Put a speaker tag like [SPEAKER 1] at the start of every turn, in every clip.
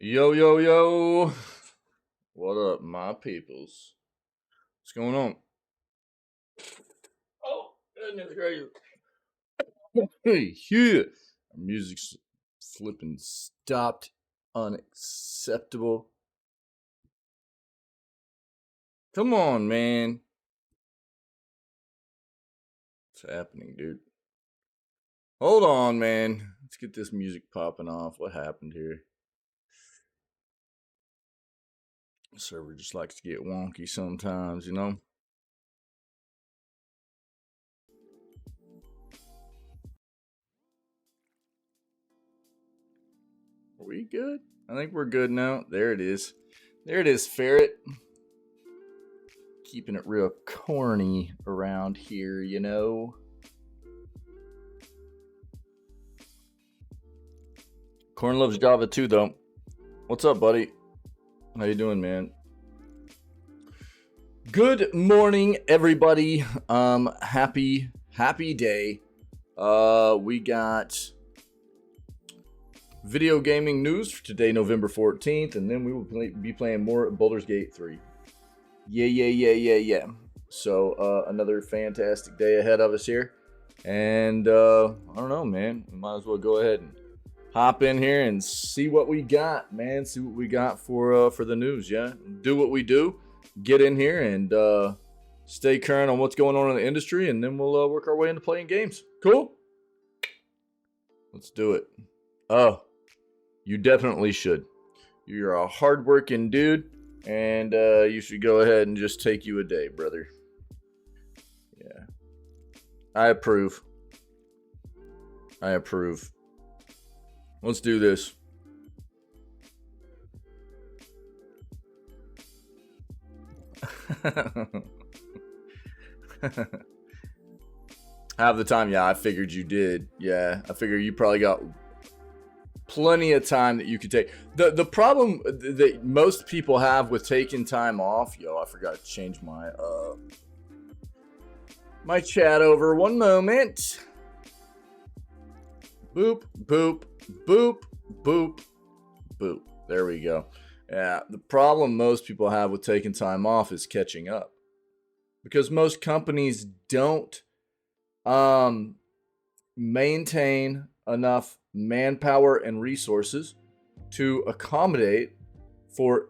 [SPEAKER 1] Yo, yo, yo. What up, my peoples? What's going on? Oh, goodness gracious. Hey, yeah. Our music's flipping stopped. Unacceptable. Come on, man. What's happening, dude? Hold on, man. Let's get this music popping off. What happened here? The server just likes to get wonky sometimes, you know? Are we good? I think we're good now. There it is. There it is, Ferret. Keeping it real corny around here, you know? Corn loves Java too, though. What's up, buddy? How you doing, man? Good morning, everybody. Happy day. We got video gaming news for today, November 14th, and then we will be playing more Baldur's Gate 3. Yeah. So, another fantastic day ahead of us here. And, I don't know, man. We might as well go ahead and hop in here and see what we got, man. See what we got for the news, yeah? Do what we do. Get in here and stay current on what's going on in the industry, and then we'll work our way into playing games. Cool? Let's do it. Oh, you definitely should. You're a hardworking dude, and you should go ahead and just take you a day, brother. Yeah. I approve. Let's do this. Half the time, yeah, I figured you did. Yeah, I figured you probably got plenty of time that you could take. The problem that most people have with taking time off, I forgot to change my my chat over. One moment. Boop, boop, boop, boop, boop. There we go. Yeah, the problem most people have with taking time off is catching up. Because most companies don't maintain enough manpower and resources to accommodate for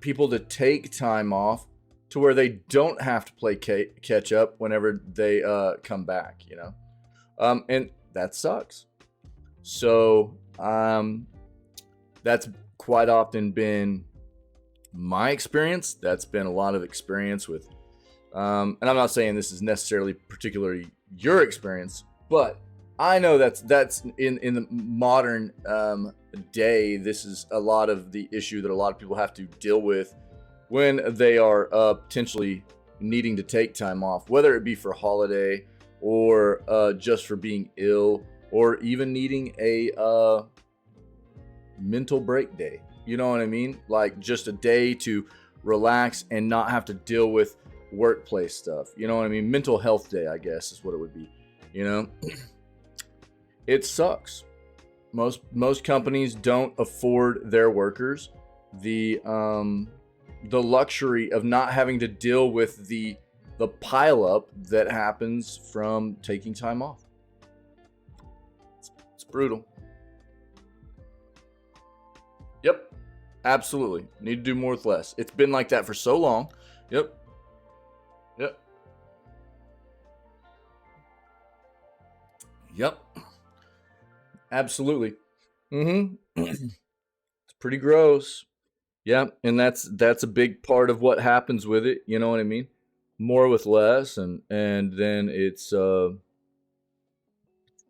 [SPEAKER 1] people to take time off to where they don't have to play catch up whenever they come back, you know? And that sucks. So that's quite often been my experience. That's been a lot of experience with, and I'm not saying this is necessarily particularly your experience, but I know that's in the modern day. This is a lot of the issue that a lot of people have to deal with when they are potentially needing to take time off, whether it be for holiday or just for being ill, or even needing a mental break day. You know what I mean? Like just a day to relax and not have to deal with workplace stuff. You know what I mean? Mental health day, I guess, is what it would be. You know? It sucks. Most companies don't afford their workers the luxury of not having to deal with the pileup that happens from taking time off. It's brutal. Yep, absolutely. Need to do more with less. It's been like that for so long. Yep. Absolutely. It's pretty gross. Yeah, and that's a big part of what happens with it. You know what I mean? More with less, and then it's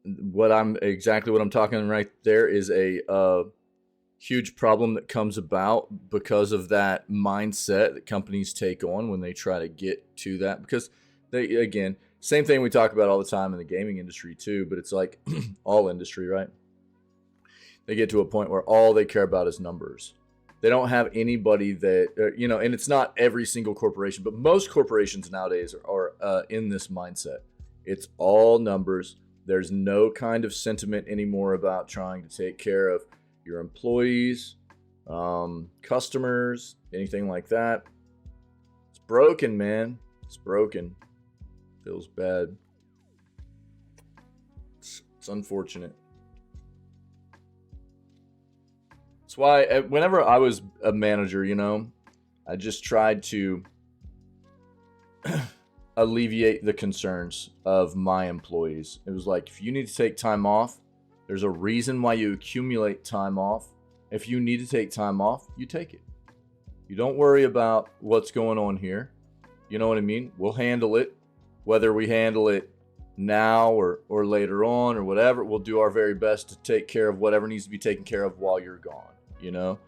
[SPEAKER 1] what I'm talking right there is a huge problem that comes about because of that mindset that companies take on when they try to get to that. Because they, again, same thing we talk about all the time in the gaming industry too, but it's like all industry, right? They get to a point where all they care about is numbers. They don't have anybody that, and it's not every single corporation, but most corporations nowadays are in this mindset. It's all numbers. There's no kind of sentiment anymore about trying to take care of your employees, customers, anything like that. It's broken, man. It's broken. Feels bad. It's unfortunate. That's why whenever I was a manager, you know, I just tried to alleviate the concerns of my employees. It was like, if you need to take time off, there's a reason why you accumulate time off. If you need to take time off, you take it. You don't worry about what's going on here. You know what I mean? We'll handle it. Whether we handle it now or later on or whatever, we'll do our very best to take care of whatever needs to be taken care of while you're gone, you know?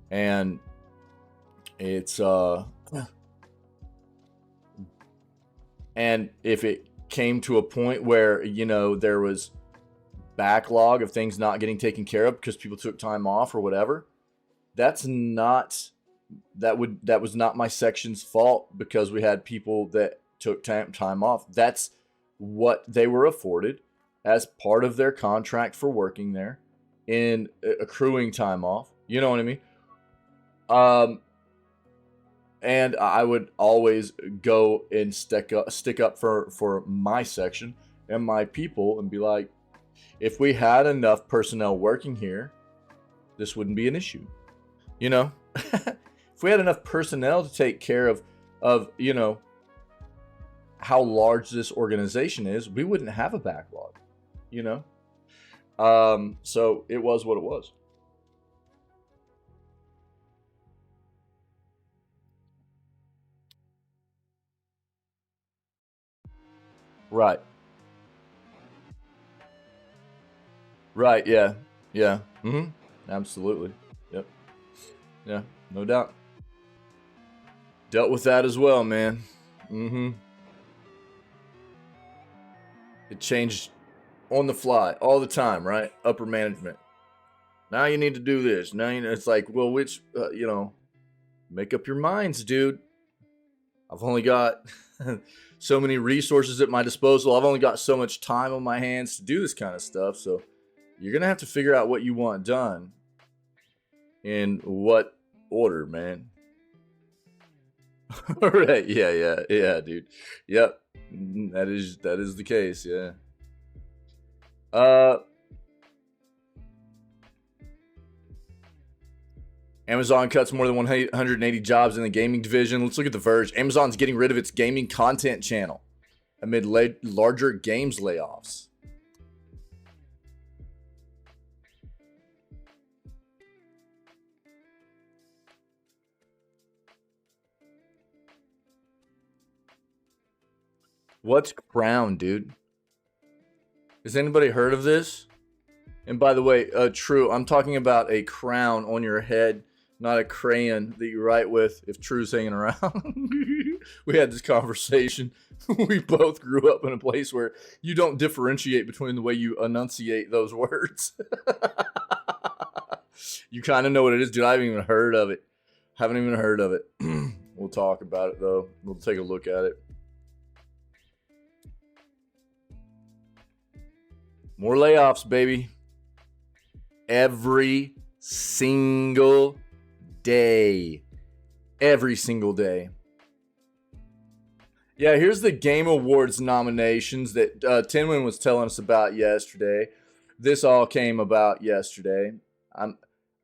[SPEAKER 1] And it's, and if it came to a point where, you know, there was backlog of things not getting taken care of because people took time off or whatever, that was not my section's fault, because we had people that took time off. That's what they were afforded as part of their contract for working there in accruing time off. You know what I mean? And I would always go and stick up for my section and my people and be like, if we had enough personnel working here, this wouldn't be an issue. You know, if we had enough personnel to take care of, you know, how large this organization is, we wouldn't have a backlog, you know? So it was what it was. Right. Right. Yeah. Yeah. Mm-hmm. Absolutely. Yep. Yeah. No doubt. Dealt with that as well, man. Mm-hmm. It changed on the fly all the time, right? Upper management. Now you need to do this. Now you know, it's like, well, which, you know, make up your minds, dude. I've only got so many resources at my disposal. I've only got so much time on my hands to do this kind of stuff. So you're going to have to figure out what you want done in what order, man. All right. Yeah, dude. Yep. That is the case. Yeah. Amazon cuts more than 180 jobs in the gaming division. Let's look at The Verge. Amazon's getting rid of its gaming content channel amid larger games layoffs. What's Crown, dude? Has anybody heard of this? And by the way, True, I'm talking about a crown on your head, not a crayon that you write with if True's hanging around. We had this conversation. We both grew up in a place where you don't differentiate between the way you enunciate those words. You kind of know what it is, dude. I haven't even heard of it. We'll talk about it, though. We'll take a look at it. More layoffs, baby. Every single day. Every single day. Yeah, here's the Game Awards nominations that Tinwin was telling us about yesterday. This all came about yesterday.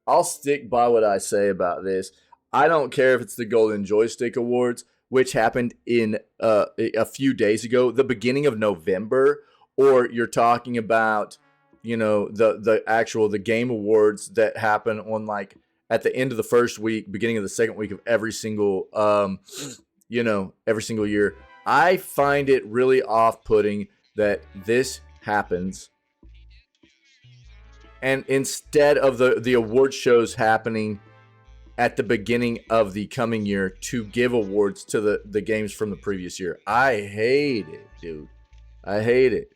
[SPEAKER 1] I'll stick by what I say about this. I don't care if it's the Golden Joystick Awards, which happened in a few days ago, the beginning of November, or you're talking about, you know, the Game Awards that happen on like at the end of the first week, beginning of the second week of every single every single year. I find it really off-putting that this happens, and instead of the award shows happening at the beginning of the coming year to give awards to the games from the previous year. I hate it, dude. I hate it.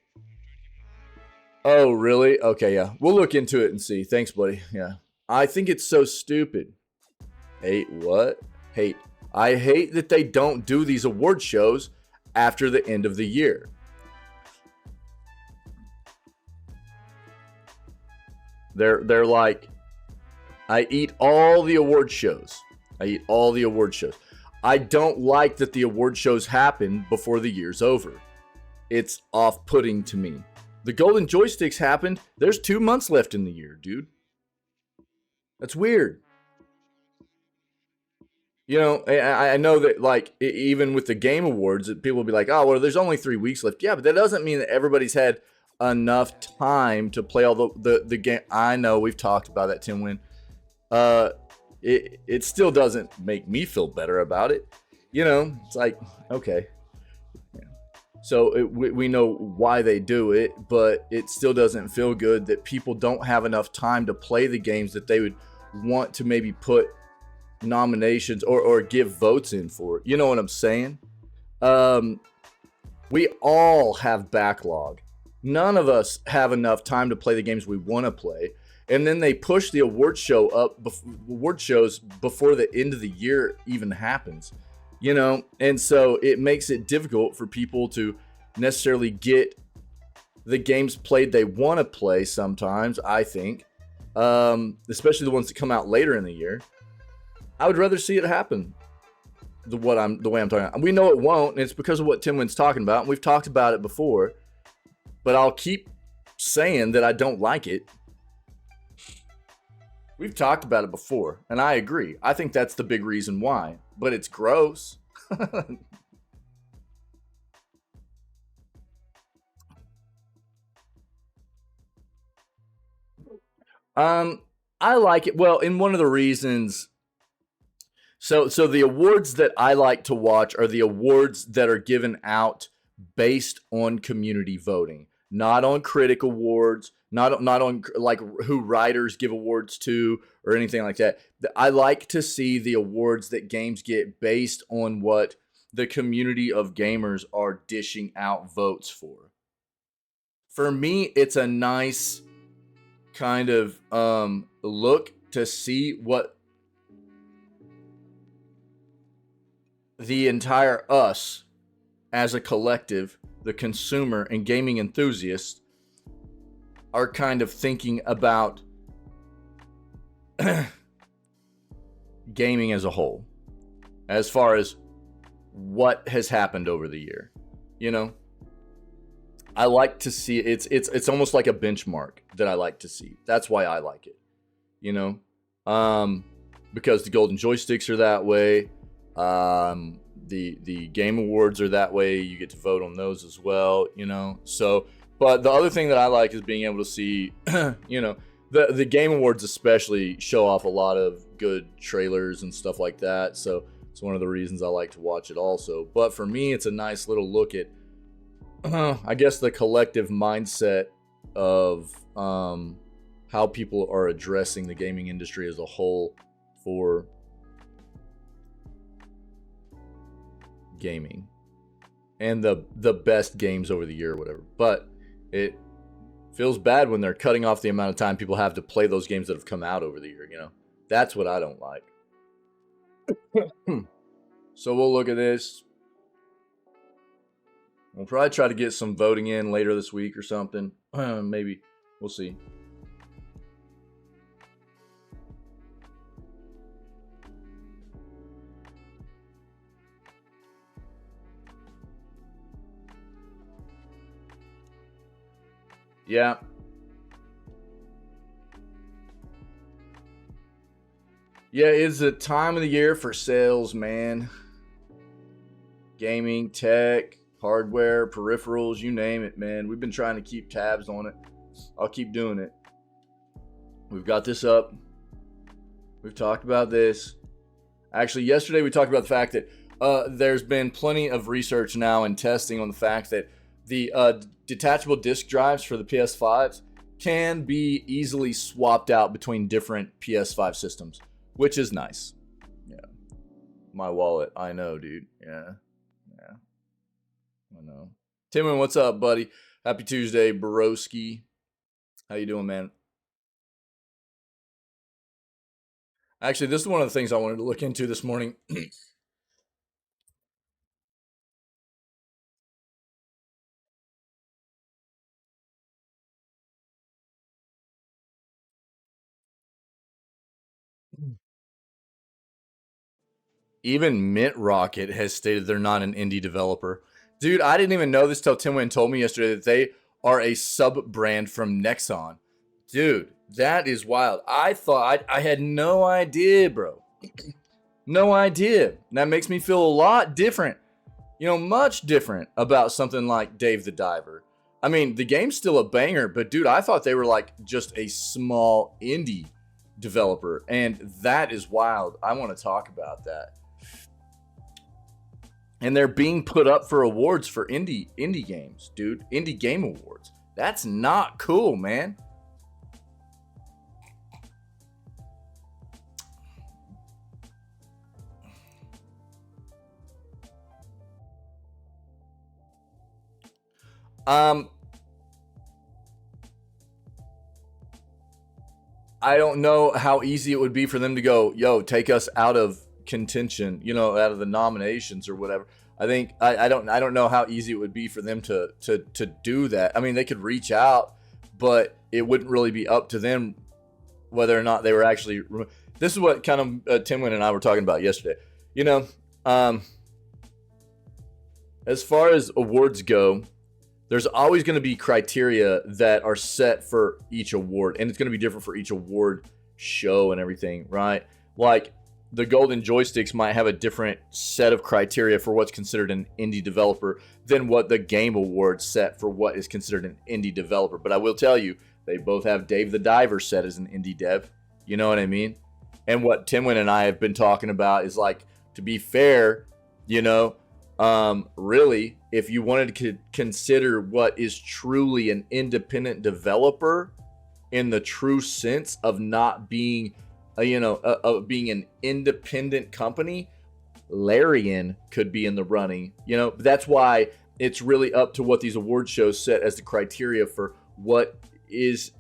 [SPEAKER 1] Oh, really? Okay, yeah. We'll look into it and see. Thanks, buddy. Yeah. I think it's so stupid. Hate what? Hate. I hate that they don't do these award shows after the end of the year. They're like, I eat all the award shows. I eat all the award shows. I don't like that the award shows happen before the year's over. It's off-putting to me. The Golden Joysticks happened. There's 2 months left in the year, dude. That's weird. You know, I know that, like, even with the Game Awards, people will be like, oh, well, there's only 3 weeks left. Yeah, but that doesn't mean that everybody's had enough time to play all the game. I know, we've talked about that, Tim Wynn. It still doesn't make me feel better about it. You know, it's like, okay. Yeah. So we know why they do it, but it still doesn't feel good that people don't have enough time to play the games that they would want to maybe put nominations or give votes in for. You know what I'm saying? We all have backlog. None of us have enough time to play the games we want to play. And then they push the award show up, award shows before the end of the year even happens, you know? And so it makes it difficult for people to necessarily get the games played they want to play sometimes, I think, especially the ones that come out later in the year. I would rather see it happen the way I'm talking about. We know it won't, and it's because of what Tim Wynn's talking about, and we've talked about it before, but I'll keep saying that I don't like it. We've talked about it before, and I agree. I think that's the big reason why, but it's gross. I like it. Well, and one of the reasons, so the awards that I like to watch are the awards that are given out based on community voting, not on critic awards, not on like who writers give awards to or anything like that. I like to see the awards that games get based on what the community of gamers are dishing out votes for. For me, it's a nice kind of look to see what the entire us as a collective, the consumer and gaming enthusiasts, are kind of thinking about gaming as a whole, as far as what has happened over the year. You know, I like to see it's almost like a benchmark that I like to see. That's why I like it. You know, because the Golden Joysticks are that way. The Game Awards are that way. You get to vote on those as well, you know. So, but the other thing that I like is being able to see, you know, the Game Awards especially show off a lot of good trailers and stuff like that. So it's one of the reasons I like to watch it also. But for me, it's a nice little look at, I guess, the collective mindset of how people are addressing the gaming industry as a whole for gaming and the best games over the year or whatever. But it feels bad when they're cutting off the amount of time people have to play those games that have come out over the year, you know. That's what I don't like. So we'll look at this. We'll probably try to get some voting in later this week or something. Maybe. We'll see. Yeah. Yeah, it's the time of the year for sales, man. Gaming, tech, hardware, peripherals, you name it, man. We've been trying to keep tabs on it. I'll keep doing it. We've got this up. We've talked about this. Actually, yesterday we talked about the fact that there's been plenty of research now and testing on the fact that the detachable disk drives for the PS5s can be easily swapped out between different PS5 systems, which is nice. Yeah. My wallet. I know, dude. Yeah. Yeah. I know. Timon, what's up, buddy? Happy Tuesday, broski. How you doing, man? Actually, this is one of the things I wanted to look into this morning. Even Mint Rocket has stated they're not an indie developer. Dude, I didn't even know this till Timwin told me yesterday that they are a sub-brand from Nexon. Dude, that is wild. I thought I had no idea, bro. No idea. And that makes me feel a lot different, you know, much different about something like Dave the Diver. I mean, the game's still a banger, but dude, I thought they were like just a small indie developer, and that is wild. I want to talk about that. And they're being put up for awards for indie games, dude. Indie game awards. That's not cool, man. I don't know how easy it would be for them to go, yo, take us out of contention, you know, out of the nominations or whatever. I think I don't know how easy it would be for them to do that. I mean, they could reach out, but it wouldn't really be up to them whether or not they were actually. This is what kind of Timwin and I were talking about yesterday. You know, as far as awards go, there's always going to be criteria that are set for each award, and it's going to be different for each award show and everything, right? Like the Golden Joysticks might have a different set of criteria for what's considered an indie developer than what the Game Awards set for what is considered an indie developer. But I will tell you, they both have Dave the Diver set as an indie dev. You know what I mean? And what Timwin and I have been talking about is, like, to be fair, you know, really, if you wanted to consider what is truly an independent developer in the true sense of not being, of being an independent company, Larian could be in the running. You know, that's why it's really up to what these award shows set as the criteria for what is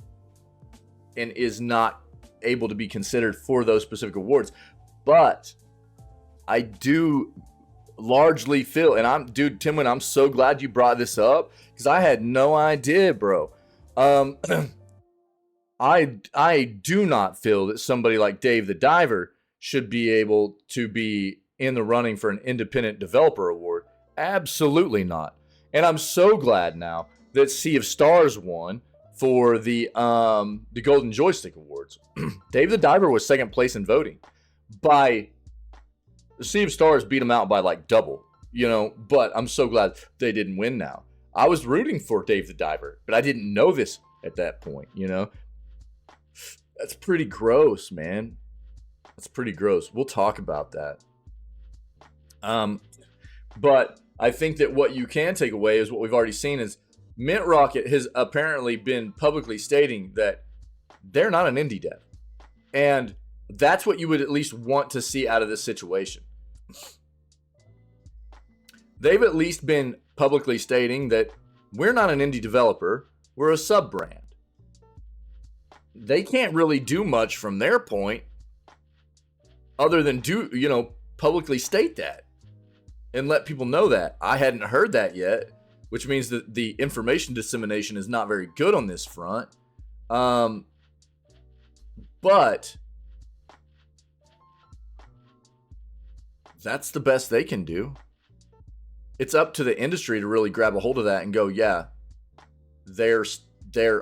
[SPEAKER 1] and is not able to be considered for those specific awards. But I do largely feel, and Timwin, I'm so glad you brought this up because I had no idea, bro. I do not feel that somebody like Dave the Diver should be able to be in the running for an independent developer award. Absolutely not. And I'm so glad now that Sea of Stars won for the Golden Joystick Awards. Dave the Diver was second place in voting. By Sea of Stars beat him out by like double, you know, but I'm so glad they didn't win now. I was rooting for Dave the Diver, but I didn't know this at that point, you know. That's pretty gross, man. That's pretty gross. We'll talk about that. But I think that what you can take away is what we've already seen is Mint Rocket has apparently been publicly stating that they're not an indie dev. And that's what you would at least want to see out of this situation. They've at least been publicly stating that we're not an indie developer, we're a sub-brand. They can't really do much from their point other than publicly state that and let people know that. I hadn't heard that yet, which means that the information dissemination is not very good on this front. But that's the best they can do. It's up to the industry to really grab a hold of that and go, yeah, they're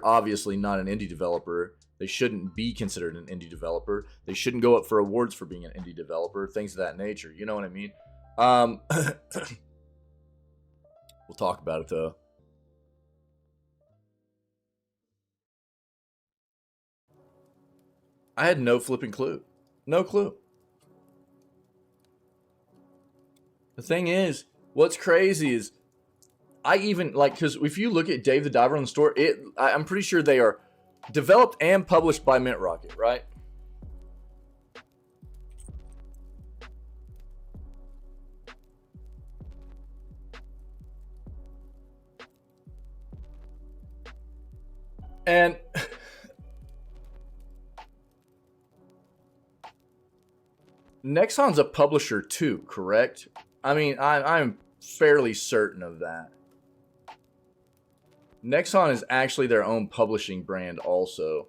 [SPEAKER 1] obviously not an indie developer. They shouldn't be considered an indie developer. They shouldn't go up for awards for being an indie developer, things of that nature. You know what I mean? We'll talk about it, though. I had no flipping clue. No clue. The thing is, what's crazy is I even, like, because if you look at Dave the Diver on the store, I'm pretty sure they are developed and published by Mint Rocket, right? And Nexon's a publisher too, correct? I mean, I'm fairly certain of that. Nexon is actually their own publishing brand also.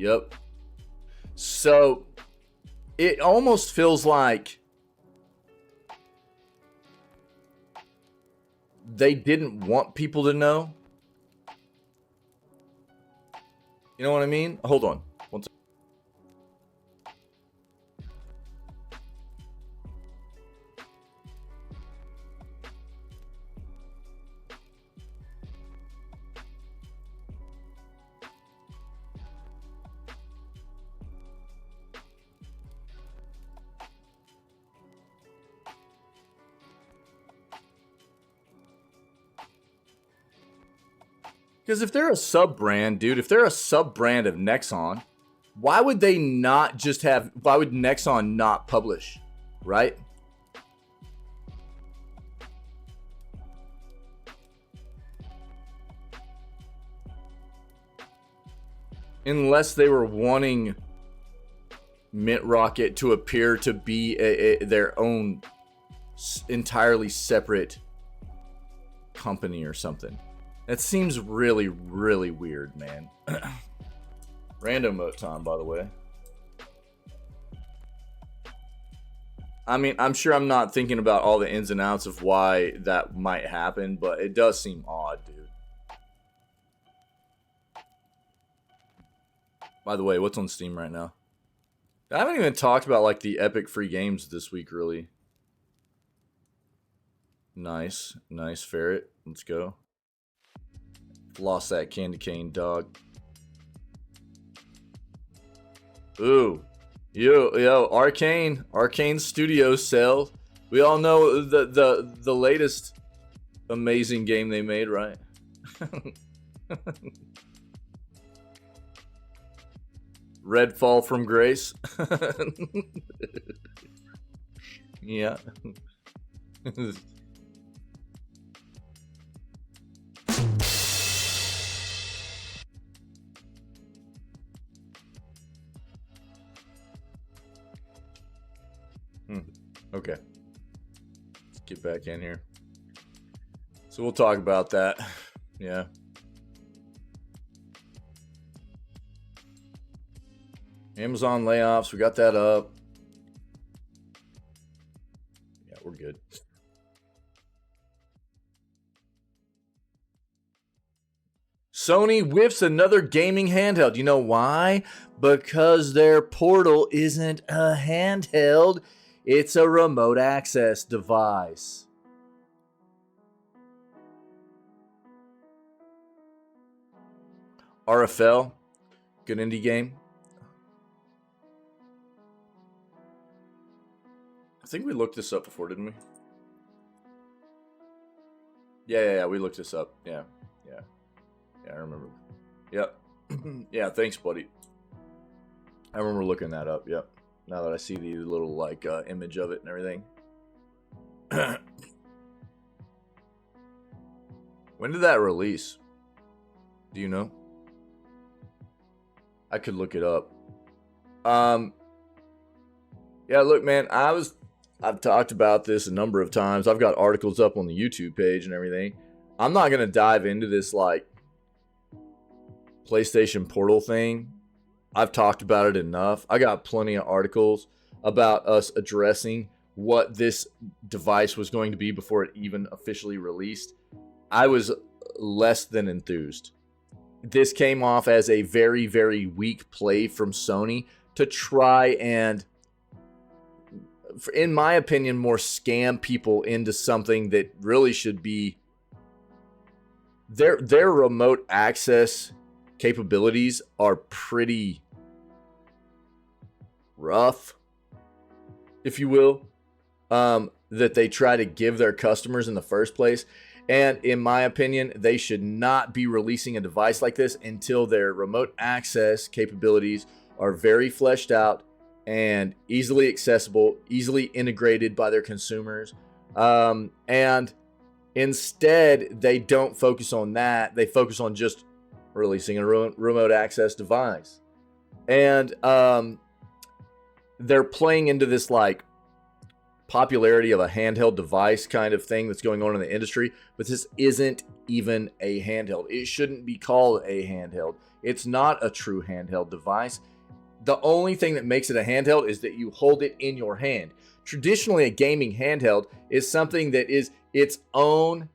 [SPEAKER 1] Yep. So it almost feels like they didn't want people to know. You know what I mean? Hold on. One second. Because if they're a sub-brand, dude, if they're a sub-brand of Nexon, why would they not just have, why would Nexon not publish, right? Unless they were wanting Mint Rocket to appear to be their own entirely separate company or something. That seems really, really weird, man. Random emote time, by the way. I mean, I'm sure I'm not thinking about all the ins and outs of why that might happen, but it does seem odd, dude. By the way, what's on Steam right now? I haven't even talked about, like, the epic free games this week, really. Nice. Nice, Ferret. Let's go. Lost that candy cane, dog. Ooh. Yo, Arcane Studios sale. We all know the latest amazing game they made, right? Redfall from Grace. Yeah. Okay. Let's get back in here. So we'll talk about that. Yeah. Amazon layoffs. We got that up. Yeah, we're good. Sony whiffs another gaming handheld. You know why? Because their Portal isn't a handheld. It's a remote access device. RFL, good indie game. I think we looked this up before, didn't we? Yeah, we looked this up. Yeah, I remember. Yep. Yeah, thanks, buddy. I remember looking that up. Yep. Now that I see the little, like, image of it and everything. When did that release? Do you know? I could look it up. Yeah, look, man, I've talked about this a number of times. I've got articles up on the YouTube page and everything. I'm not going to dive into this, like, PlayStation Portal thing. I've talked about it enough. I got plenty of articles about us addressing what this device was going to be before it even officially released. I was less than enthused. This came off as a very, very weak play from Sony to try and, in my opinion, more scam people into something that really should be their remote access capabilities are pretty rough, if you will, that they try to give their customers in the first place. And in my opinion, they should not be releasing a device like this until their remote access capabilities are very fleshed out and easily accessible, easily integrated by their consumers. And instead, they don't focus on that. They focus on just releasing a remote access device. And they're playing into this, like, popularity of a handheld device kind of thing that's going on in the industry, but this isn't even a handheld. It shouldn't be called a handheld. It's not a true handheld device. The only thing that makes it a handheld is that you hold it in your hand. Traditionally, a gaming handheld is something that is its own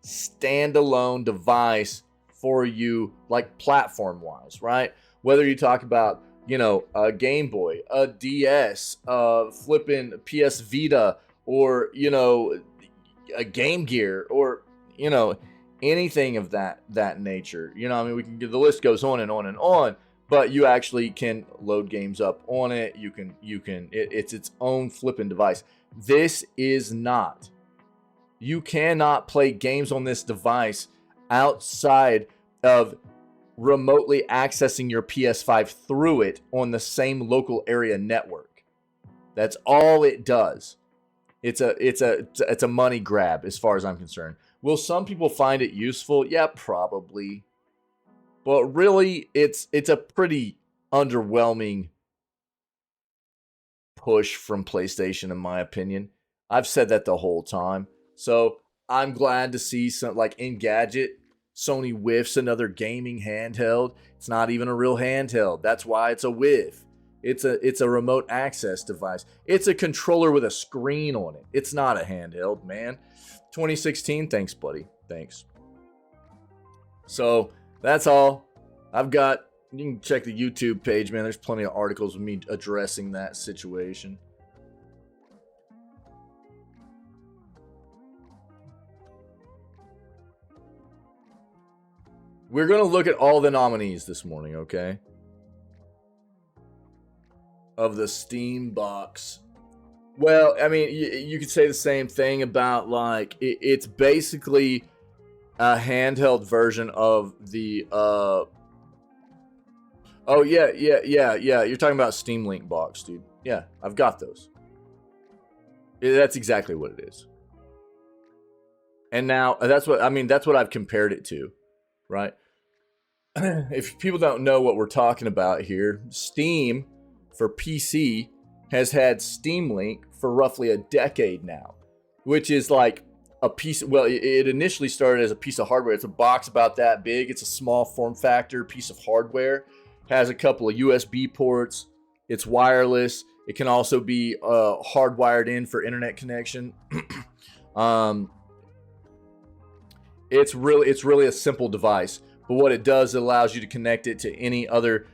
[SPEAKER 1] standalone device for you, like platform-wise, right? Whether you talk about, you know, a Game Boy, a DS, flipping PS Vita, or, you know, a Game Gear, or, you know, anything of that nature. You know, I mean, we can, the list goes on and on and on, but you actually can load games up on it. It's its own flipping device. This is not. You cannot play games on this device outside of remotely accessing your PS5 through it on the same local area network. That's all it does. It's a money grab as far as I'm concerned. Will some people find it useful? Yeah, probably. But really, it's a pretty underwhelming push from PlayStation, in my opinion. I've said that the whole time. So I'm glad to see some, like, Engadget, Sony whiffs another gaming handheld. It's not even a real handheld. That's why it's a whiff. It's a remote access device. It's a controller with a screen on it. It's not a handheld, man. 2016, thanks, buddy. Thanks. So that's all I've got. You can check the YouTube page, man. There's plenty of articles with me addressing that situation. We're going to look at all the nominees this morning, okay? Of the Steam box. Well, I mean, you could say the same thing about, like, it's basically a handheld version of the, oh, yeah. You're talking about Steam Link box, dude. Yeah, I've got those. That's exactly what it is. And now, that's what I've compared it to, right? If people don't know what we're talking about here, Steam for PC has had Steam Link for roughly a decade now, which is like a piece. Well, it initially started as a piece of hardware. It's a box about that big. It's a small form factor piece of hardware. Has a couple of USB ports. It's wireless. It can also be hardwired in for internet connection. It's really a simple device. But what it does, it allows you to connect it to any other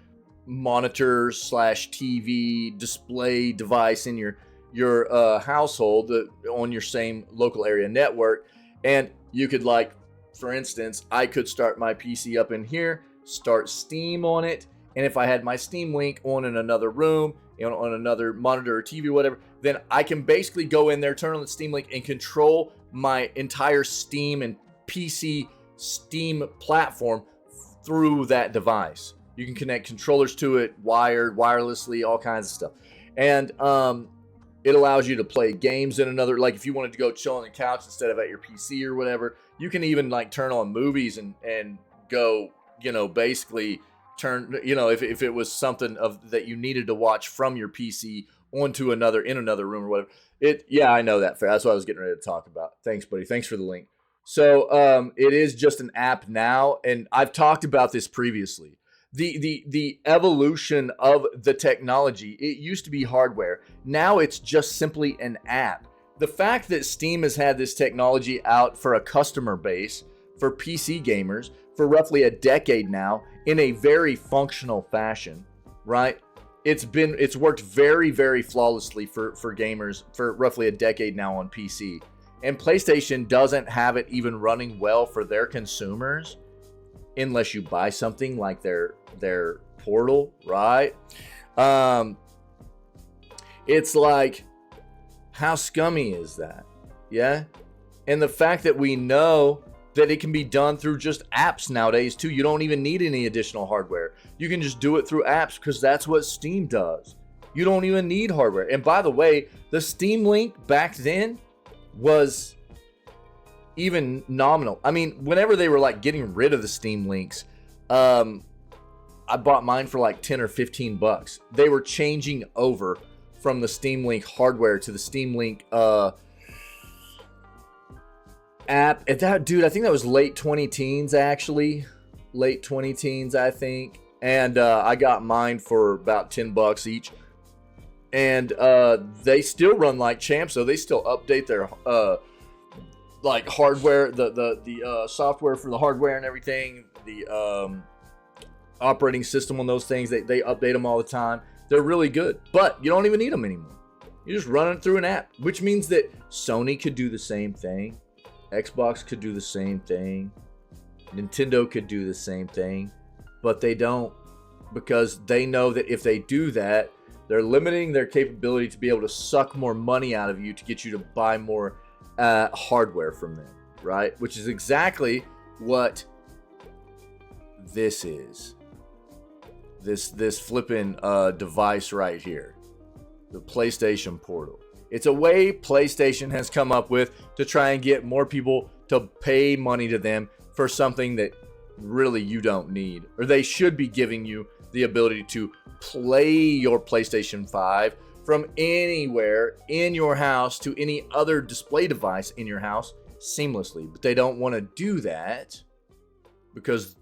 [SPEAKER 1] monitor / TV display device in your household on your same local area network. And you could, like, for instance, I could start my PC up in here, start Steam on it, and if I had my Steam Link on in another room, on another monitor or TV or whatever, then I can basically go in there, turn on the Steam Link, and control my entire Steam and PC Steam platform through that device. You can connect controllers to it, wired, wirelessly, all kinds of stuff. And it allows you to play games in another, like if you wanted to go chill on the couch instead of at your PC or whatever, you can even like turn on movies and go, you know, basically turn, you know, if it was something that you needed to watch from your PC onto in another room or whatever. Yeah, I know that. That's what I was getting ready to talk about. Thanks, buddy. Thanks for the link. So it is just an app now, and I've talked about this previously. The evolution of the technology, it used to be hardware. Now it's just simply an app. The fact that Steam has had this technology out for a customer base, for PC gamers, for roughly a decade now, in a very functional fashion, right? It's worked very, very flawlessly for gamers for roughly a decade now on PC. And PlayStation doesn't have it even running well for their consumers unless you buy something like their Portal, right? It's like, how scummy is that? Yeah? And the fact that we know that it can be done through just apps nowadays too. You don't even need any additional hardware. You can just do it through apps because that's what Steam does. You don't even need hardware. And by the way, the Steam Link back then was even nominal. I mean, whenever they were like getting rid of the Steam Links, I bought mine for like 10 or 15 bucks. They were changing over from the Steam Link hardware to the Steam Link app. At that, dude, I think that was late 20-teens, actually. Late 20-teens, I think. And I got mine for about $10 each. And they still run like champs, so they still update their like hardware, the software for the hardware and everything, the operating system on those things. They update them all the time. They're really good, but you don't even need them anymore. You just run it through an app, which means that Sony could do the same thing. Xbox could do the same thing. Nintendo could do the same thing, but they don't, because they know that if they do that, they're limiting their capability to be able to suck more money out of you to get you to buy more hardware from them, right? Which is exactly what this is. This flipping device right here, the PlayStation Portal. It's a way PlayStation has come up with to try and get more people to pay money to them for something that really you don't need, or they should be giving you the ability to play your PlayStation 5 from anywhere in your house to any other display device in your house seamlessly. But they don't want to do that because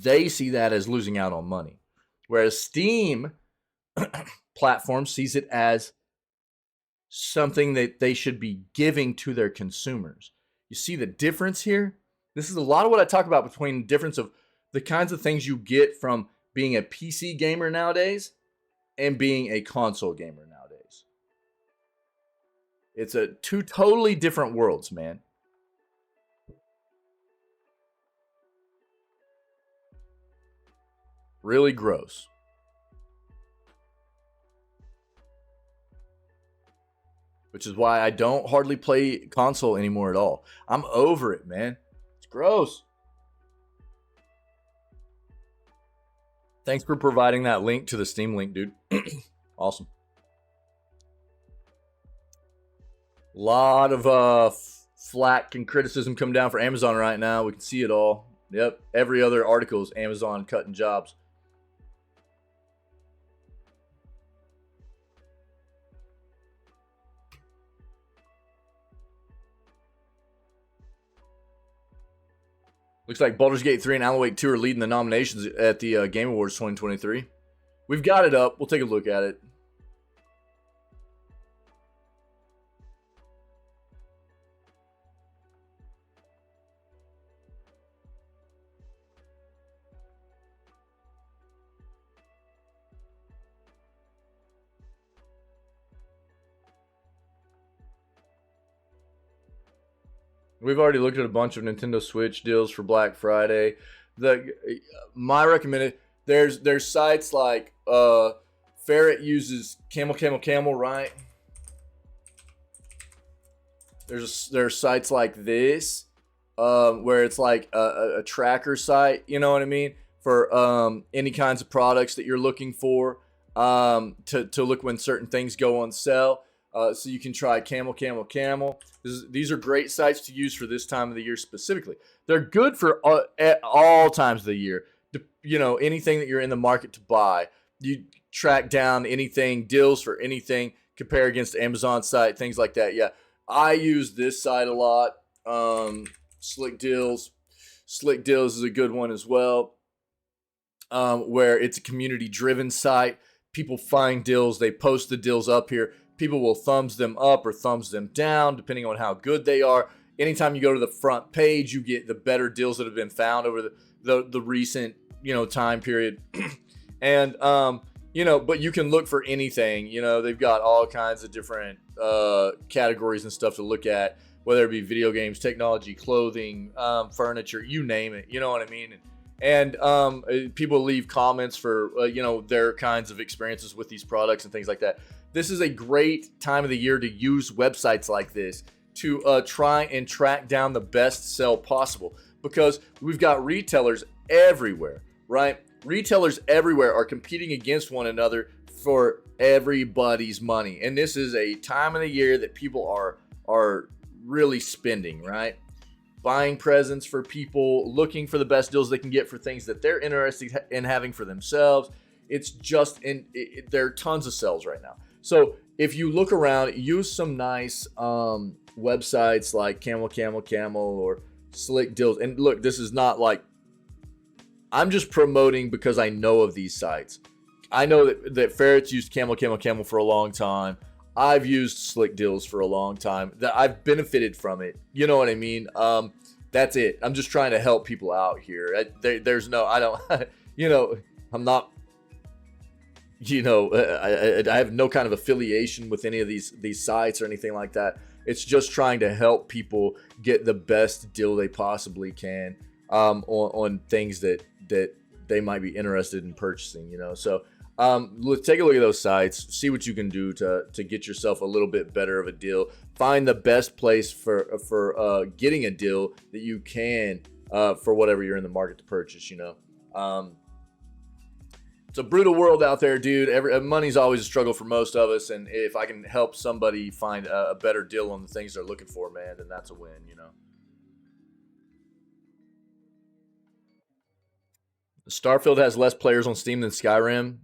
[SPEAKER 1] they see that as losing out on money. Whereas Steam platform sees it as something that they should be giving to their consumers. You see the difference here? This is a lot of what I talk about between the difference of the kinds of things you get from being a PC gamer nowadays and being a console gamer nowadays. It's two totally different worlds, man. Really gross. Which is why I don't hardly play console anymore at all. I'm over it, man. It's gross. Thanks for providing that link to the Steam Link, dude. Awesome. A lot of flack and criticism come down for Amazon right now. We can see it all. Yep. Every other article is Amazon cutting jobs. Looks like Baldur's Gate 3 and Alan Wake 2 are leading the nominations at the Game Awards 2023. We've got it up. We'll take a look at it. We've already looked at a bunch of Nintendo Switch deals for Black Friday. My recommended, there's sites like Ferret uses camel, right? There's sites like this where it's like a tracker site, you know what I mean, for any kinds of products that you're looking for, to look when certain things go on sale. So you can try camel. These are great sites to use for this time of the year specifically. They're good for at all times of the year. You know, anything that you're in the market to buy, you track down anything, deals for anything, compare against Amazon site, things like that. Yeah, I use this site a lot. Slick Deals is a good one as well, where it's a community-driven site. People find deals, they post the deals up here. People will thumbs them up or thumbs them down, depending on how good they are. Anytime you go to the front page, you get the better deals that have been found over the recent, time period. And, but you can look for anything. They've got all kinds of different categories and stuff to look at, whether it be video games, technology, clothing, furniture, you name it. You know what I mean? And people leave comments for, their kinds of experiences with these products and things like that. This is a great time of the year to use websites like this to try and track down the best sell possible, because we've got retailers everywhere, right? Retailers everywhere are competing against one another for everybody's money. And this is a time of the year that people are really spending, right? Buying presents for people, looking for the best deals they can get for things that they're interested in having for themselves. It's just there are tons of sales right now. So if you look around, use some nice websites like Camel or Slick Deals. And look, this is not like, I'm just promoting because I know of these sites. I know that Ferret's used Camel for a long time. I've used Slick Deals for a long time. That I've benefited from it. You know what I mean? That's it. I'm just trying to help people out here. There's no, I don't, you know, I'm not, you know, I have no kind of affiliation with any of these sites or anything like that. It's just trying to help people get the best deal they possibly can on things that they might be interested in purchasing, you know. So let's take a look at those sites, see what you can do to get yourself a little bit better of a deal. Find the best place for getting a deal that you can for whatever you're in the market to purchase, you know. It's a brutal world out there, dude. Money's always a struggle for most of us, and if I can help somebody find a better deal on the things they're looking for, man, then that's a win, you know. Starfield has less players on Steam than Skyrim.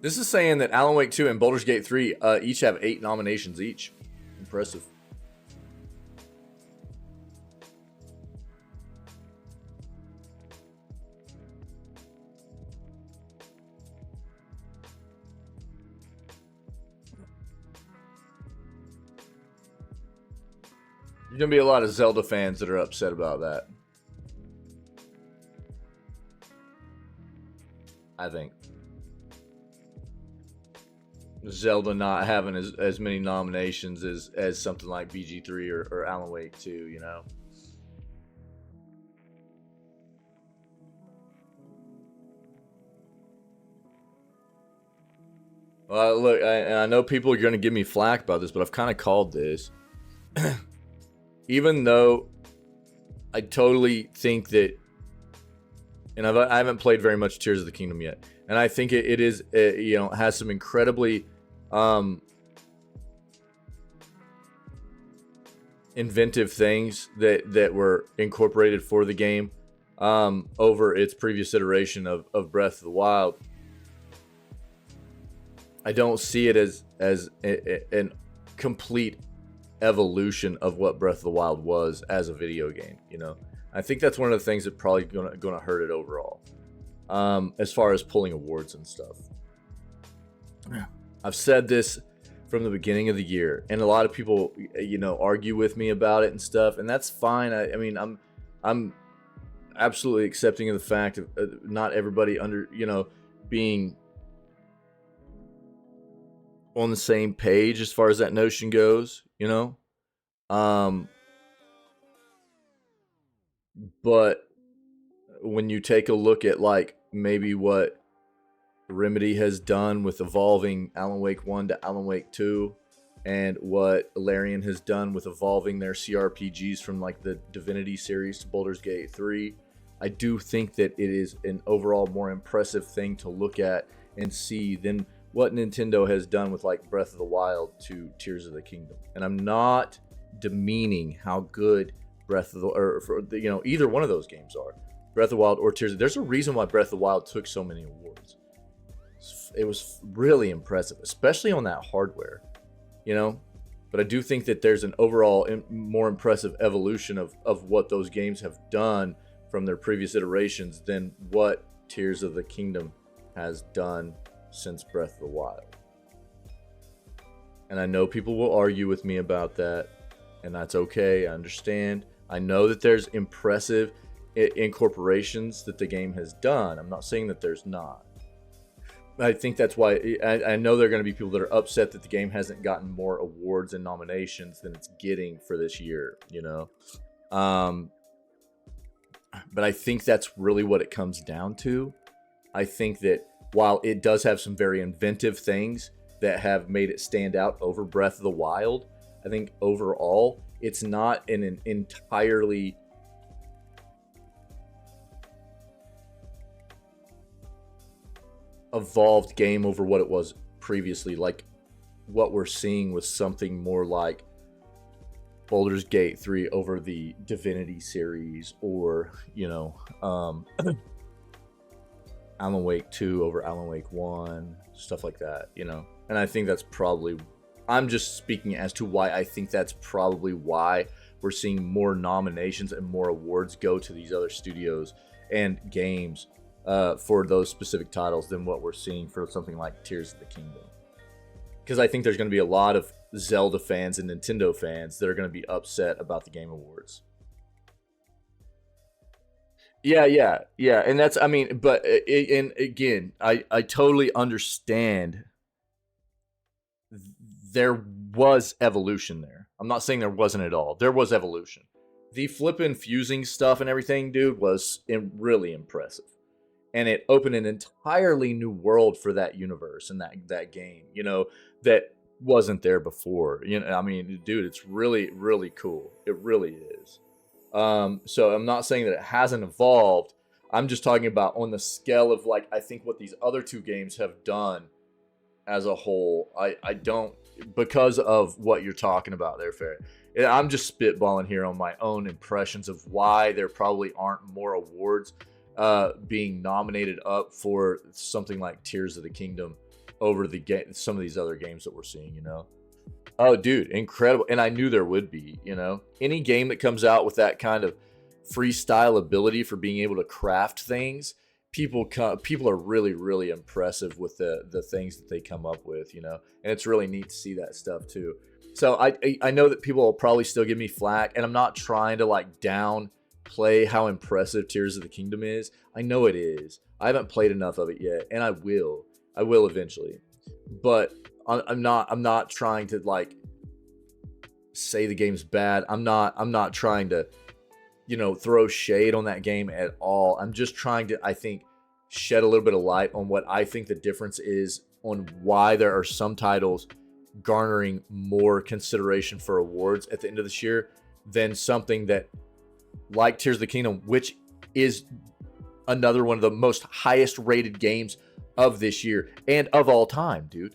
[SPEAKER 1] This is saying that Alan Wake 2 and Baldur's Gate 3 each have 8 nominations each. Impressive. There's going to be a lot of Zelda fans that are upset about that. I think. Zelda not having as many nominations as something like BG3 or Alan Wake 2, you know. Well, look, I know people are going to give me flack about this, but I've kind of called this. Even though I totally think that, and I haven't played very much Tears of the Kingdom yet, and I think it is, you know, has some incredibly inventive things that were incorporated for the game over its previous iteration of Breath of the Wild. I don't see it as an complete evolution of what Breath of the Wild was as a video game, you know. I think that's one of the things that probably gonna hurt it overall, as far as pulling awards and stuff. I've said this from the beginning of the year, and a lot of people, you know, argue with me about it and stuff, and that's fine. I mean, I'm absolutely accepting of the fact of not everybody being on the same page as far as that notion goes, you know. But when you take a look at like maybe what Remedy has done with evolving Alan Wake 1 to Alan Wake 2, and what Larian has done with evolving their CRPGs from like the Divinity series to Baldur's Gate 3, I do think that it is an overall more impressive thing to look at and see than what Nintendo has done with like Breath of the Wild to Tears of the Kingdom. And I'm not demeaning how good Breath of the, either one of those games are. Breath of the Wild or Tears. There's a reason why Breath of the Wild took so many awards. It was really impressive, especially on that hardware, you know. But I do think that there's an overall more impressive evolution of what those games have done from their previous iterations than what Tears of the Kingdom has done since Breath of the Wild. And I know people will argue with me about that, and that's okay. I understand. I know that there's impressive incorporations that the game has done. I'm not saying that there's not. I think that's why I know there are going to be people that are upset that the game hasn't gotten more awards and nominations than it's getting for this year, you know. But I think that's really what it comes down to. I think that while it does have some very inventive things that have made it stand out over Breath of the Wild, I think overall it's not an entirely evolved game over what it was previously, like what we're seeing with something more like Baldur's Gate 3 over the Divinity series, or, Alan Wake 2 over Alan Wake 1, stuff like that, And I think that's probably, I'm just speaking as to why I think that's probably why we're seeing more nominations and more awards go to these other studios and games for those specific titles than what we're seeing for something like Tears of the Kingdom. Because I think there's going to be a lot of Zelda fans and Nintendo fans that are going to be upset about the Game Awards. Yeah. And that's, but and again, I totally understand. There was evolution there. I'm not saying there wasn't at all. There was evolution. The flippin' fusing stuff and everything, dude, was really impressive. And it opened an entirely new world for that universe and that game, that wasn't there before. Dude, it's really, really cool. It really is. So I'm not saying that it hasn't evolved. I'm just talking about on the scale of, like, I think what these other two games have done as a whole. I don't, because of what you're talking about there, Ferret. I'm just spitballing here on my own impressions of why there probably aren't more awards being nominated up for something like Tears of the Kingdom over some of these other games that we're seeing, Oh, dude, incredible. And I knew there would be, Any game that comes out with that kind of freestyle ability for being able to craft things, people are really, really impressive with the things that they come up with, And it's really neat to see that stuff too. So I know that people will probably still give me flack, and I'm not trying to like downplay how impressive Tears of the Kingdom is. I know it is. I haven't played enough of it yet, and I will eventually. But I'm not trying to like say the game's bad. I'm not trying to, throw shade on that game at all. I'm just trying to, I think, shed a little bit of light on what I think the difference is on why there are some titles garnering more consideration for awards at the end of this year than something that, like Tears of the Kingdom, which is another one of the most highest rated games of this year and of all time, dude.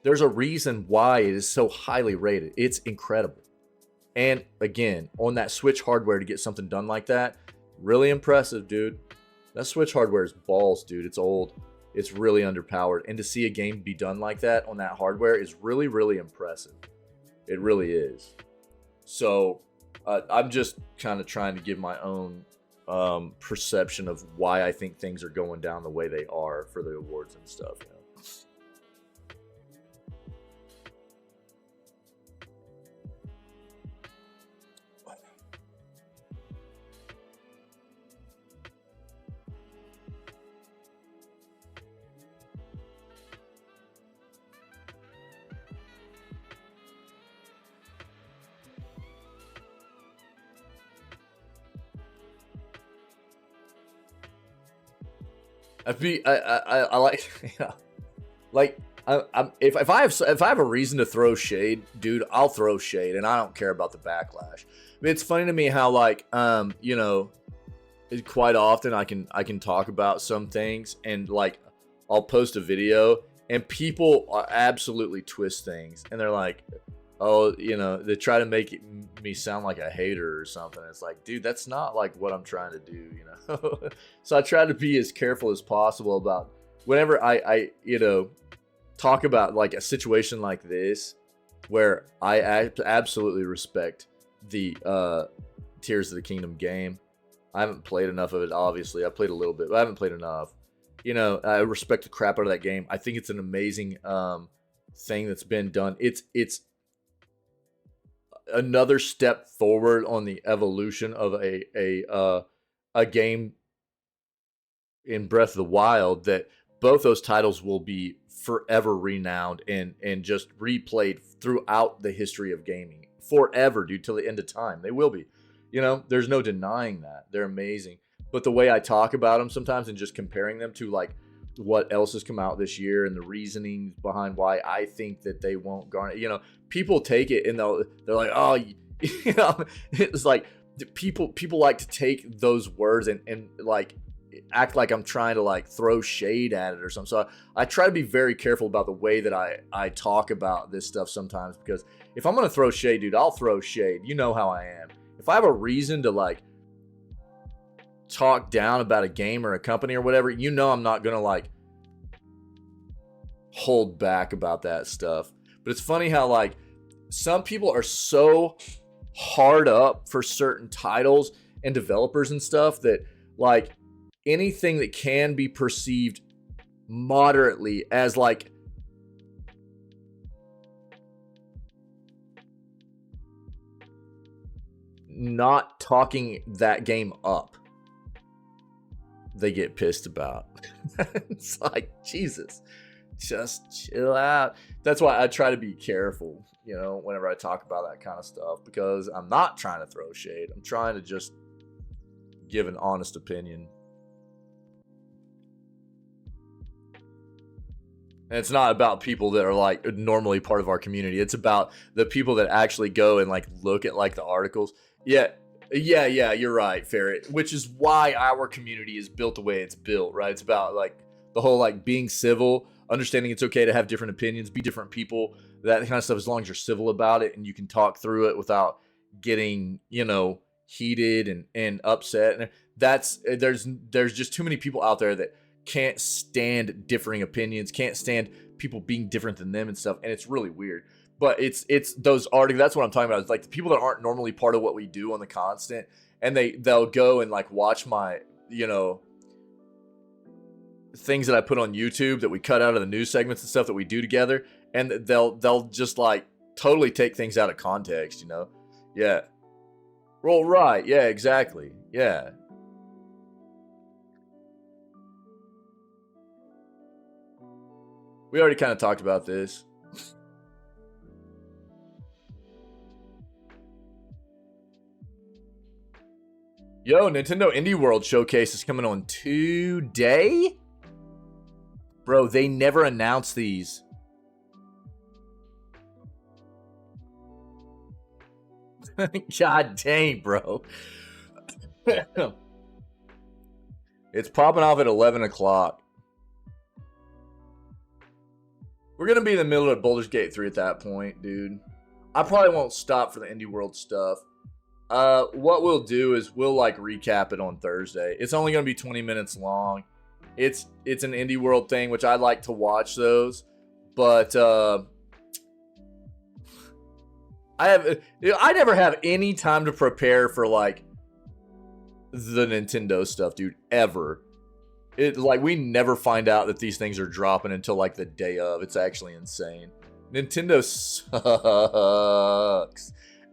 [SPEAKER 1] There's a reason why it is so highly rated. It's incredible. And again, on that Switch hardware to get something done like that, really impressive, dude. That Switch hardware is balls, dude. It's old. It's really underpowered. And to see a game be done like that on that hardware is really, really impressive. It really is. So I'm just kind of trying to give my own perception of why I think things are going down the way they are for the awards and stuff. I like, like if I have a reason to throw shade, dude, I'll throw shade, and I don't care about the backlash. It's funny to me how quite often I can talk about some things, and like I'll post a video and people absolutely twist things, and they're like, oh, they try to make me sound like a hater or something. It's like, dude, that's not like what I'm trying to do, So I try to be as careful as possible about whenever I talk about like a situation like this, where I absolutely respect the Tears of the Kingdom game. I haven't played enough of it, obviously. I played a little bit, but I haven't played enough. I respect the crap out of that game. I think it's an amazing thing that's been done. It's another step forward on the evolution of a game in Breath of the Wild, that both those titles will be forever renowned and just replayed throughout the history of gaming forever, dude, till the end of time. They will be. There's no denying that. They're amazing. But the way I talk about them sometimes and just comparing them to like what else has come out this year and the reasoning behind why I think that they won't garner, people take it and they're like, oh, it's like people like to take those words and like act like I'm trying to like throw shade at it or something. So I try to be very careful about the way that I talk about this stuff sometimes, because if I'm going to throw shade, dude, I'll throw shade. You know how I am. If I have a reason to like talk down about a game or a company or whatever, you know I'm not going to like hold back about that stuff. But it's funny how like some people are so hard up for certain titles and developers and stuff that like anything that can be perceived moderately as like not talking that game up, they get pissed about. It's like, Jesus, just chill out. That's why I try to be careful, you know, whenever I talk about that kind of stuff, because I'm not trying to throw shade. I'm trying to just give an honest opinion. And it's not about people that are like normally part of our community. It's about the people that actually go and like look at like the articles. Yeah, you're right, Ferret. Which is why our community is built the way it's built, right? It's about like the whole like being civil, understanding it's okay to have different opinions, be different people, that kind of stuff, as long as you're civil about it and you can talk through it without getting, you know, heated and upset. And there's just too many people out there that can't stand differing opinions, can't stand people being different than them and stuff, and it's really weird. But it's those articles, that's what I'm talking about. It's like the people that aren't normally part of what we do on the constant, and they'll go and like watch my, you know, things that I put on YouTube that we cut out of the news segments and stuff that we do together, and they'll just like totally take things out of context, you know? Yeah. Well, right. Yeah, exactly. Yeah. We already kind of talked about this. Yo, Nintendo Indie World Showcase is coming on today? Bro, they never announced these. God dang, bro. It's popping off at 11 o'clock. We're going to be in the middle of Baldur's Gate 3 at that point, dude. I probably won't stop for the Indie World stuff. What we'll do is we'll like recap it on Thursday. It's only going to be 20 minutes long. It's an Indie World thing, which I like to watch those. But I never have any time to prepare for like the Nintendo stuff, dude, ever. It like we never find out that these things are dropping until like the day of. It's actually insane. Nintendo sucks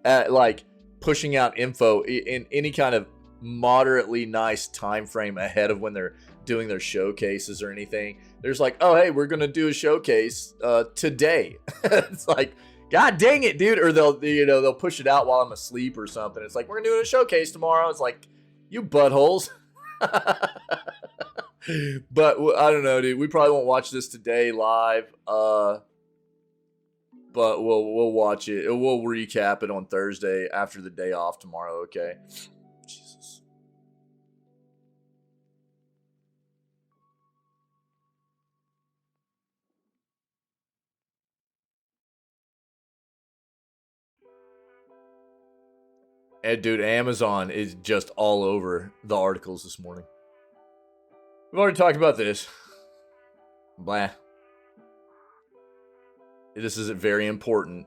[SPEAKER 1] at like pushing out info in any kind of moderately nice time frame ahead of when they're doing their showcases or anything. There's like, oh hey, we're gonna do a showcase today. It's like, God dang it, dude. Or they'll push it out while I'm asleep or something. It's like, we're gonna do a showcase tomorrow. It's like, you buttholes. But I don't know, dude. We probably won't watch this today live. But we'll watch it. We'll recap it on Thursday after the day off tomorrow. Okay. Jesus. And dude, Amazon is just all over the articles this morning. We've already talked about this. Blah. This is very important.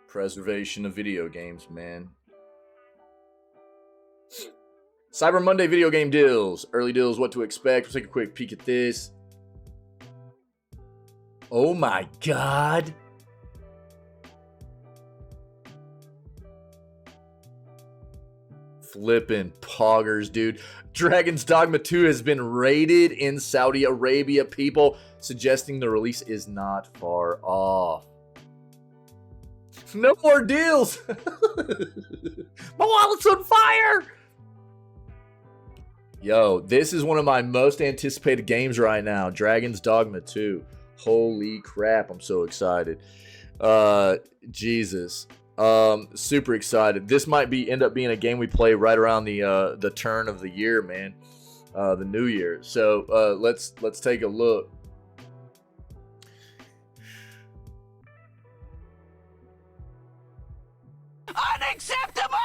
[SPEAKER 1] Preservation of video games, man. Cyber Monday video game deals. Early deals, what to expect. We'll take a quick peek at this. Oh my God. Flippin' poggers, dude. Dragon's Dogma 2 has been raided in Saudi Arabia, people, suggesting the release is not far off. No more deals. My wallet's on fire. Yo, this is one of my most anticipated games right now. Dragon's Dogma 2. Holy crap, I'm so excited. Jesus. Super excited. This might end up being a game we play right around the turn of the year, man. the new year. So let's take a look.
[SPEAKER 2] Unacceptable!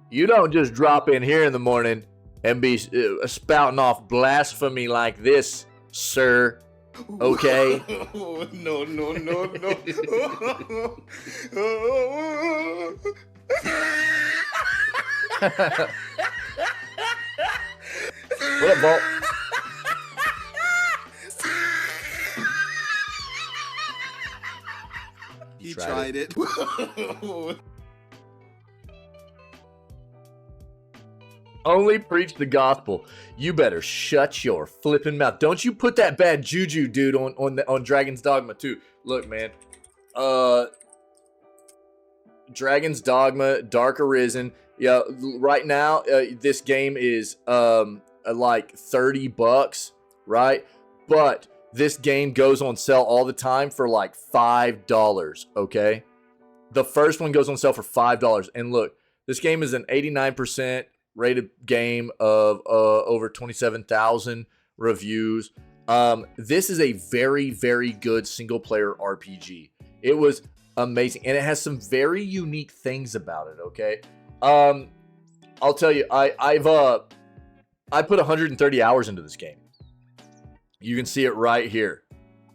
[SPEAKER 1] You don't just drop in here in the morning and be spouting off blasphemy like this, sir. Okay.
[SPEAKER 2] No.
[SPEAKER 1] What up, Vault?
[SPEAKER 2] He tried it.
[SPEAKER 1] Only preach the gospel. You better shut your flipping mouth. Don't you put that bad juju, dude, on Dragon's Dogma too. Look, man. Dragon's Dogma, Dark Arisen. Yeah, right now this game is like $30, right? But this game goes on sale all the time for like $5, okay? The first one goes on sale for $5. And look, this game is an 89% rated game of over 27,000 reviews. This is a very, very good single-player RPG. It was amazing, and it has some very unique things about it, okay? I'll tell you, I put 130 hours into this game. You can see it right here.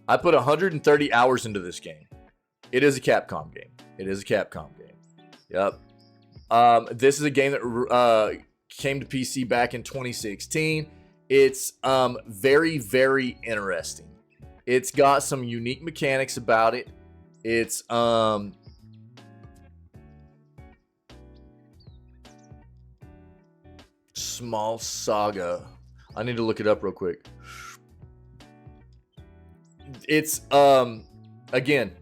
[SPEAKER 1] I put 130 hours into this game. It is a Capcom game. It is a Capcom game. Yep. This is a game that came to PC back in 2016. It's very, very interesting. It's got some unique mechanics about it. It's Small Saga. I need to look it up real quick. It's again,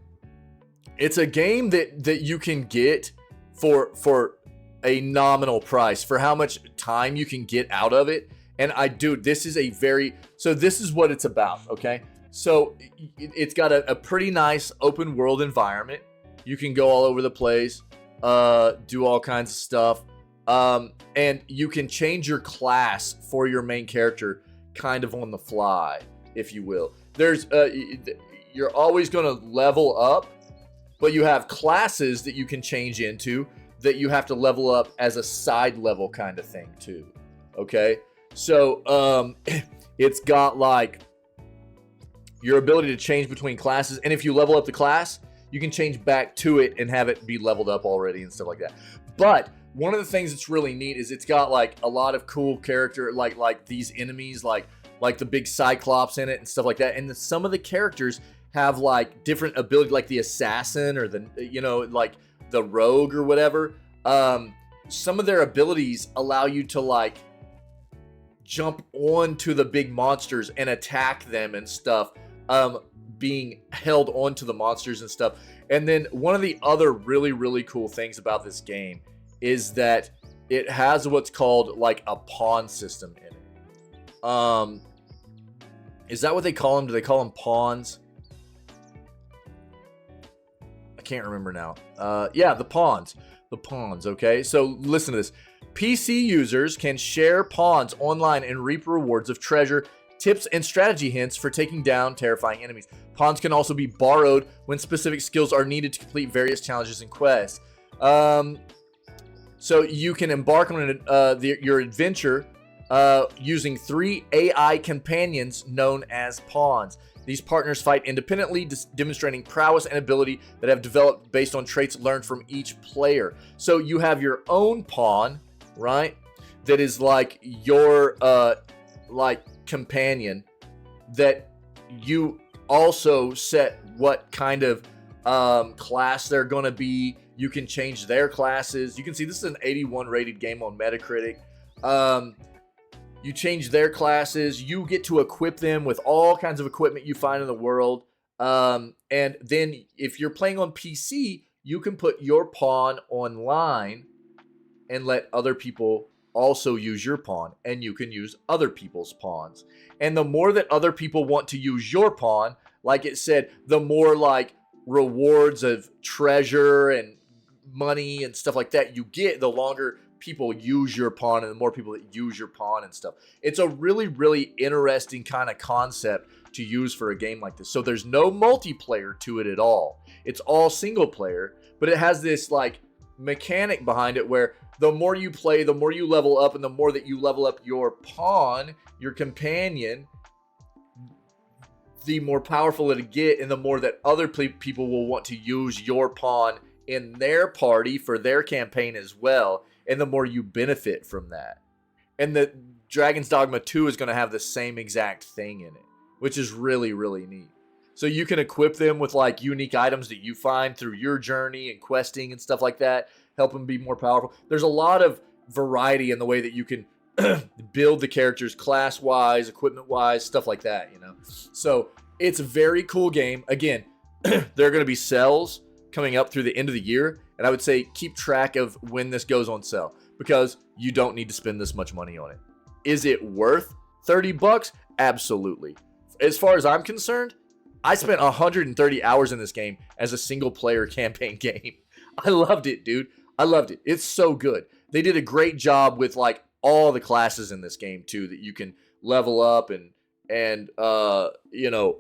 [SPEAKER 1] it's a game that you can get for a nominal price for how much time you can get out of it. And this is this is what it's about, okay? So it's got a pretty nice open world environment. You can go all over the place, do all kinds of stuff. And you can change your class for your main character kind of on the fly, if you will. You're always going to level up, but you have classes that you can change into that you have to level up as a side level kind of thing too. Okay? So, it's got like your ability to change between classes, and if you level up the class, you can change back to it and have it be leveled up already and stuff like that. But one of the things that's really neat is it's got like a lot of cool character, like these enemies, like the big Cyclops in it and stuff like that. And some of the characters have like different ability, like the assassin or like the rogue or whatever. Some of their abilities allow you to like jump onto the big monsters and attack them and stuff, being held onto the monsters and stuff. And then one of the other really, really cool things about this game is that it has what's called like a pawn system in it. Is that what they call them? Do they call them pawns? I can't remember now. Yeah, the pawns. The pawns, okay? So listen to this. PC users can share pawns online and reap rewards of treasure, tips, and strategy hints for taking down terrifying enemies. Pawns can also be borrowed when specific skills are needed to complete various challenges and quests. So you can embark on your adventure using 3 AI companions known as pawns. These partners fight independently, demonstrating prowess and ability that have developed based on traits learned from each player. So you have your own pawn, right? That is like your like companion that you also set what kind of class they're going to be. You can change their classes. You can see this is an 81 rated game on Metacritic. You change their classes. You get to equip them with all kinds of equipment you find in the world. And then if you're playing on PC, you can put your pawn online and let other people also use your pawn. And you can use other people's pawns. And the more that other people want to use your pawn, like it said, the more like rewards of treasure and money and stuff like that you get, the longer people use your pawn and the more people that use your pawn and stuff. It's a really, really interesting kind of concept to use for a game like this. So there's no multiplayer to it at all. It's all single player, but it has this like mechanic behind it where the more you play, the more you level up, and the more that you level up your pawn, your companion, the more powerful it'll get, and the more that other people will want to use your pawn in their party for their campaign as well, and the more you benefit from that. And the Dragon's Dogma 2 is going to have the same exact thing in it, which is really, really neat. So you can equip them with like unique items that you find through your journey and questing and stuff like that, help them be more powerful. There's a lot of variety in the way that you can build the characters class-wise, equipment-wise, stuff like that, you know. So it's a very cool game. Again, there are going to be sales coming up through the end of the year, and I would say keep track of when this goes on sale because you don't need to spend this much money on it. Is it worth $30? Absolutely. As far as I'm concerned, I spent 130 hours in this game as a single-player campaign game. I loved it, dude. I loved it. It's so good. They did a great job with like all the classes in this game too that you can level up and you know,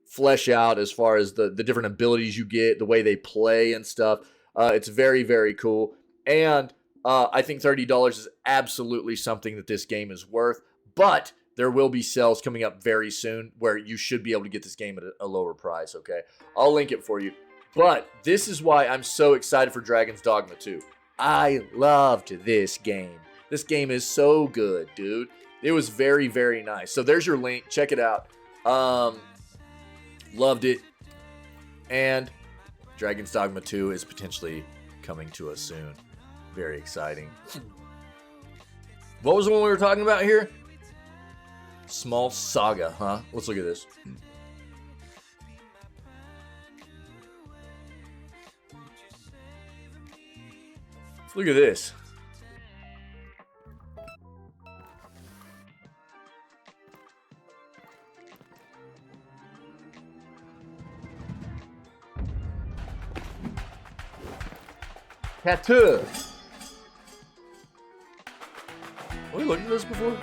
[SPEAKER 1] flesh out as far as the different abilities you get, the way they play and stuff. It's very, very cool. And I think $30 is absolutely something that this game is worth. But there will be sales coming up very soon where you should be able to get this game at a lower price, okay? I'll link it for you. But this is why I'm so excited for Dragon's Dogma 2. I loved this game. This game is so good, dude. It was very, very nice. So there's your link. Check it out. Loved it. And Dragon's Dogma 2 is potentially coming to us soon. Very exciting. What was the one we were talking about here? Small Saga, huh? Let's look at this. Let's look at this. Tattoo. Have we looked at this before?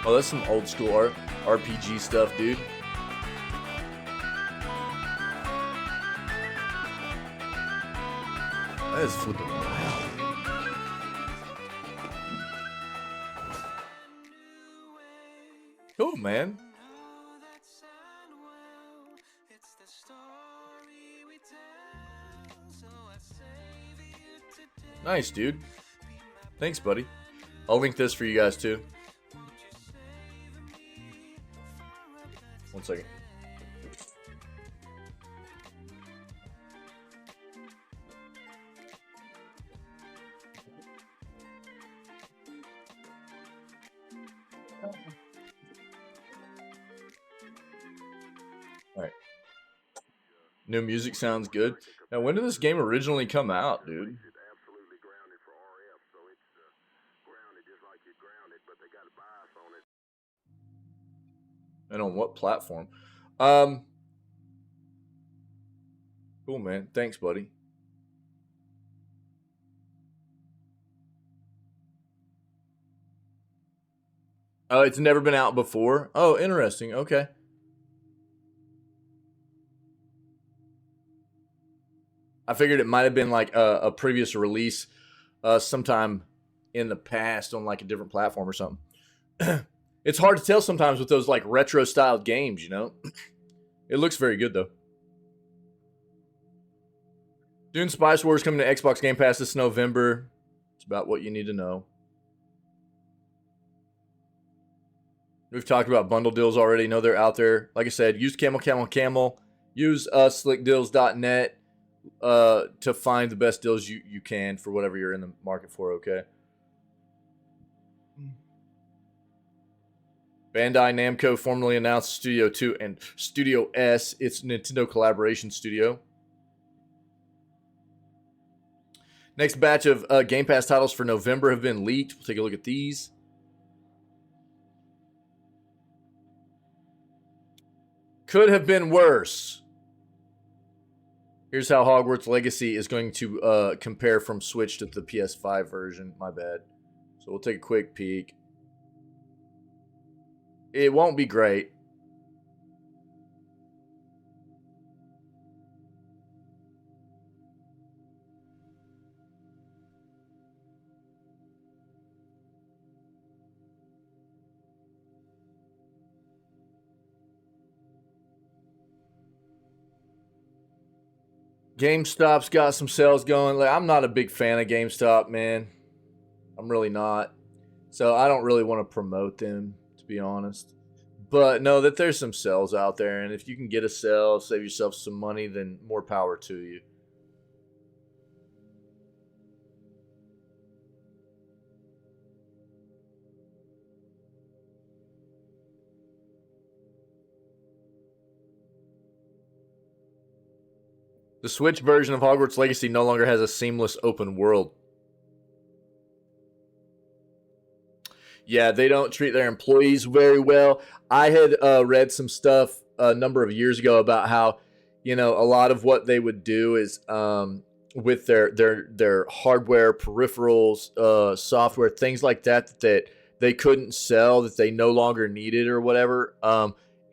[SPEAKER 1] Oh, that's some old school RPG stuff, dude. That is flipping wild. Cool, man. Nice, dude. Thanks, buddy. I'll link this for you guys, too. One second. All right. New music sounds good. Now, when did this game originally come out, dude? And on what platform? Cool, man. Thanks, buddy. Oh, it's never been out before? Oh, interesting. Okay. I figured it might have been like a previous release sometime in the past on like a different platform or something. It's hard to tell sometimes with those like retro styled games, you know? It looks very good though. Dune Spice Wars coming to Xbox Game Pass this November. It's about what you need to know. We've talked about bundle deals already. Know they're out there. Like I said, use Camel. Use slickdeals.net to find the best deals you can for whatever you're in the market for, okay? Bandai Namco formally announced Studio 2 and Studio S, its Nintendo collaboration studio. Next batch of Game Pass titles for November have been leaked. We'll take a look at these. Could have been worse. Here's how Hogwarts Legacy is going to compare from Switch to the PS5 version. My bad. So we'll take a quick peek. It won't be great. GameStop's got some sales going. Like, I'm not a big fan of GameStop, man. I'm really not. So I don't really want to promote them, to be honest. But know that there's some sales out there, and if you can get a sale, save yourself some money, then more power to you. The Switch version of Hogwarts Legacy no longer has a seamless open world. Yeah, they don't treat their employees very well. I had read some stuff a number of years ago about how, a lot of what they would do is with their hardware, peripherals, software, things like that they couldn't sell, that they no longer needed or whatever.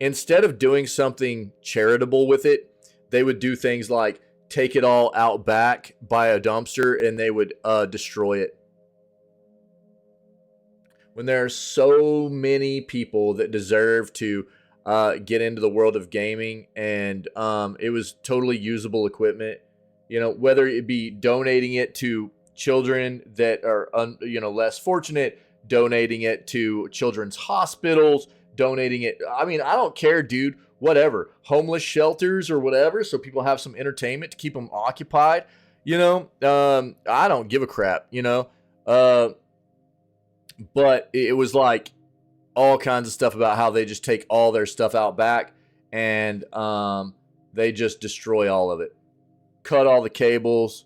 [SPEAKER 1] Instead of doing something charitable with it, they would do things like take it all out back, buy a dumpster, and they would destroy it. When there are so many people that deserve to get into the world of gaming, and it was totally usable equipment, whether it be donating it to children that are less fortunate, donating it to children's hospitals, donating it. I mean, I don't care, dude. Whatever, homeless shelters or whatever, so people have some entertainment to keep them occupied. I don't give a crap. But it was like all kinds of stuff about how they just take all their stuff out back and they just destroy all of it, cut all the cables,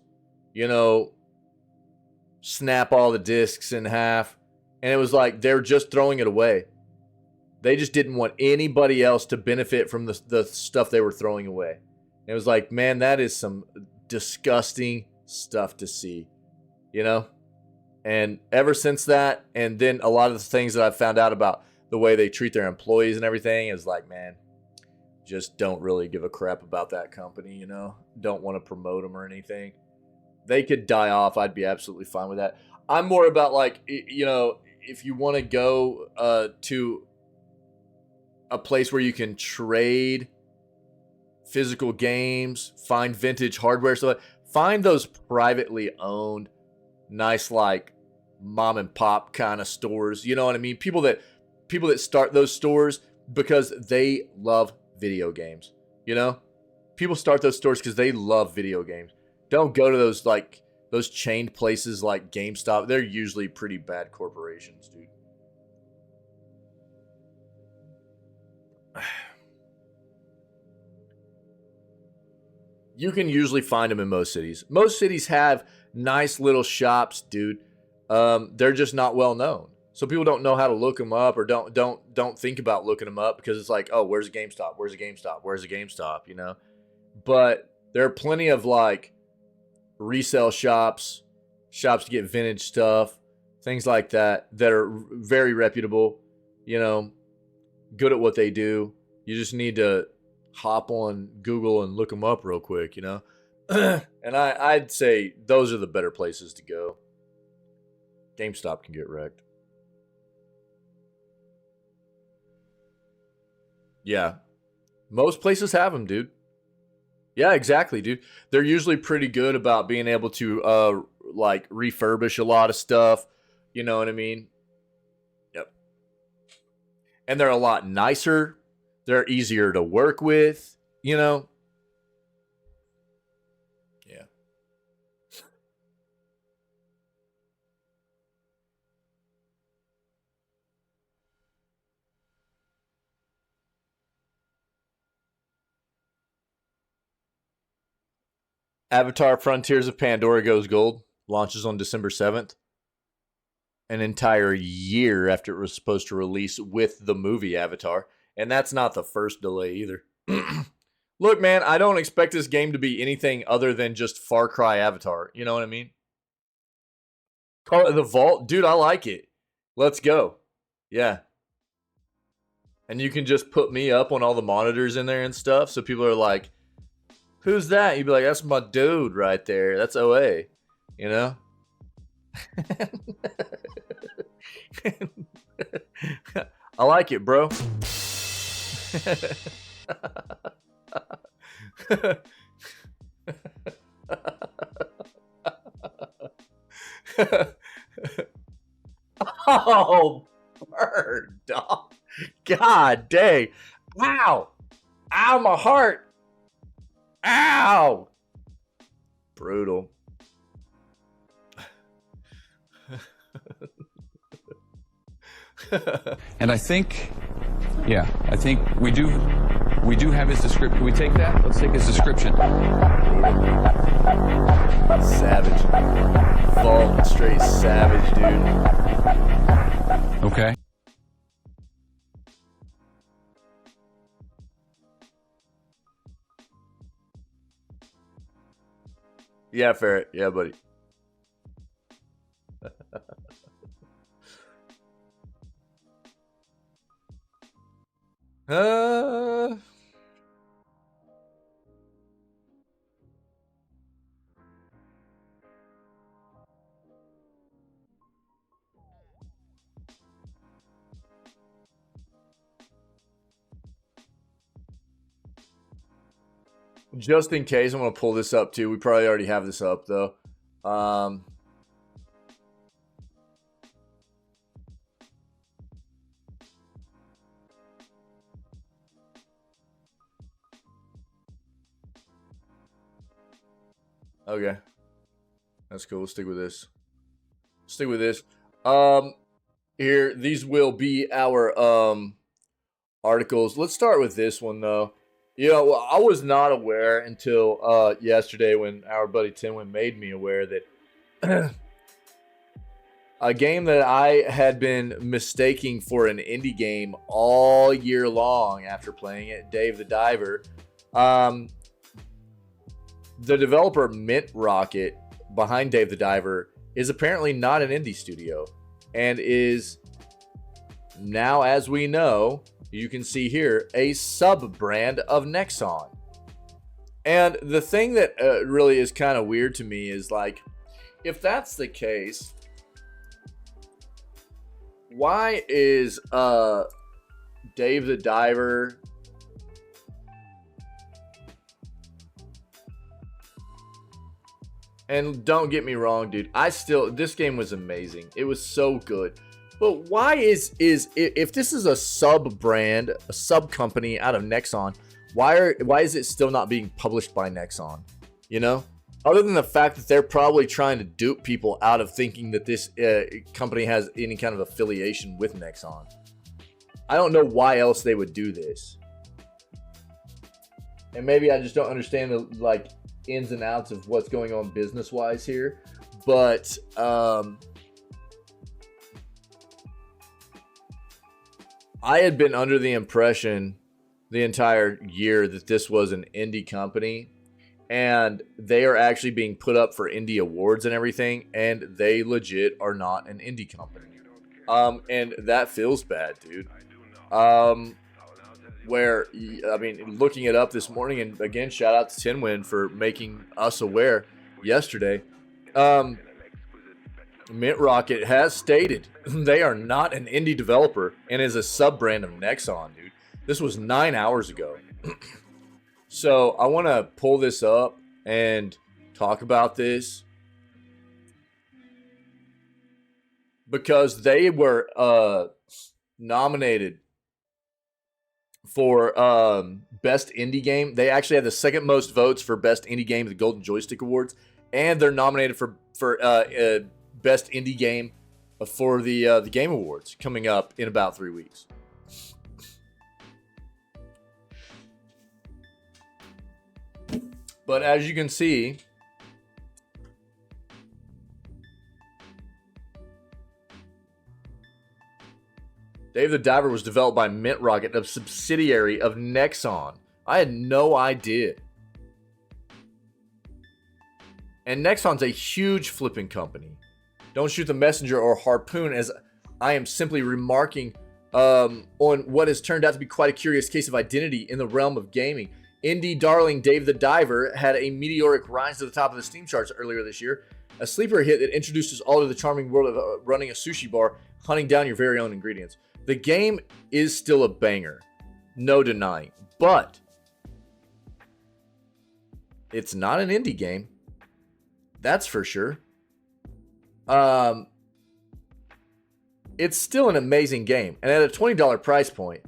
[SPEAKER 1] snap all the discs in half, and it was like they're just throwing it away. They just didn't want anybody else to benefit from the stuff they were throwing away. And it was like, man, that is some disgusting stuff to see, And ever since that, and then a lot of the things that I've found out about the way they treat their employees and everything is like, man, just don't really give a crap about that company, Don't want to promote them or anything. They could die off. I'd be absolutely fine with that. I'm more about like, if you want to go to a place where you can trade physical games, find vintage hardware, so find those privately owned, nice, like mom and pop kind of stores. You know what I mean? People that start those stores because they love video games. People start those stores because they love video games. Don't go to those chained places like GameStop. They're usually pretty bad corporations, dude. You can usually find them in most cities. Most cities have nice little shops, dude. They're just not well known, so people don't know how to look them up, or don't think about looking them up, because it's like, oh, where's a GameStop? Where's a GameStop? Where's a GameStop? But there are plenty of like resale shops to get vintage stuff, things like that are very reputable. Good at what they do. You just need to hop on Google and look them up real quick, and I'd say those are the better places to go. GameStop can get wrecked. Yeah. Most places have them, dude. Yeah, exactly, dude. They're usually pretty good about being able to like refurbish a lot of stuff. You know what I mean? Yep. And they're a lot nicer. They're easier to work with, Yeah. Avatar Frontiers of Pandora goes gold. Launches on December 7th. An entire year after it was supposed to release with the movie Avatar. And that's not the first delay either. Look, man, I don't expect this game to be anything other than just Far Cry Avatar. You know what I mean? Call it the Vault. Dude, I like it. Let's go. Yeah. And you can just put me up on all the monitors in there and stuff. So people are like, who's that? You'd be like, that's my dude right there. That's OA. You know? I like it, bro. Oh, bird, dog. God dang. Ow. Ow, my heart. Ow. Brutal.
[SPEAKER 3] And I think, yeah, I think we do have his description. Can we take that? Let's take his description.
[SPEAKER 1] Savage. Vault, straight savage, dude.
[SPEAKER 3] Okay.
[SPEAKER 1] Yeah, Ferret. Yeah, buddy. Just in case, I'm going to pull this up too. We probably already have this up though. Okay. That's cool. We'll stick with this. Stick with this. Here, these will be our articles. Let's start with this one though. You know, well, I was not aware until yesterday when our buddy Tinwin made me aware that a game that I had been mistaking for an indie game all year long after playing it, Dave the Diver. The developer Mint Rocket behind Dave the Diver is apparently not an indie studio and is now, as we know, you can see here, a sub-brand of Nexon. And the thing that really is kind of weird to me is, like, if that's the case, why is Dave the Diver and don't get me wrong, dude, this game was amazing. It was so good. But why is if this is a sub brand, a sub company out of Nexon, why is it still not being published by Nexon? You know, other than the fact that they're probably trying to dupe people out of thinking that this company has any kind of affiliation with Nexon. I don't know why else they would do this. And maybe I just don't understand the like ins and outs of what's going on business wise here, but I had been under the impression the entire year that this was an indie company, and they are actually being put up for indie awards and everything, and they legit are not an indie company. And that feels bad, dude. Where, I mean, looking it up this morning, and again, shout out to Tinwin for making us aware yesterday. Mint Rocket has stated they are not an indie developer and is a sub-brand of Nexon, dude. This was 9 hours ago. So I want to pull this up and talk about this because they were nominated for Best Indie Game. They actually had the second most votes for Best Indie Game at the Golden Joystick Awards, and they're nominated for Best Indie Game for the Game Awards coming up in about 3 weeks. But as you can see, Dave the Diver was developed by Mint Rocket, a subsidiary of Nexon. I had no idea. And Nexon's a huge flipping company. Don't shoot the messenger or harpoon, as I am simply remarking on what has turned out to be quite a curious case of identity in the realm of gaming. Indie darling Dave the Diver had a meteoric rise to the top of the Steam charts earlier this year. A sleeper hit that introduced us all to the charming world of running a sushi bar, hunting down your very own ingredients. The game is still a banger, no denying, but it's not an indie game. That's for sure. It's still an amazing game, and at a $20 price point,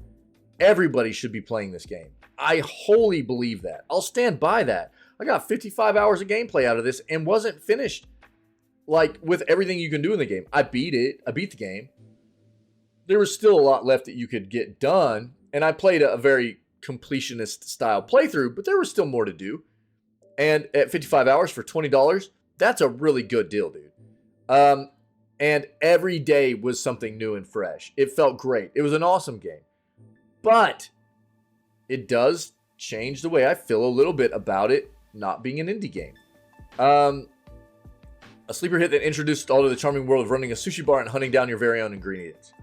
[SPEAKER 1] everybody should be playing this game. I wholly believe that. I'll stand by that. I got 55 hours of gameplay out of this and wasn't finished, like, with everything you can do in the game. I beat it. I beat the game. There was still a lot left that you could get done, and I played a very completionist style playthrough, but there was still more to do. And at 55 hours for $20, that's a really good deal, dude. And every day was something new and fresh. It felt great. It was an awesome game. But it does change the way I feel a little bit about it not being an indie game. A sleeper hit that introduced all to the charming world of running a sushi bar and hunting down your very own ingredients.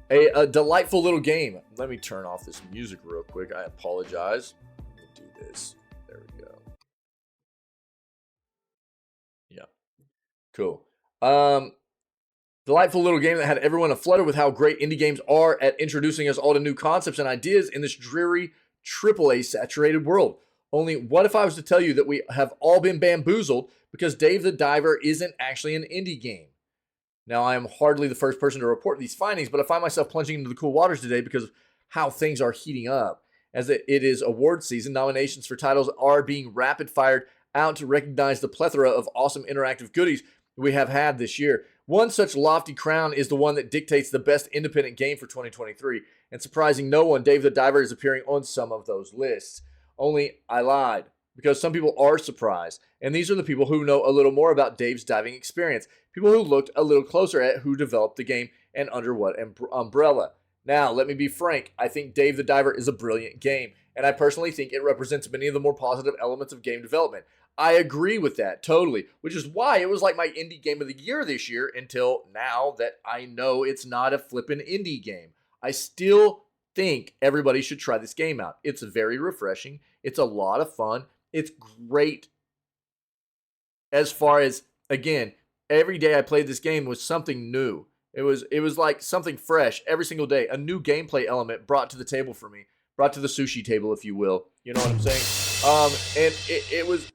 [SPEAKER 1] A delightful little game. Let me turn off this music real quick. I apologize. Let me do this. There we go. Yeah. Cool. Delightful little game that had everyone aflutter with how great indie games are at introducing us all to new concepts and ideas in this dreary AAA saturated world. Only what if I was to tell you that we have all been bamboozled because Dave the Diver isn't actually an indie game? Now, I am hardly the first person to report these findings, but I find myself plunging into the cool waters today because of how things are heating up. As it is award season, nominations for titles are being rapid-fired out to recognize the plethora of awesome interactive goodies we have had this year. One such lofty crown is the one that dictates the best independent game for 2023, and surprising no one, Dave the Diver is appearing on some of those lists. Only I lied, because some people are surprised, and these are the people who know a little more about Dave's diving experience, people who looked a little closer at who developed the game and under what umbrella. Now, let me be frank, I think Dave the Diver is a brilliant game, and I personally think it represents many of the more positive elements of game development. I agree with that, totally, which is why it was like my indie game of the year this year until now that I know it's not a flippin' indie game. I still think everybody should try this game out. It's very refreshing. It's a lot of fun. It's great as far as, again, every day I played this game was something new. It was like something fresh every single day, a new gameplay element brought to the table for me, brought to the sushi table, if you will. You know what I'm saying? And it was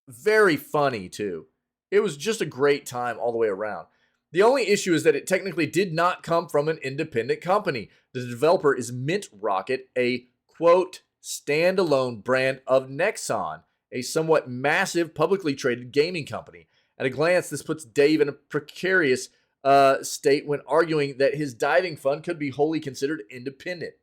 [SPEAKER 1] very funny, too. It was just a great time all the way around. The only issue is that it technically did not come from an independent company. The developer is Mint Rocket, a, quote, standalone brand of Nexon, a somewhat massive publicly traded gaming company. At a glance, this puts Dave in a precarious state when arguing that his diving fund could be wholly considered independent.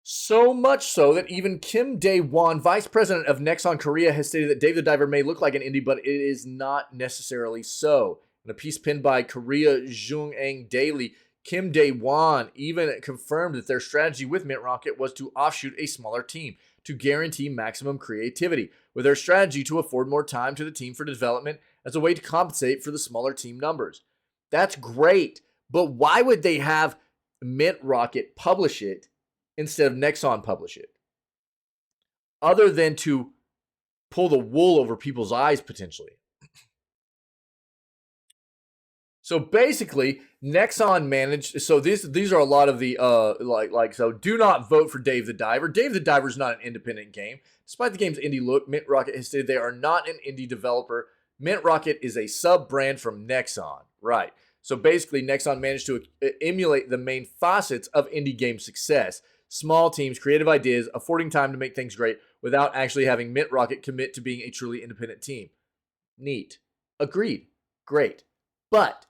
[SPEAKER 1] So much so that even Kim Dae-won, vice president of Nexon Korea, has stated that Dave the Diver may look like an indie, but it is not necessarily so. In a piece pinned by Korea Jung-ang Daily, Kim Dae-won even confirmed that their strategy with Mint Rocket was to offshoot a smaller team to guarantee maximum creativity, with their strategy to afford more time to the team for development as a way to compensate for the smaller team numbers. That's great, but why would they have Mint Rocket publish it instead of Nexon publish it? Other than to pull the wool over people's eyes, potentially. So basically, Nexon managed. So these are a lot of the So do not vote for Dave the Diver. Dave the Diver is not an independent game, despite the game's indie look. Mint Rocket has stated they are not an indie developer. Mint Rocket is a sub brand from Nexon, right? So basically, Nexon managed to emulate the main facets of indie game success: small teams, creative ideas, affording time to make things great without actually having Mint Rocket commit to being a truly independent team. Neat. Agreed. Great. But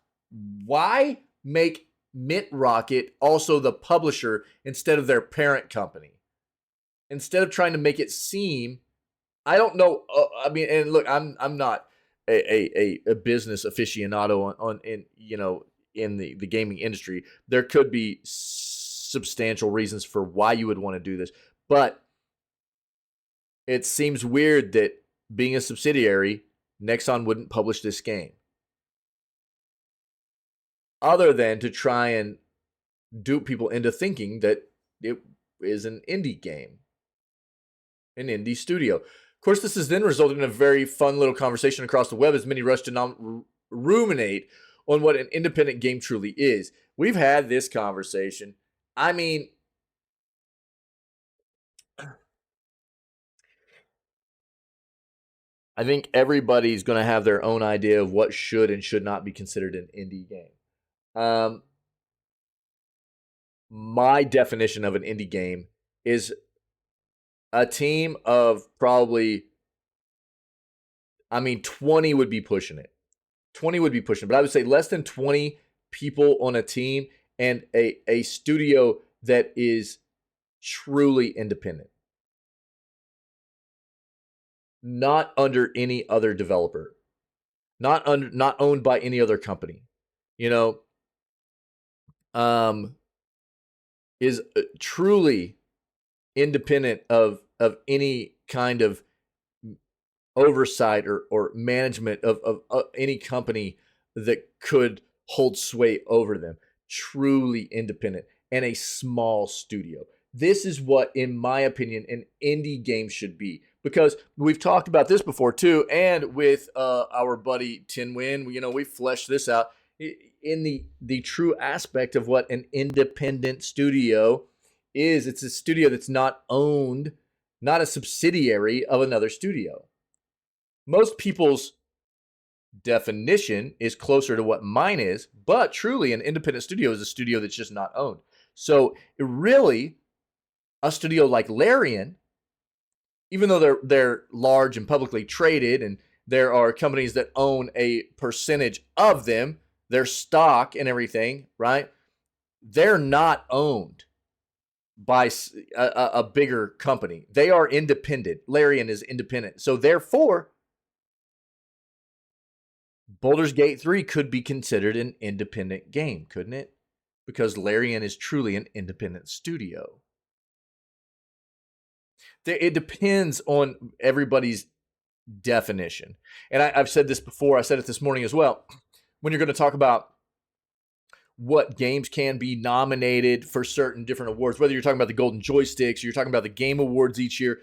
[SPEAKER 1] why make Mint Rocket also the publisher instead of their parent company? Instead of trying to make it seem, I don't know. I mean, and look, I'm not a business aficionado in the gaming industry. There could be substantial reasons for why you would want to do this. But it seems weird that being a subsidiary, Nexon wouldn't publish this game. Other than to try and dupe people into thinking that it is an indie game, an indie studio. Of course, this has then resulted in a very fun little conversation across the web as many rush to ruminate on what an independent game truly is. We've had this conversation. I mean, I think everybody's going to have their own idea of what should and should not be considered an indie game. My definition of an indie game is a team of probably, 20 would be pushing it. 20 would be pushing, but I would say less than 20 people on a team and a studio that is truly independent. Not under any other developer. Not owned by any other company. Is truly independent of any kind of oversight or management of any company that could hold sway over them. Truly independent and a small studio. This is what, in my opinion, an indie game should be. Because we've talked about this before too, and with our buddy Tinwin, we fleshed this out in the true aspect of what an independent studio is. It's a studio that's not owned, not a subsidiary of another studio. Most people's definition is closer to what mine is, but truly an independent studio is a studio that's just not owned. So really, a studio like Larian, even though they're large and publicly traded, and there are companies that own a percentage of them, their stock and everything, right? They're not owned by a bigger company. They are independent. Larian is independent. So therefore, Baldur's Gate 3 could be considered an independent game, couldn't it? Because Larian is truly an independent studio. It depends on everybody's definition. And I've said this before. I said it this morning as well. When you're going to talk about what games can be nominated for certain different awards, whether you're talking about the Golden Joysticks or you're talking about the Game Awards each year,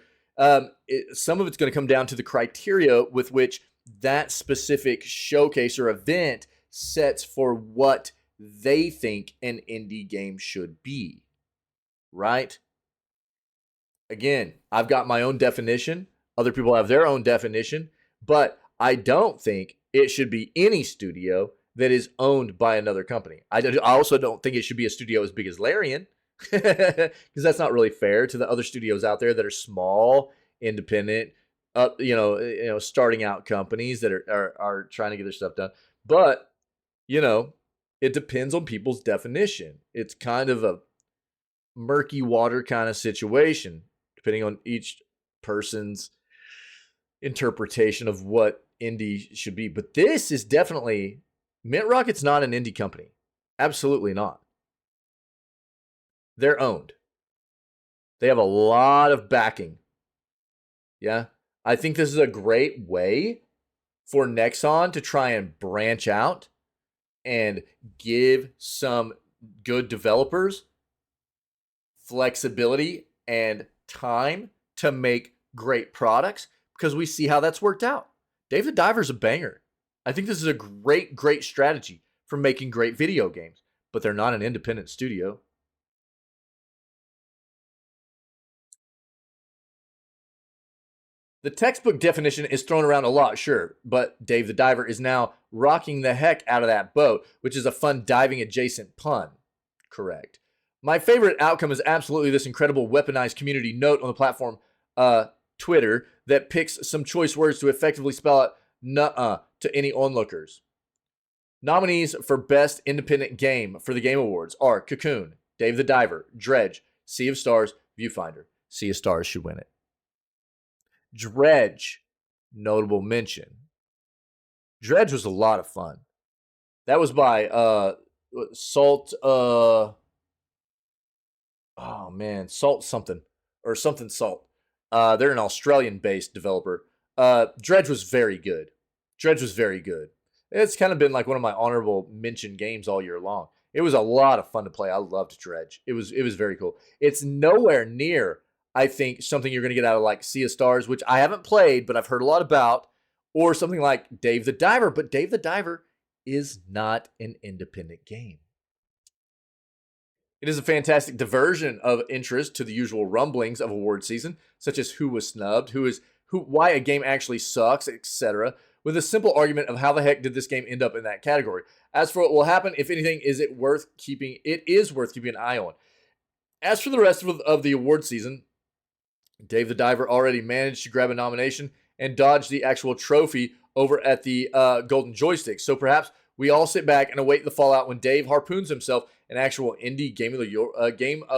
[SPEAKER 1] some of it's going to come down to the criteria with which that specific showcase or event sets for what they think an indie game should be, right? Again, I've got my own definition. Other people have their own definition, but I don't think it should be any studio that is owned by another company. I also don't think it should be a studio as big as Larian, because that's not really fair to the other studios out there that are small, independent, starting out companies that are trying to get their stuff done. But, it depends on people's definition. It's kind of a murky water kind of situation, depending on each person's interpretation of what indie should be. But this is definitely, Mint Rocket's not an indie company. Absolutely not. They're owned. They have a lot of backing. Yeah. I think this is a great way for Nexon to try and branch out and give some good developers flexibility and time to make great products, because we see how that's worked out. Dave the Diver's a banger. I think this is a great strategy for making great video games, but they're not an independent studio. The textbook definition is thrown around a lot, sure, but Dave the Diver is now rocking the heck out of that boat, which is a fun diving adjacent pun. Correct. My favorite outcome is absolutely this incredible weaponized community note on the platform Twitter that picks some choice words to effectively spell out nuh-uh to any onlookers. Nominees for Best Independent Game for the Game Awards are Cocoon, Dave the Diver, Dredge, Sea of Stars, Viewfinder. Sea of Stars should win it. Dredge, notable mention. Dredge was a lot of fun. That was by Salt oh man, Salt something or something Salt. They're an Australian-based developer. Dredge was very good. Dredge was very good. It's kind of been like one of my honorable mention games all year long. It was a lot of fun to play. I loved Dredge. It was very cool. It's nowhere near, I think, something you're going to get out of like Sea of Stars, which I haven't played, but I've heard a lot about, or something like Dave the Diver. But Dave the Diver is not an independent game. It is a fantastic diversion of interest to the usual rumblings of award season, such as who was snubbed, why a game actually sucks, etc., with a simple argument of how the heck did this game end up in that category. As for what will happen, if anything, it is worth keeping an eye on. As for the rest of the award season, Dave the Diver already managed to grab a nomination and dodge the actual trophy over at the Golden Joystick. So perhaps we all sit back and await the fallout when Dave harpoons himself an actual indie game of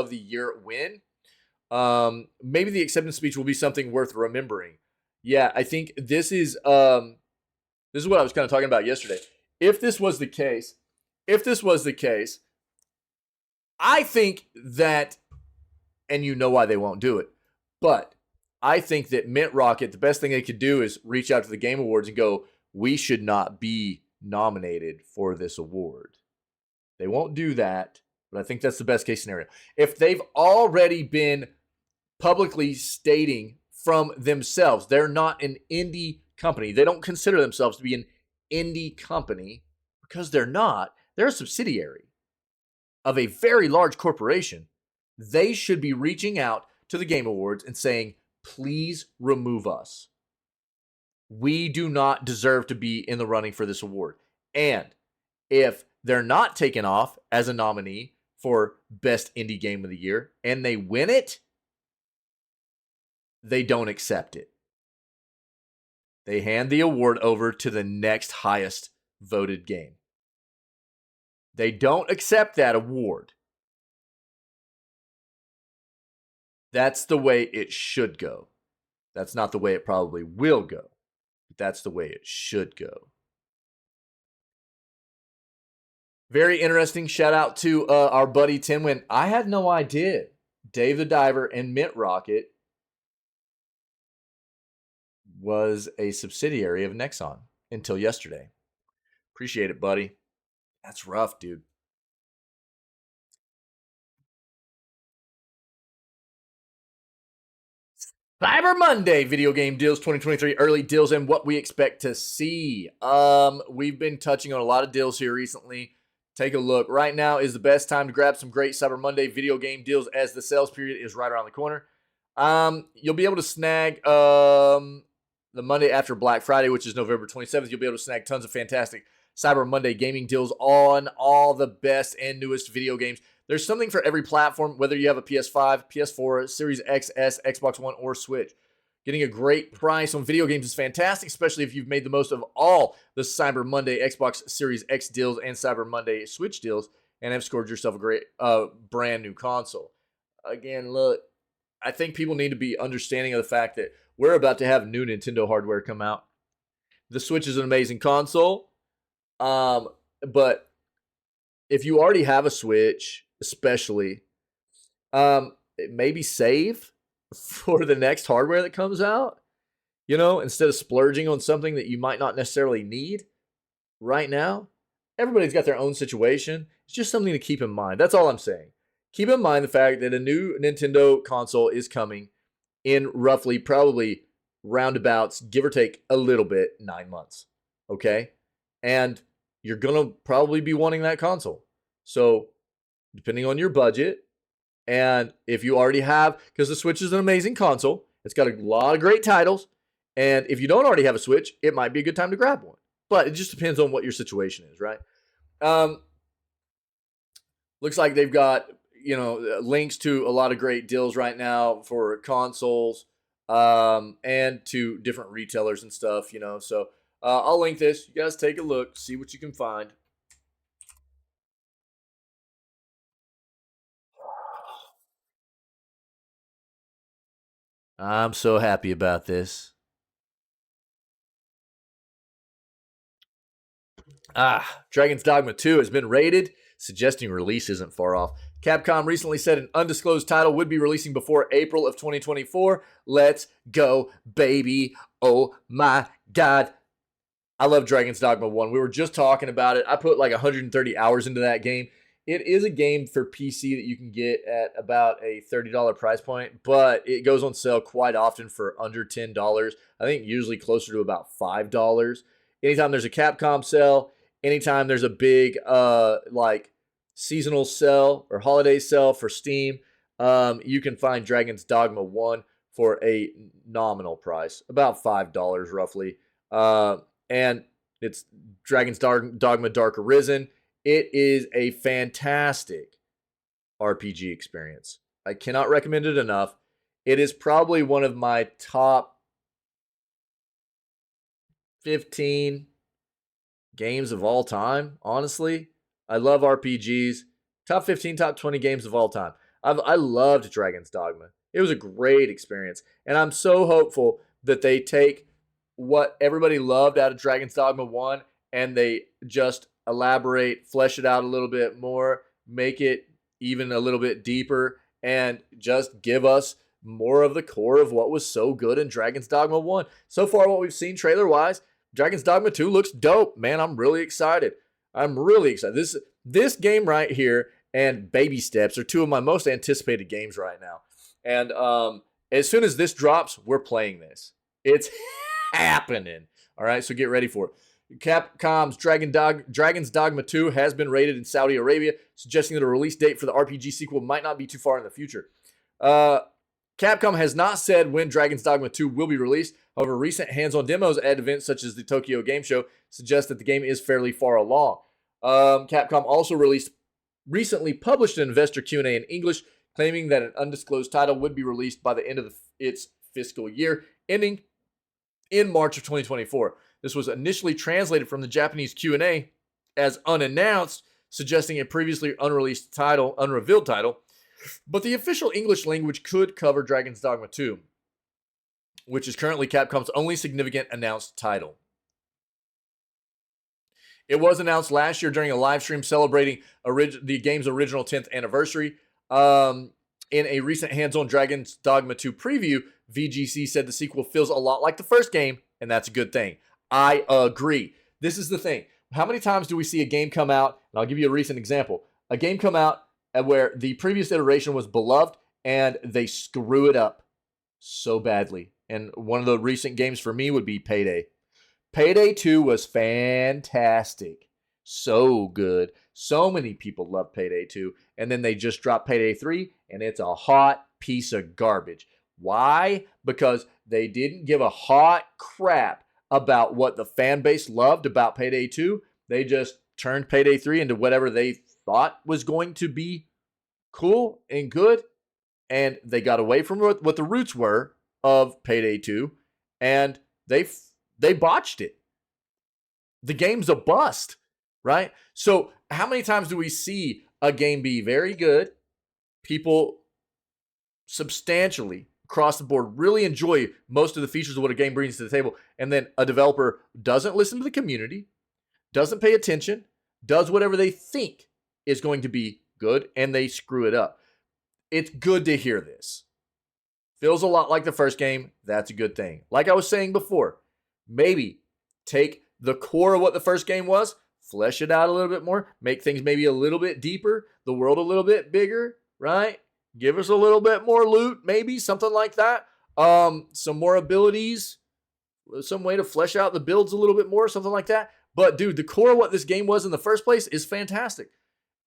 [SPEAKER 1] the year win. Maybe the acceptance speech will be something worth remembering. Yeah, I think this is what I was kind of talking about yesterday. If this was the case, I think that, and you know why they won't do it, but I think that Mint Rocket, the best thing they could do is reach out to the Game Awards and go, we should not be nominated for this award. They won't do that, but I think that's the best case scenario. If they've already been publicly stating from themselves they're not an indie company, they don't consider themselves to be an indie company because they're not. They're a subsidiary of a very large corporation. They should be reaching out to the Game Awards and saying, please remove us. We do not deserve to be in the running for this award. And if they're not taken off as a nominee for Best Indie Game of the Year and they win it, they don't accept it. They hand the award over to the next highest voted game. They don't accept that award. That's the way it should go. That's not the way it probably will go, but that's the way it should go. Very interesting. Shout out to our buddy Tinwin. I had no idea Dave the Diver and Mint Rocket was a subsidiary of Nexon until yesterday. Appreciate it, buddy. That's rough, dude. Cyber Monday video game deals 2023 early deals and what we expect to see. We've been touching on a lot of deals here recently. Take a look. Right now is the best time to grab some great Cyber Monday video game deals as the sales period is right around the corner. You'll be able to snag the Monday after Black Friday, which is November 27th. You'll be able to snag tons of fantastic Cyber Monday gaming deals on all the best and newest video games. There's something for every platform, whether you have a PS5, PS4, Series XS, Xbox One, or Switch. Getting a great price on video games is fantastic, especially if you've made the most of all the Cyber Monday Xbox Series X deals and Cyber Monday Switch deals and have scored yourself a great brand new console. Again, look, I think people need to be understanding of the fact that we're about to have new Nintendo hardware come out. The Switch is an amazing console, but if you already have a Switch, especially, maybe save for the next hardware that comes out, instead of splurging on something that you might not necessarily need right now. Everybody's got their own situation. It's just something to keep in mind. That's all I'm saying. Keep in mind the fact that a new Nintendo console is coming in roughly, probably roundabouts, give or take a little bit, 9 months. Okay? And you're going to probably be wanting that console. So, depending on your budget, and if you already have, because the Switch is an amazing console, it's got a lot of great titles, and if you don't already have a Switch, it might be a good time to grab one. But it just depends on what your situation is, right? Looks like they've got, links to a lot of great deals right now for consoles, and to different retailers and stuff, So I'll link this. You guys take a look, see what you can find. I'm so happy about this. Dragon's Dogma 2 has been rated, suggesting release isn't far off. Capcom recently said an undisclosed title would be releasing before April of 2024. Let's go, baby. Oh my God. I love Dragon's Dogma 1. We were just talking about it. I put like 130 hours into that game. It is a game for PC that you can get at about a $30 price point, but it goes on sale quite often for under $10. I think usually closer to about $5. Anytime there's a Capcom sale, anytime there's a big like seasonal sale or holiday sale for Steam, you can find Dragon's Dogma 1 for a nominal price, about $5 roughly. And it's Dragon's Dogma Dark Arisen. It is a fantastic RPG experience. I cannot recommend it enough. It is probably one of my top 15 games of all time, honestly. I love RPGs. Top 15, top 20 games of all time. I loved Dragon's Dogma. It was a great experience. And I'm so hopeful that they take what everybody loved out of Dragon's Dogma 1 and they just elaborate, flesh it out a little bit more, make it even a little bit deeper, and just give us more of the core of what was so good in Dragon's Dogma 1. So far, what we've seen trailer-wise, Dragon's Dogma 2 looks dope. Man, I'm really excited. I'm really excited. This game right here and Baby Steps are two of my most anticipated games right now. And as soon as this drops, we're playing this. It's happening. All right, so get ready for it. Capcom's Dragon's Dogma 2 has been rated in Saudi Arabia, suggesting that a release date for the RPG sequel might not be too far in the future. Capcom has not said when Dragon's Dogma 2 will be released. However, recent hands-on demos at events such as the Tokyo Game Show suggest that the game is fairly far along. Capcom also recently published an investor Q&A in English, claiming that an undisclosed title would be released by the end of its fiscal year, ending in March of 2024. This was initially translated from the Japanese Q&A as unannounced, suggesting a previously unrevealed title, but the official English language could cover Dragon's Dogma 2, which is currently Capcom's only significant announced title. It was announced last year during a live stream celebrating the game's original 10th anniversary. In a recent hands-on Dragon's Dogma 2 preview, VGC said the sequel feels a lot like the first game, and that's a good thing. I agree. This is the thing. How many times do we see a game come out, and I'll give you a recent example, a game come out where the previous iteration was beloved, and they screw it up so badly. And one of the recent games for me would be Payday. Payday 2 was fantastic. So good. So many people love Payday 2. And then they just dropped Payday 3, and it's a hot piece of garbage. Why? Because they didn't give a hot crap about what the fan base loved about Payday 2. They just turned Payday 3 into whatever they thought was going to be cool and good. And they got away from what the roots were of Payday 2. And they botched it. The game's a bust, right? So how many times do we see a game be very good, people substantially across the board really enjoy most of the features of what a game brings to the table, and then a developer doesn't listen to the community, doesn't pay attention, does whatever they think is going to be good, and they screw it up. It's good to hear this. Feels a lot like the first game. That's a good thing. Like I was saying before, maybe take the core of what the first game was, flesh it out a little bit more, make things maybe a little bit deeper, the world a little bit bigger, right? Give us a little bit more loot, maybe, something like that. Some more abilities, some way to flesh out the builds a little bit more, something like that. But, dude, the core of what this game was in the first place is fantastic.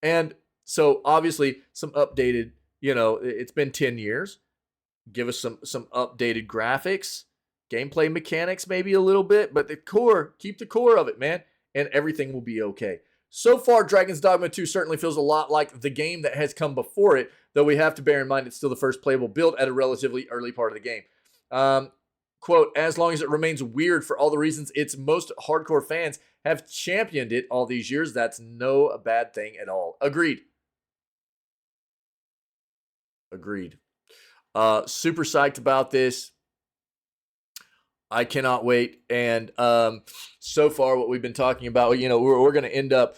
[SPEAKER 1] And so, obviously, some updated, it's been 10 years. Give us some updated graphics, gameplay mechanics maybe a little bit, but the core, keep the core of it, man, and everything will be okay. So far, Dragon's Dogma 2 certainly feels a lot like the game that has come before it, though we have to bear in mind it's still the first playable build at a relatively early part of the game. Quote, as long as it remains weird for all the reasons its most hardcore fans have championed it all these years, that's no bad thing at all. Agreed. Super psyched about this. I cannot wait. And so far, what we've been talking about, we're going to end up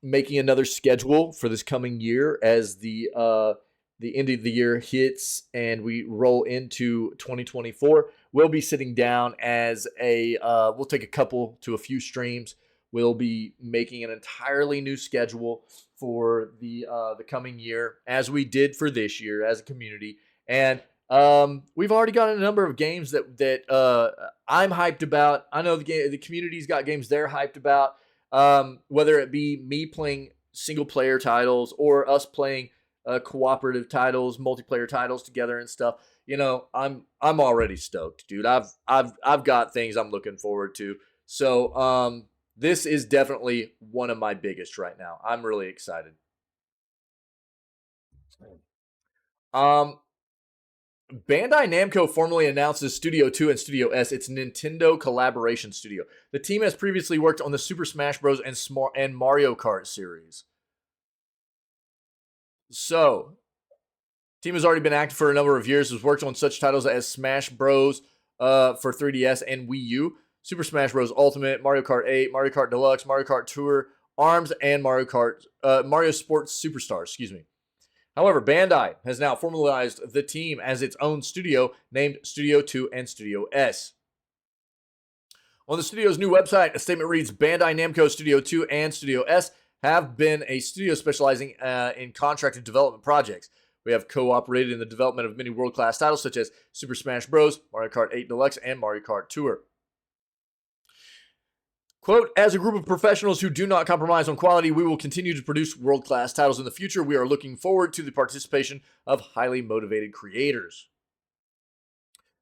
[SPEAKER 1] making another schedule for this coming year as the end of the year hits and we roll into 2024. We'll be sitting down as we'll take a couple to a few streams. We'll be making an entirely new schedule for the coming year, as we did for this year as a community. And we've already got a number of games that I'm hyped about. I know the community's got games they're hyped about. Whether it be me playing single player titles or us playing cooperative titles, multiplayer titles together and stuff. I'm already stoked, dude. I've got things I'm looking forward to. So this is definitely one of my biggest right now. I'm really excited. Bandai Namco formally announces Studio 2 and Studio S, its Nintendo collaboration studio. The team has previously worked on the Super Smash Bros. And Mario Kart series. So, team has already been active for a number of years, has worked on such titles as Smash Bros. For 3DS and Wii U, Super Smash Bros. Ultimate, Mario Kart 8, Mario Kart Deluxe, Mario Kart Tour, ARMS, and Mario Sports Superstars, However, Bandai has now formalized the team as its own studio named Studio 2 and Studio S. On the studio's new website, a statement reads, Bandai Namco Studio 2 and Studio S have been a studio specializing in contracted development projects. We have cooperated in the development of many world-class titles such as Super Smash Bros., Mario Kart 8 Deluxe, and Mario Kart Tour. Quote, as a group of professionals who do not compromise on quality, we will continue to produce world-class titles in the future. We are looking forward to the participation of highly motivated creators.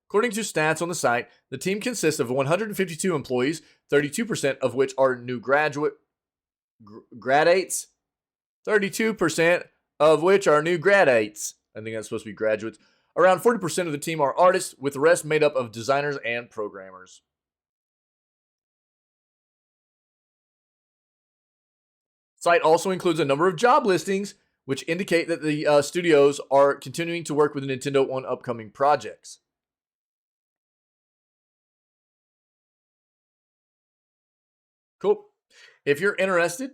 [SPEAKER 1] According to stats on the site, the team consists of 152 employees, 32% of which are new gradates, 32% of which are new gradates. I think that's supposed to be graduates. Around 40% of the team are artists, with the rest made up of designers and programmers. Site also includes a number of job listings, which indicate that the studios are continuing to work with Nintendo on upcoming projects. Cool. If you're interested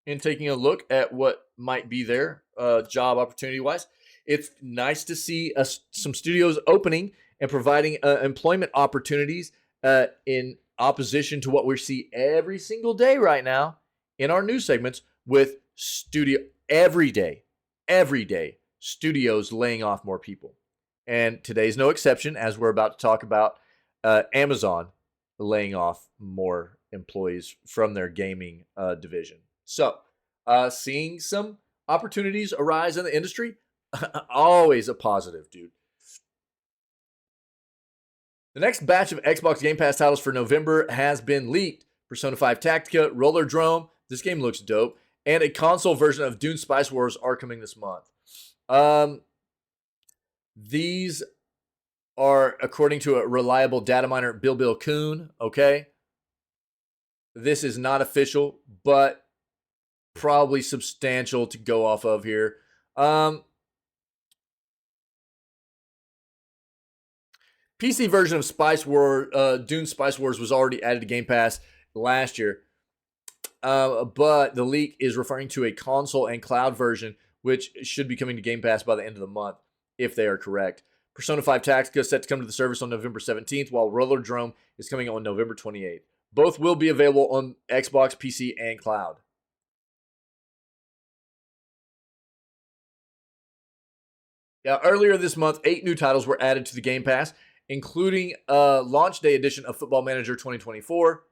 [SPEAKER 1] in taking a look at what might be there, job opportunity-wise, it's nice to see some studios opening and providing employment opportunities in opposition to what we see every single day right now in our news segments with every day, studios laying off more people. And today's no exception, as we're about to talk about Amazon laying off more employees from their gaming division. So, seeing some opportunities arise in the industry, always a positive, dude. The next batch of Xbox Game Pass titles for November has been leaked. Persona 5 Tactica, Roller Drome, this game looks dope, and a console version of Dune Spice Wars are coming this month. These are, according to a reliable data miner, Bill Kuhn, okay? This is not official, but probably substantial to go off of here. PC version of Dune Spice Wars was already added to Game Pass last year. But the leak is referring to a console and cloud version, which should be coming to Game Pass by the end of the month, if they are correct. Persona 5 Tactica is set to come to the service on November 17th, while Roller Drome is coming on November 28th. Both will be available on Xbox, PC, and cloud. Yeah, earlier this month, 8 new titles were added to the Game Pass, including a launch day edition of Football Manager 2024,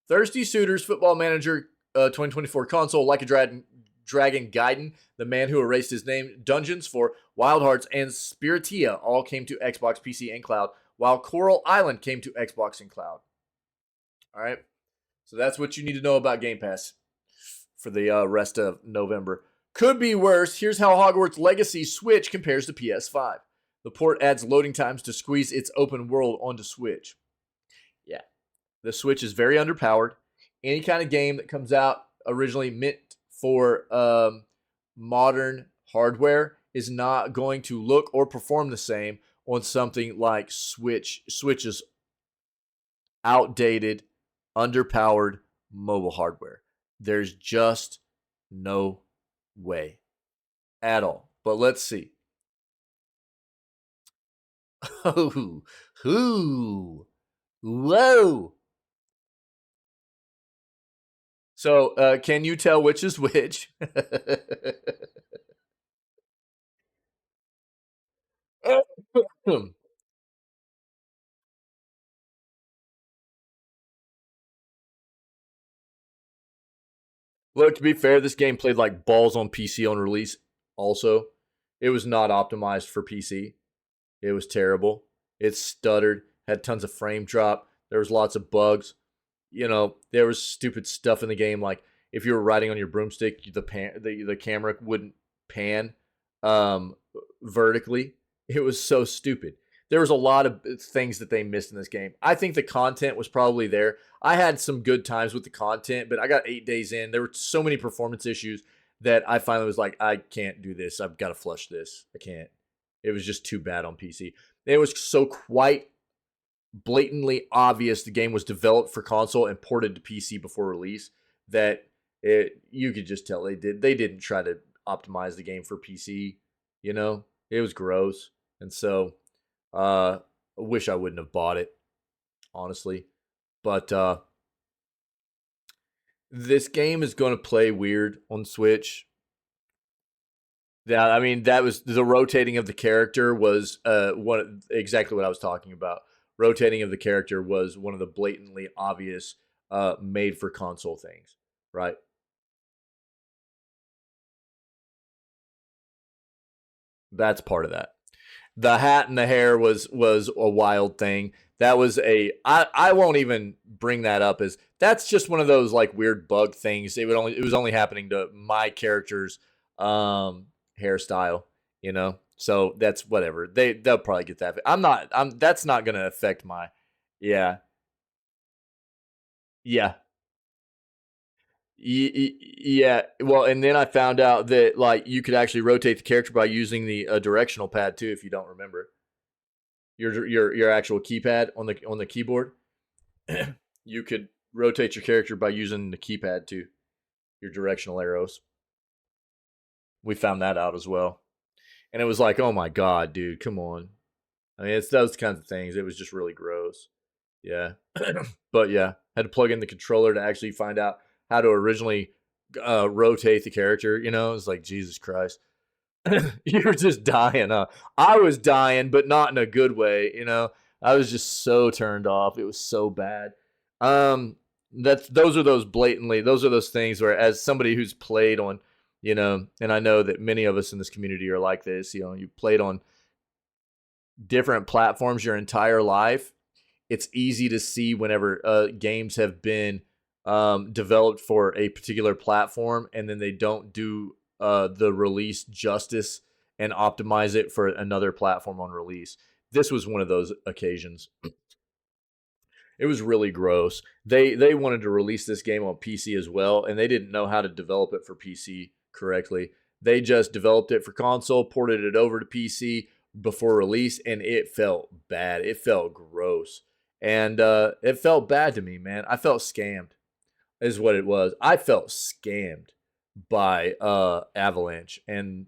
[SPEAKER 1] Thirsty Suitors Football Manager 2024 console, Like a Dragon Gaiden, The Man Who Erased His Name, Dungeons for Wild Hearts, and Spiritia all came to Xbox, PC, and cloud, while Coral Island came to Xbox and cloud. All right, so that's what you need to know about Game Pass for the rest of November. Could be worse. Here's how Hogwarts Legacy Switch compares to PS5. The port adds loading times to squeeze its open world onto Switch. Yeah, the Switch is very underpowered. Any kind of game that comes out originally meant for modern hardware is not going to look or perform the same on something like Switch's outdated, underpowered mobile hardware. There's just no way at all. But let's see. Oh, whoa. So, can you tell which is which? Look, to be fair, this game played like balls on PC on release also. It was not optimized for PC. It was terrible. It stuttered, had tons of frame drop. There was lots of bugs. You know, there was stupid stuff in the game, like if you were riding on your broomstick, the camera wouldn't pan vertically. It was so stupid. There was a lot of things that they missed in this game. I think the content was probably there. I had some good times with the content, but I got 8 days in. There were so many performance issues that I finally was like, I can't do this. I've got to flush this. I can't. It was just too bad on PC. It was so quite blatantly obvious the game was developed for console and ported to PC before release that you could just tell they didn't try to optimize the game for PC. You know, it was gross, and so I wish I wouldn't have bought it, honestly. But this game is going to play weird on Switch. Yeah, I mean that was the rotating of the character was exactly what I was talking about. Rotating of the character was one of the blatantly obvious made for console things, right? That's part of that. The hat and the hair was a wild thing. That was I won't even bring that up as that's just one of those like weird bug things. It was only happening to my character's hairstyle, you know. So that's whatever. They'll probably get that. That's not gonna affect my yeah. Yeah. Yeah. Well, and then I found out that like you could actually rotate the character by using the directional pad too. If you don't remember your actual keypad on the keyboard, you could rotate your character by using the keypad too. Your directional arrows. We found that out as well, and it was like, oh my god, dude, come on. I mean, it's those kinds of things. It was just really gross. Yeah, but yeah, had to plug in the controller to actually find out how to originally rotate the character. You know, it's like Jesus Christ, you're just dying. I was dying, but not in a good way. You know, I was just so turned off. It was so bad. Those are those things where, as somebody who's played on, you know, and I know that many of us in this community are like this. You know, you played on different platforms your entire life. It's easy to see whenever games have been developed for a particular platform and then they don't do the release justice and optimize it for another platform on release. This was one of those occasions. It was really gross. They wanted to release this game on PC as well, and they didn't know how to develop it for PC correctly. They just developed it for console, ported it over to PC before release, and it felt bad. It felt gross. And it felt bad to me, man. I felt scammed, is what it was. I felt scammed by Avalanche, and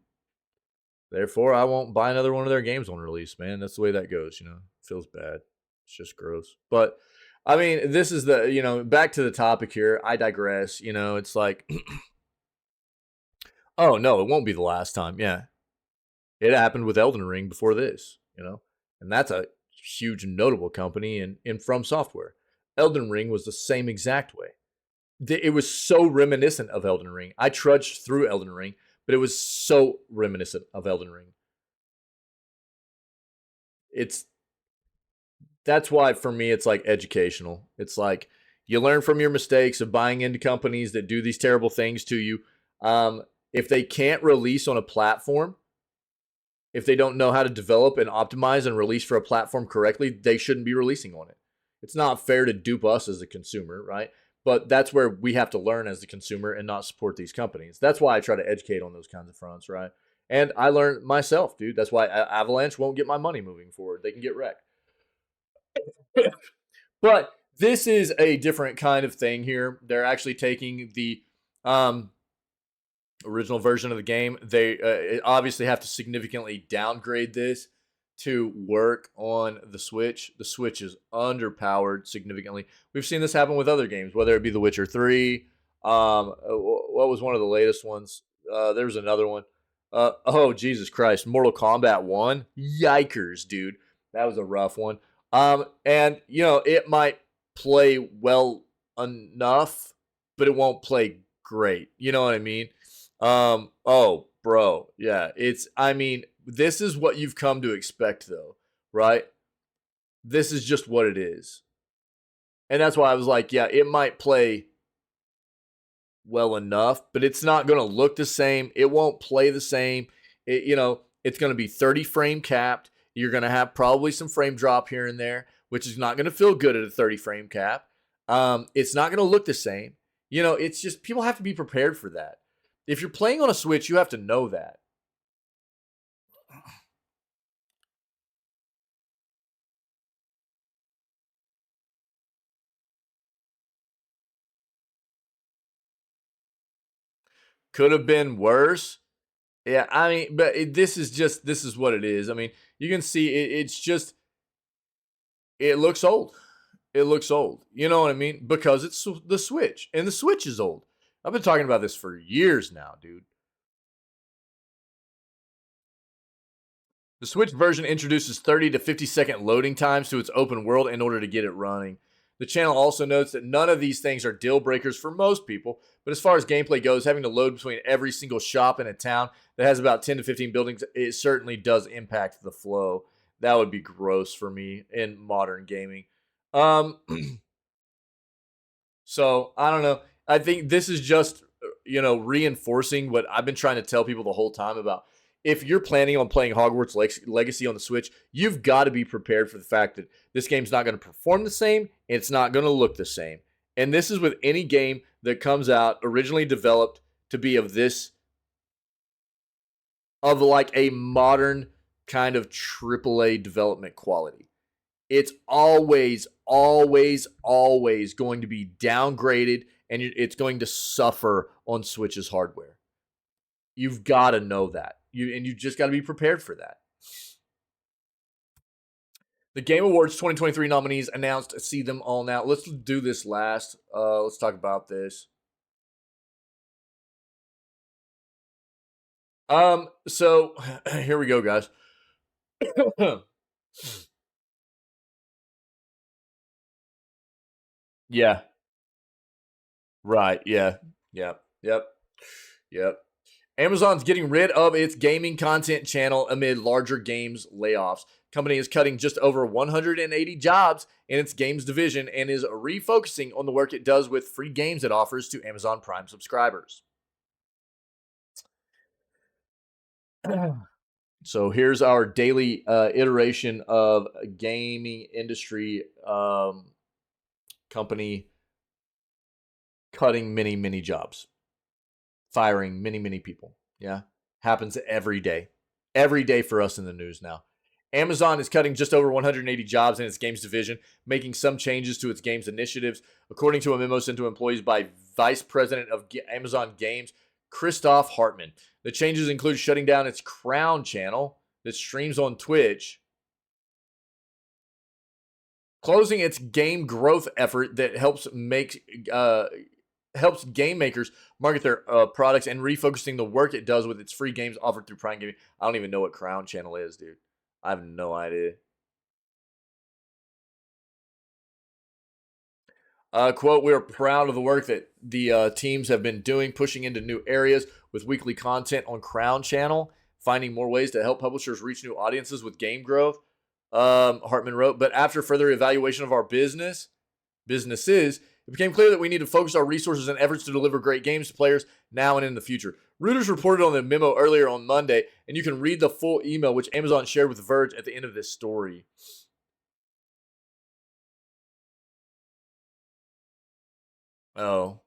[SPEAKER 1] therefore I won't buy another one of their games on release, man. That's the way that goes, you know. It feels bad. It's just gross. But I mean, this is the, you know, back to the topic here. I digress. You know, it's like, oh no, it won't be the last time. Yeah, it happened with Elden Ring before this, you know, and that's a huge notable company in From Software. Elden Ring was the same exact way. It was so reminiscent of Elden Ring. I trudged through Elden Ring, but it was so reminiscent of Elden Ring. That's why for me it's like educational. It's like you learn from your mistakes of buying into companies that do these terrible things to you. If they can't release on a platform, if they don't know how to develop and optimize and release for a platform correctly, they shouldn't be releasing on it. It's not fair to dupe us as a consumer, right? But that's where we have to learn as the consumer and not support these companies. That's why I try to educate on those kinds of fronts, right? And I learned myself, dude. That's why Avalanche won't get my money moving forward. They can get wrecked. But this is a different kind of thing here. They're actually taking the original version of the game. They obviously have to significantly downgrade this to work on the Switch. The Switch is underpowered significantly. We've seen this happen with other games, whether it be The Witcher 3. What was one of the latest ones? There was another one. Oh, Jesus Christ. Mortal Kombat 1. Yikers, dude. That was a rough one. And, it might play well enough, but it won't play great. You know what I mean? Oh, bro. Yeah, this is what you've come to expect, though, right? This is just what it is. And that's why I was like, yeah, it might play well enough, but it's not going to look the same. It won't play the same. It's going to be 30 frame capped. You're going to have probably some frame drop here and there, which is not going to feel good at a 30 frame cap. It's not going to look the same. It's just people have to be prepared for that. If you're playing on a Switch, you have to know that. Could have been worse. Yeah, but this is what it is. You can see it looks old. It looks old. You know what I mean? Because it's the Switch, and the Switch is old. I've been talking about this for years now, dude. The Switch version introduces 30 to 50-second loading times to its open world in order to get it running. The channel also notes that none of these things are deal breakers for most people, but as far as gameplay goes, having to load between every single shop in a town that has about 10 to 15 buildings, it certainly does impact the flow. That would be gross for me in modern gaming. So, I don't know. I think this is just, reinforcing what I've been trying to tell people the whole time about. If you're planning on playing Hogwarts Legacy on the Switch, you've got to be prepared for the fact that this game's not going to perform the same. It's not going to look the same. And this is with any game that comes out originally developed to be of like a modern kind of AAA development quality. It's always, always, always going to be downgraded, and it's going to suffer on Switch's hardware. You've got to know that. You just got to be prepared for that. The Game Awards 2023 nominees announced. See them all now. Let's do this last. Let's talk about this. So here we go, guys. Yeah. Right. Yeah. Yep. Amazon's getting rid of its gaming content channel amid larger games layoffs. Company is cutting just over 180 jobs in its games division and is refocusing on the work it does with free games it offers to Amazon Prime subscribers. So here's our daily iteration of a gaming industry company cutting many jobs, firing many people. Yeah, happens every day for us in the news now. Amazon is cutting just over 180 jobs in its games division, making some changes to its games initiatives, according to a memo sent to employees by Vice President of Amazon Games, Christoph Hartmann. The changes include shutting down its Crown channel that streams on Twitch, closing its game growth effort that helps game makers market their products, and refocusing the work it does with its free games offered through Prime Gaming. I don't even know what Crown channel is, dude. I have no idea. Quote, we are proud of the work that the teams have been doing, pushing into new areas with weekly content on Crown Channel, finding more ways to help publishers reach new audiences with game growth, Hartman wrote. But after further evaluation of our businesses, it became clear that we need to focus our resources and efforts to deliver great games to players now and in the future. Reuters reported on the memo earlier on Monday, and you can read the full email, which Amazon shared with Verge at the end of this story. Oh,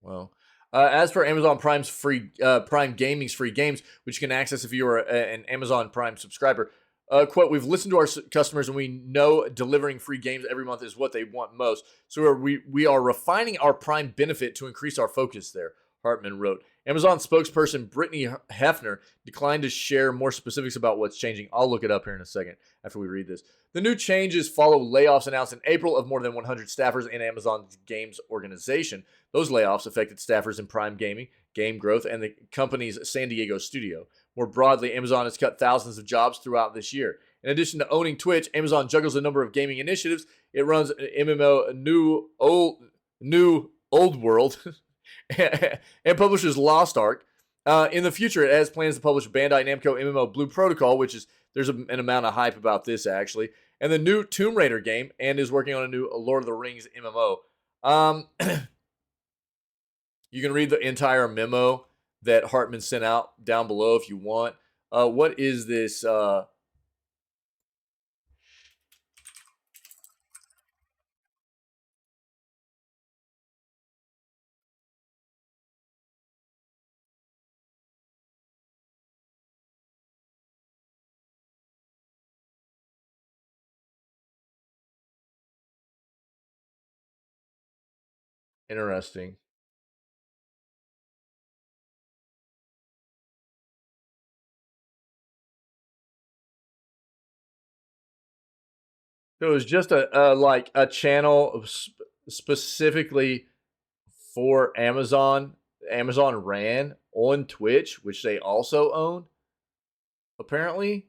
[SPEAKER 1] well. As for Amazon Prime's Prime Gaming's free games, which you can access if you are an Amazon Prime subscriber, quote, we've listened to our customers and we know delivering free games every month is what they want most. So we are refining our Prime benefit to increase our focus there, Hartman wrote. Amazon spokesperson Brittany Hefner declined to share more specifics about what's changing. I'll look it up here in a second after we read this. The new changes follow layoffs announced in April of more than 100 staffers in Amazon's games organization. Those layoffs affected staffers in Prime Gaming, Game Growth, and the company's San Diego studio. More broadly, Amazon has cut thousands of jobs throughout this year. In addition to owning Twitch, Amazon juggles a number of gaming initiatives. It runs MMO New Old World and publishes Lost Ark. In the future, it has plans to publish Bandai Namco MMO Blue Protocol, which is there's an amount of hype about this actually, and the new Tomb Raider game, and is working on a new Lord of the Rings MMO. You can read the entire memo that Hartman sent out down below if you want. What is this? Interesting. So it was just a channel specifically for Amazon. Amazon ran on Twitch, which they also own, apparently.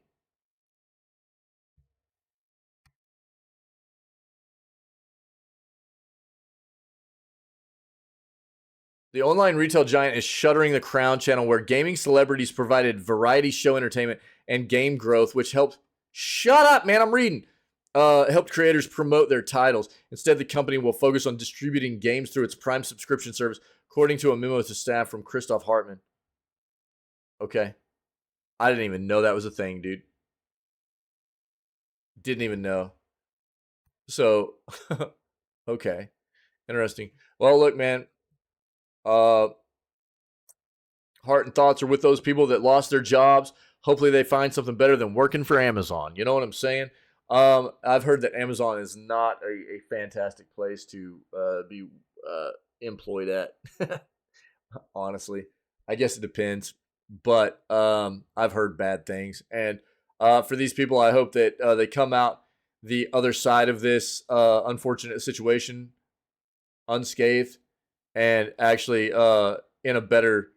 [SPEAKER 1] The online retail giant is shuttering the Crown channel, where gaming celebrities provided variety show entertainment and game growth, which helped. Shut up, man! I'm reading. Helped creators promote their titles. Instead, the company will focus on distributing games through its Prime subscription service, according to a memo to staff from Christoph Hartman. Okay. I didn't even know that was a thing, dude. Didn't even know. So, okay. Interesting. Well, look, man. Heart and thoughts are with those people that lost their jobs. Hopefully they find something better than working for Amazon. You know what I'm saying? I've heard that Amazon is not a fantastic place to be employed at. Honestly, I guess it depends, but I've heard bad things. And for these people, I hope that they come out the other side of this unfortunate situation unscathed and actually in a better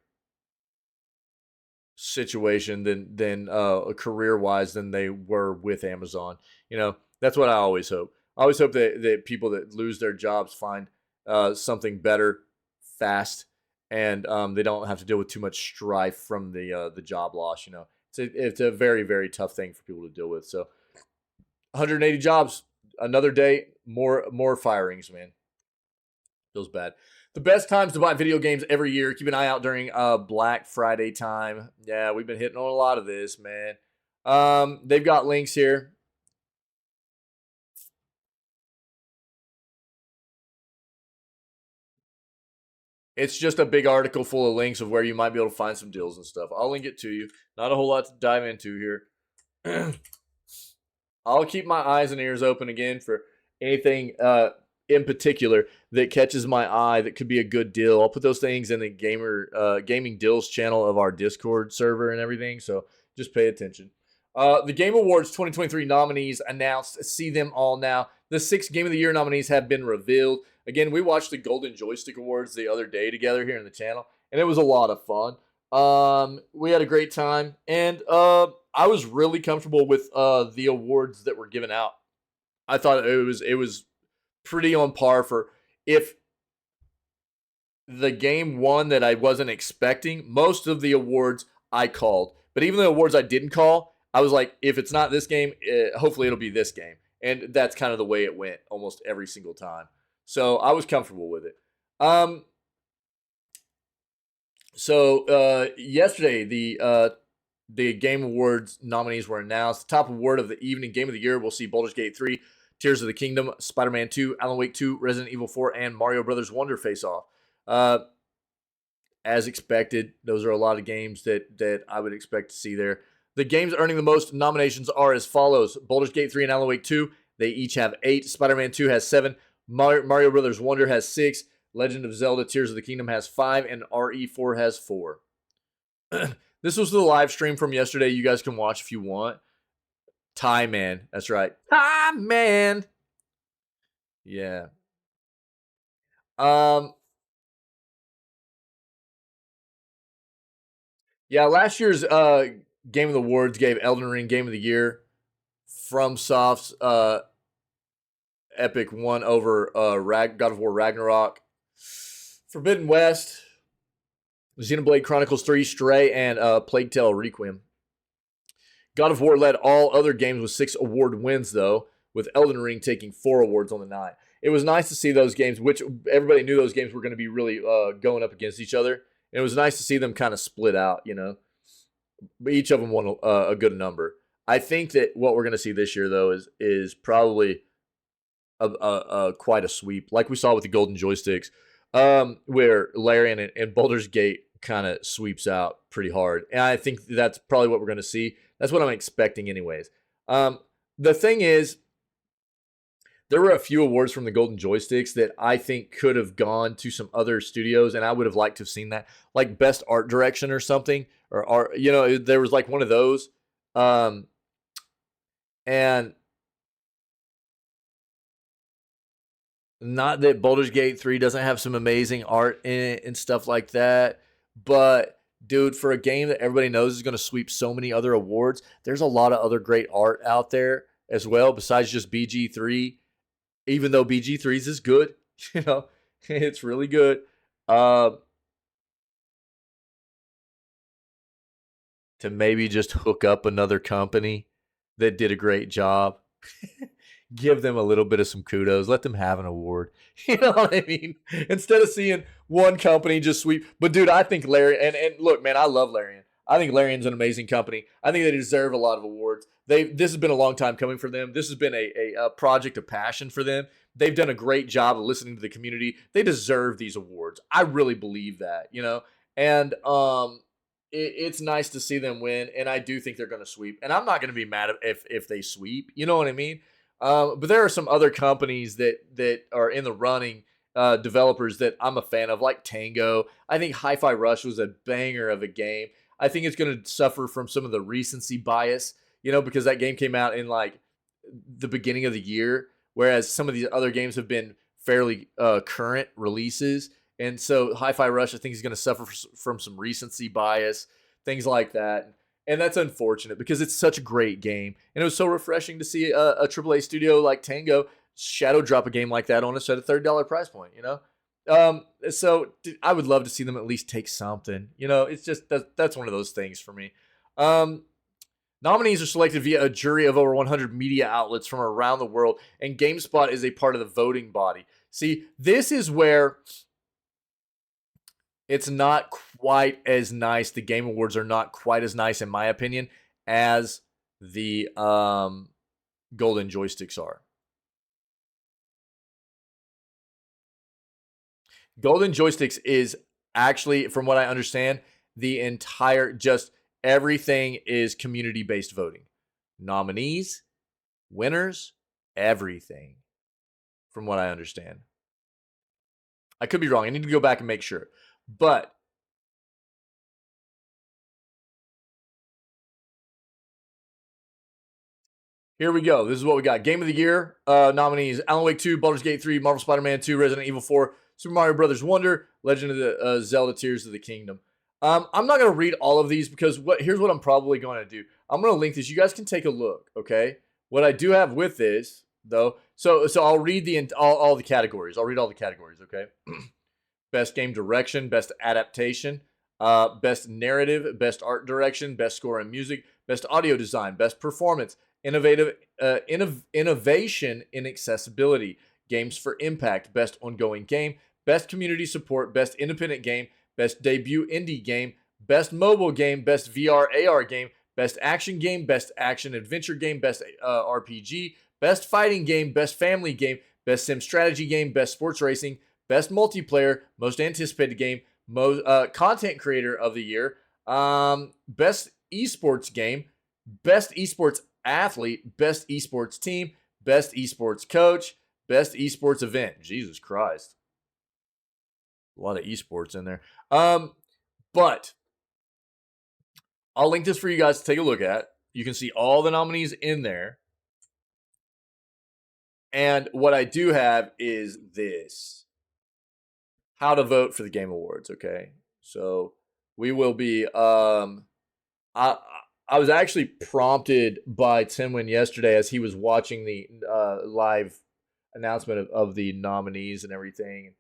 [SPEAKER 1] situation than career-wise than they were with Amazon. You know, that's what I always hope. I always hope that people that lose their jobs find something better fast, and they don't have to deal with too much strife from the job loss. You know, it's a very, very tough thing for people to deal with. So 180 jobs, another day, more firings, man. Feels bad. The best times to buy video games every year. Keep an eye out during Black Friday time. Yeah, we've been hitting on a lot of this, man. They've got links here. It's just a big article full of links of where you might be able to find some deals and stuff. I'll link it to you. Not a whole lot to dive into here. I'll keep my eyes and ears open again for anything in particular that catches my eye that could be a good deal. I'll put those things in the gaming deals channel of our Discord server and everything, so just pay attention. The Game Awards 2023 nominees announced. See them all now. The 6 Game of the Year nominees have been revealed. Again, we watched the Golden Joystick Awards the other day together here in the channel, and it was a lot of fun. We had a great time, and I was really comfortable with the awards that were given out. I thought it was pretty on par for if the game won that I wasn't expecting. Most of the awards I called, but even the awards I didn't call, I was like, if it's not this game, hopefully it'll be this game. And that's kind of the way it went almost every single time. So I was comfortable with it. Yesterday, the Game Awards nominees were announced. The top award of the evening, Game of the Year, we'll see Baldur's Gate 3, Tears of the Kingdom, Spider-Man 2, Alan Wake 2, Resident Evil 4, and Mario Brothers Wonder face off. as expected. Those are a lot of games that I would expect to see there. The games earning the most nominations are as follows. Baldur's Gate 3 and Alan Wake 2, they each have 8. Spider-Man 2 has 7. Mario Brothers Wonder has 6. Legend of Zelda Tears of the Kingdom has 5. And RE4 has 4. This was the live stream from yesterday. You guys can watch if you want. Tie Man. That's right. Tie Man. Yeah. Yeah, last year's Game of the Awards gave Elden Ring Game of the Year. FromSoft's Epic won over God of War Ragnarok. Forbidden West, Xenoblade Chronicles 3, Stray, and Plague Tale Requiem. God of War led all other games with 6 award wins, though, with Elden Ring taking 4 awards on the night. It was nice to see those games, which everybody knew those games were going to be really going up against each other. And it was nice to see them kind of split out, you know. But each of them won a good number. I think that what we're going to see this year, though, is probably quite a sweep, like we saw with the Golden Joysticks, where Larian and Baldur's Gate kind of sweeps out pretty hard. And I think that's probably what we're going to see. That's what I'm expecting anyways. The thing is, there were a few awards from the Golden Joysticks that I think could have gone to some other studios, and I would have liked to have seen that, like Best Art Direction or something, or art, you know, there was like one of those. And not that Baldur's Gate 3 doesn't have some amazing art in it and stuff like that, but dude, for a game that everybody knows is going to sweep so many other awards, there's a lot of other great art out there as well, besides just BG3. Even though BG3's is good, you know, it's really good. To maybe just hook up another company that did a great job. Give them a little bit of some kudos. Let them have an award. You know what I mean? Instead of seeing one company just sweep. But, dude, I think Larian, and look, man, I love Larian. I think Larian's an amazing company. I think they deserve a lot of awards. This has been a long time coming for them. This has been a project of passion for them. They've done a great job of listening to the community. They deserve these awards. I really believe that, you know? And it's nice to see them win, and I do think they're going to sweep. And I'm not going to be mad if they sweep. You know what I mean? But there are some other companies that are in the running, developers that I'm a fan of, like Tango. I think Hi-Fi Rush was a banger of a game. I think it's going to suffer from some of the recency bias, you know, because that game came out in like the beginning of the year, whereas some of these other games have been fairly current releases. And so Hi-Fi Rush, I think, is going to suffer from some recency bias, things like that. And that's unfortunate because it's such a great game. And it was so refreshing to see a AAA studio like Tango shadow drop a game like that on us at a $30 price point, you know? So I would love to see them at least take something. You know, it's just that's one of those things for me. Nominees are selected via a jury of over 100 media outlets from around the world, and GameSpot is a part of the voting body. See, this is where it's not quite as nice. The Game Awards are not quite as nice, in my opinion, as the Golden Joysticks are. Golden Joysticks is actually, from what I understand, the entire, just everything is community-based voting. Nominees, winners, everything, from what I understand. I could be wrong. I need to go back and make sure. But here we go. This is what we got. Game of the Year nominees: Alan Wake 2, Baldur's Gate 3, Marvel Spider-Man 2, Resident Evil 4, Super Mario Brothers Wonder, Legend of the Zelda Tears of the Kingdom. I'm not going to read all of these because here's what I'm probably going to do. I'm going to link this. You guys can take a look, okay? What I do have with this, though, so I'll read all the categories. I'll read all the categories, okay? Best game direction, best adaptation, best narrative, best art direction, best score and music, best audio design, best performance, innovation in accessibility, games for impact, best ongoing game, best community support, best independent game, best debut indie game, best mobile game, best VR AR game, best action game, best action adventure game, best RPG, best fighting game, best family game, best sim strategy game, best sports racing, best multiplayer, most anticipated game, most content creator of the year, best esports game, best esports athlete, best esports team, best esports coach, best esports event. Jesus Christ. A lot of esports in there. But I'll link this for you guys to take a look at. You can see all the nominees in there. And what I do have is this. How to vote for the Game Awards, okay? So we will be I was actually prompted by Timwin yesterday as he was watching the live announcement of the nominees and everything.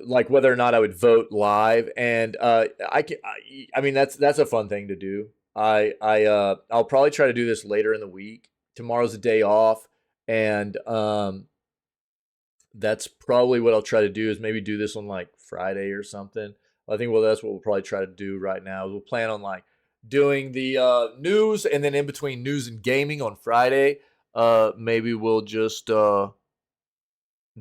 [SPEAKER 1] Like whether or not I would vote live, and I mean that's a fun thing to do. I'll probably try to do this later in the week. Tomorrow's a day off, and that's probably what I'll try to do is maybe do this on like Friday or something. I think that's what we'll probably try to do right now. We'll plan on like doing the news, and then in between news and gaming on Friday, maybe we'll just do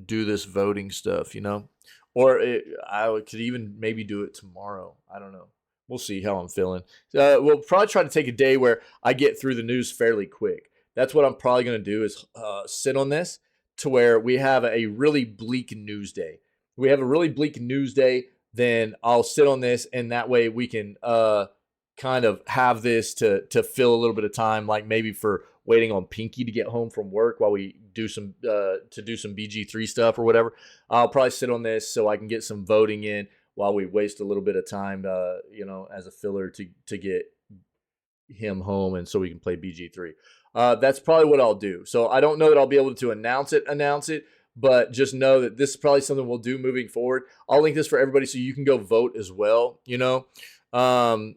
[SPEAKER 1] this voting stuff, you know? Or I could even maybe do it tomorrow. I don't know. We'll see how I'm feeling. We'll probably try to take a day where I get through the news fairly quick. That's what I'm probably going to do is sit on this to where we have a really bleak news day. We have a really bleak news day, then I'll sit on this, and that way we can kind of have this to fill a little bit of time, like maybe for waiting on Pinky to get home from work while we do some BG3 stuff or whatever. I'll probably sit on this so I can get some voting in while we waste a little bit of time, you know, as a filler to get him home, and so we can play BG3. That's probably what I'll do. So I don't know that I'll be able to announce it, but just know that this is probably something we'll do moving forward. I'll link this for everybody so you can go vote as well, you know. I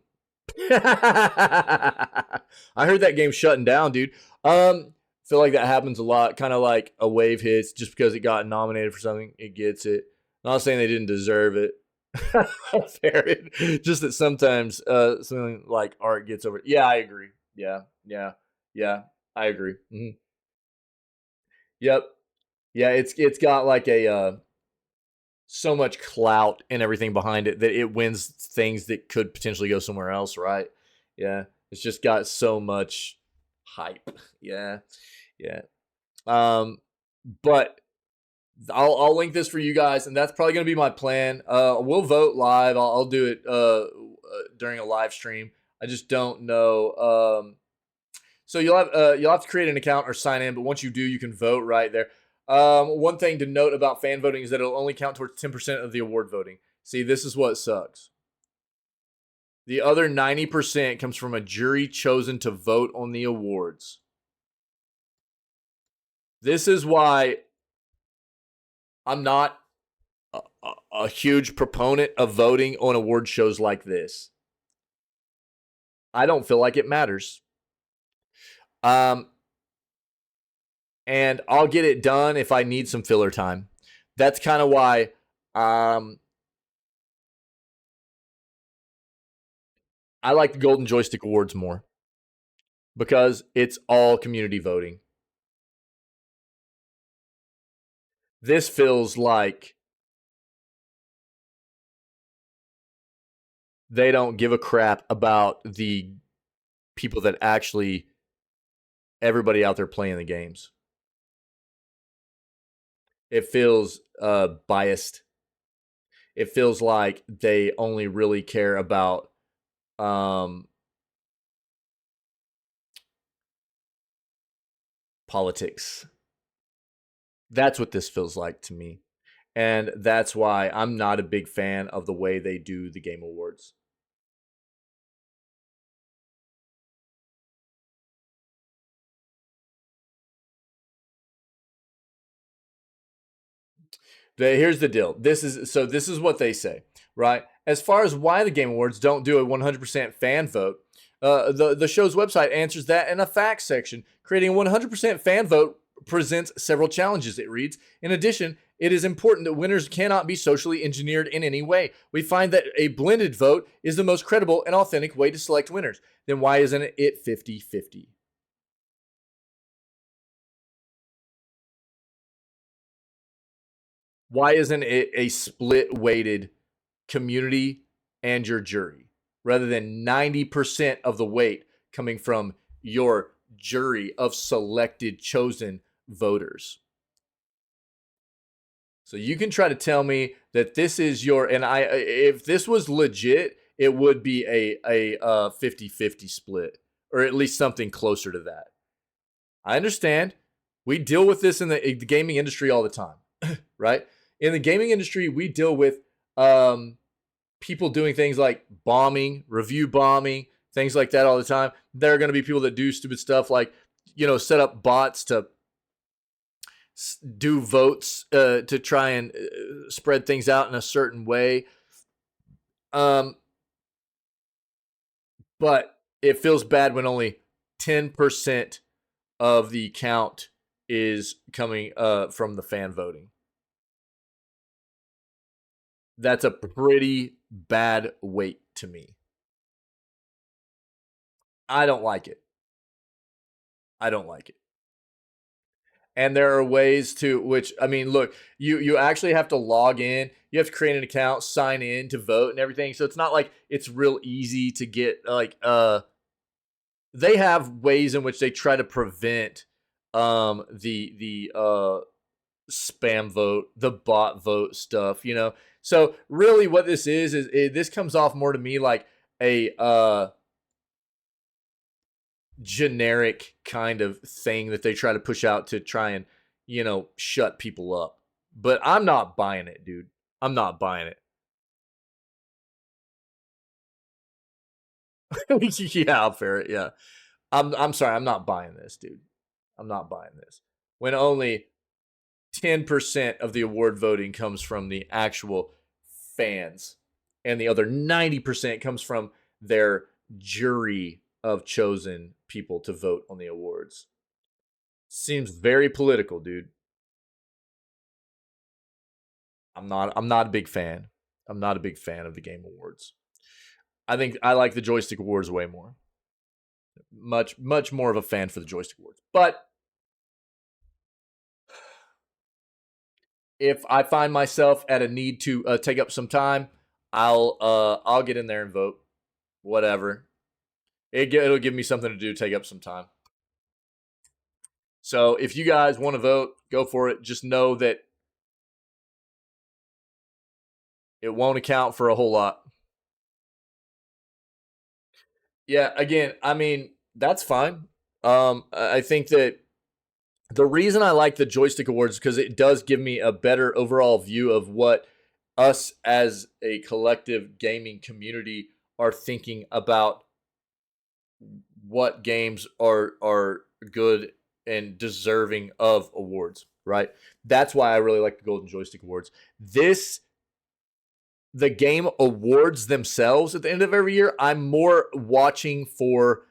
[SPEAKER 1] heard that game shutting down, dude. Feel like that happens a lot. Kind of like a wave hits just because it got nominated for something, it gets it. Not saying they didn't deserve it. Fair. Just that sometimes something like art gets over. Yeah, I agree. Yeah, I agree. Mm-hmm. Yep. Yeah, it's got like a so much clout and everything behind it that it wins things that could potentially go somewhere else, right? Yeah, it's just got so much hype. Yeah. But I'll link this for you guys, and that's probably gonna be my plan. We'll vote live. I'll do it during a live stream. I just don't know. So you'll have to create an account or sign in, but once you do, you can vote right there. One thing to note about fan voting is that it'll only count towards 10% of the award voting. See, this is what sucks. The other 90% comes from a jury chosen to vote on the awards. This is why I'm not a huge proponent of voting on award shows like this. I don't feel like it matters. And I'll get it done if I need some filler time. That's kind of why I like the Golden Joystick Awards more, because it's all community voting. This feels like they don't give a crap about the people that actually, everybody out there playing the games. It feels biased. It feels like they only really care about politics. That's what this feels like to me. And that's why I'm not a big fan of the way they do the Game Awards. Here's the deal. This is what they say, right? As far as why the Game Awards don't do a 100% fan vote, the show's website answers that in a facts section. Creating a 100% fan vote presents several challenges, it reads. In addition, it is important that winners cannot be socially engineered in any way. We find that a blended vote is the most credible and authentic way to select winners. Then why isn't it 50-50? Why isn't it a split weighted community and your jury rather than 90% of the weight coming from your jury of selected chosen voters? So you can try to tell me that this is your, and if this was legit, it would be a 50-50 split, or at least something closer to that. I understand. We deal with this in the gaming industry all the time, right? In the gaming industry, we deal with people doing things like bombing, review bombing, things like that all the time. There are going to be people that do stupid stuff like, set up bots to do votes to try and spread things out in a certain way. But it feels bad when only 10% of the count is coming from the fan voting. That's a pretty bad weight to me. I don't like it. And there are ways to which, I mean, look, you actually have to log in. You have to create an account, sign in to vote and everything. So it's not like it's real easy to get they have ways in which they try to prevent the spam vote, the bot vote stuff, So really what this is this comes off more to me like a generic kind of thing that they try to push out to try and, shut people up. But I'm not buying it, dude. I'm not buying it. Yeah, fair. Yeah. I'm sorry. I'm not buying this, dude. I'm not buying this. When only 10% of the award voting comes from the actual fans and the other 90% comes from their jury of chosen people to vote on the awards. Seems very political, dude. I'm not a big fan. I'm not a big fan of the Game Awards. I think I like the Joystick Awards way more. Much more of a fan for the Joystick Awards. But if I find myself at a need to take up some time, I'll get in there and vote. Whatever. It'll give me something to do, take up some time. So if you guys want to vote, go for it. Just know that it won't account for a whole lot. Yeah, again, I mean, that's fine. I think that the reason I like the Joystick Awards is because it does give me a better overall view of what us as a collective gaming community are thinking about what games are good and deserving of awards, right? That's why I really like the Golden Joystick Awards. The game awards themselves at the end of every year, I'm more watching for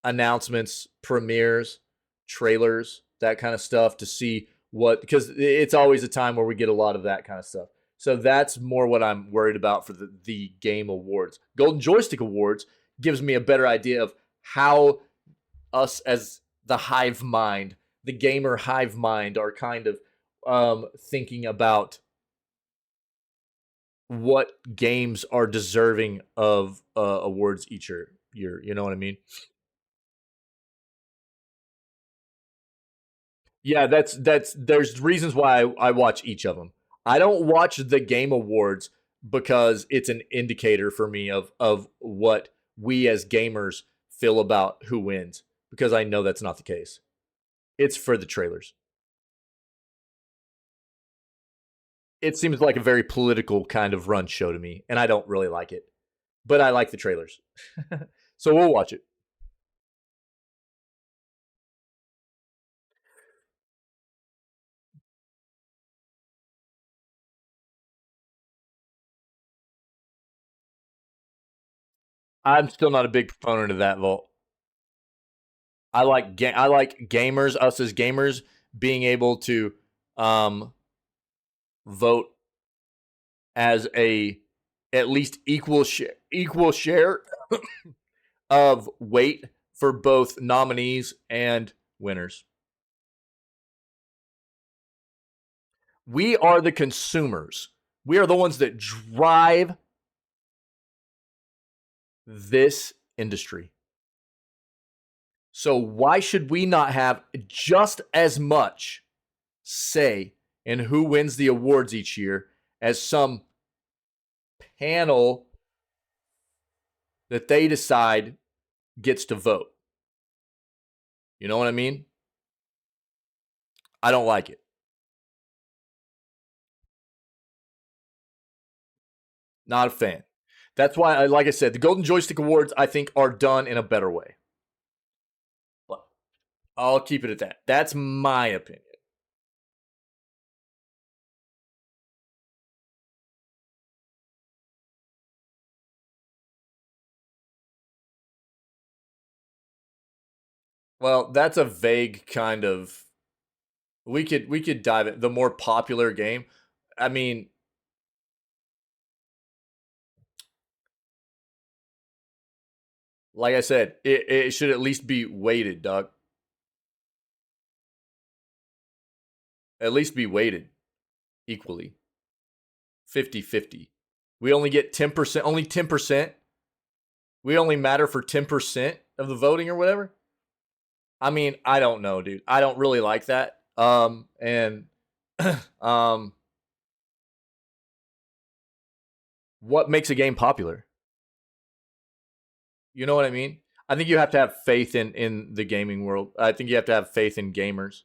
[SPEAKER 1] announcements, premieres, trailers, that kind of stuff to see because it's always a time where we get a lot of that kind of stuff. So that's more what I'm worried about for the game awards. Golden Joystick Awards gives me a better idea of how us as the hive mind, the gamer hive mind, are kind of thinking about what games are deserving of awards each year. You know what I mean? Yeah, there's reasons why I watch each of them. I don't watch the game awards because it's an indicator for me of what we as gamers feel about who wins, because I know that's not the case. It's for the trailers. It seems like a very political kind of run show to me, and I don't really like it. But I like the trailers. So we'll watch it. I'm still not a big proponent of that, Vault. I like gamers, us as gamers, being able to vote as a at least equal share of weight for both nominees and winners. We are the consumers. We are the ones that drive this industry. So why should we not have just as much say in who wins the awards each year as some panel that they decide gets to vote? You know what I mean? I don't like it. Not a fan. That's why, like I said, the Golden Joystick Awards, I think, are done in a better way. But I'll keep it at that. That's my opinion. Well, that's a vague kind of. We could dive in the more popular game. I mean, like I said, it should at least be weighted, Doug. At least be weighted equally. 50-50. We only get 10%, only 10%. We only matter for 10% of the voting or whatever. I mean, I don't know, dude. I don't really like that. And what makes a game popular? You know what I mean? I think you have to have faith in the gaming world. I think you have to have faith in gamers.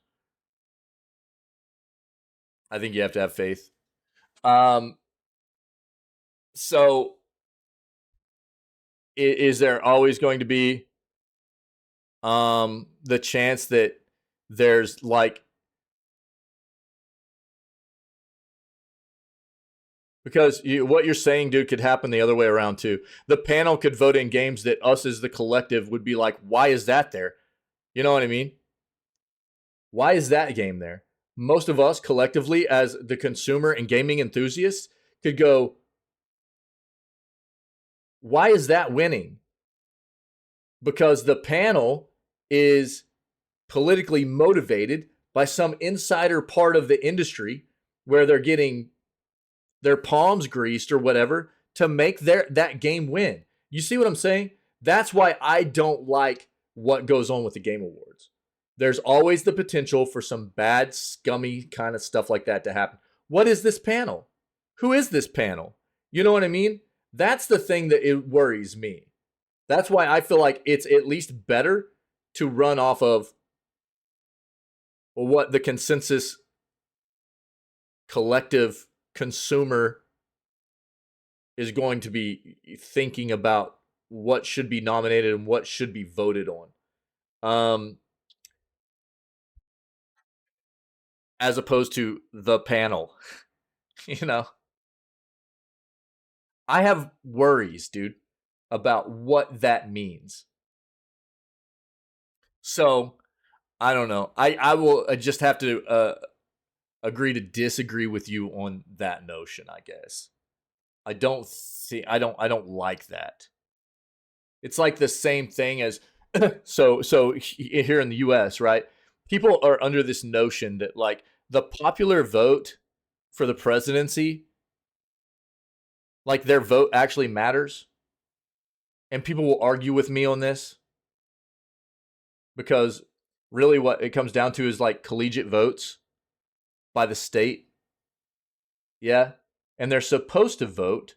[SPEAKER 1] I think you have to have faith. So is there always going to be the chance that there's like, because what you're saying, dude, could happen the other way around too. The panel could vote in games that us as the collective would be like, why is that there? You know what I mean? Why is that game there? Most of us collectively as the consumer and gaming enthusiasts could go, why is that winning? Because the panel is politically motivated by some insider part of the industry where they're getting their palms greased or whatever to make that game win. You see what I'm saying? That's why I don't like what goes on with the Game Awards. There's always the potential for some bad, scummy kind of stuff like that to happen. What is this panel? Who is this panel? You know what I mean? That's the thing that it worries me. That's why I feel like it's at least better to run off of what the consensus collective consumer is going to be thinking about what should be nominated and what should be voted on. As opposed to the panel. You know? I have worries, dude, about what that means. So, I don't know. I will just have to agree to disagree with you on that notion, I guess. I don't like that. It's like the same thing as so here in the US, right? People are under this notion that like the popular vote for the presidency, like their vote actually matters. And people will argue with me on this because really what it comes down to is like collegiate votes by the state. Yeah. And they're supposed to vote.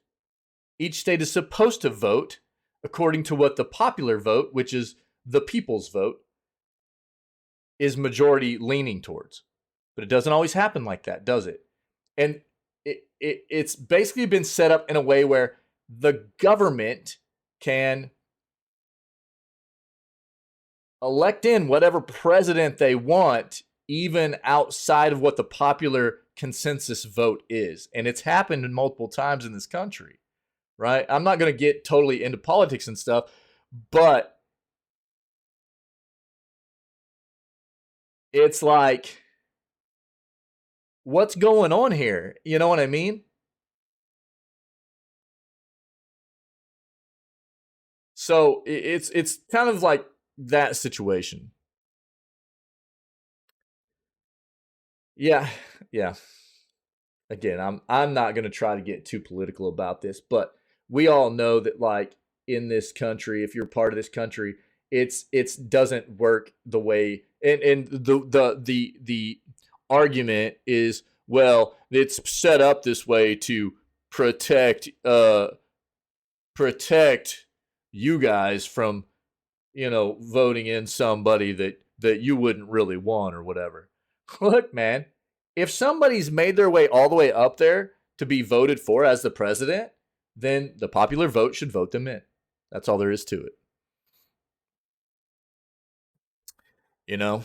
[SPEAKER 1] Each state is supposed to vote according to what the popular vote, which is the people's vote, is majority leaning towards. But it doesn't always happen like that, does it? And it's basically been set up in a way where the government can elect in whatever president they want, even outside of what the popular consensus vote is. And it's happened multiple times in this country, right? I'm not going to get totally into politics and stuff, but it's like, what's going on here? You know what I mean? So it's kind of like that situation. Yeah. again, I'm not going to try to get too political about this, but we all know that like in this country, if you're part of this country, it's doesn't work the way, and the argument is, well, it's set up this way to protect protect you guys from, you know, voting in somebody that you wouldn't really want or whatever. Look, man, if somebody's made their way all the way up there to be voted for as the president, then the popular vote should vote them in. That's all there is to it. You know?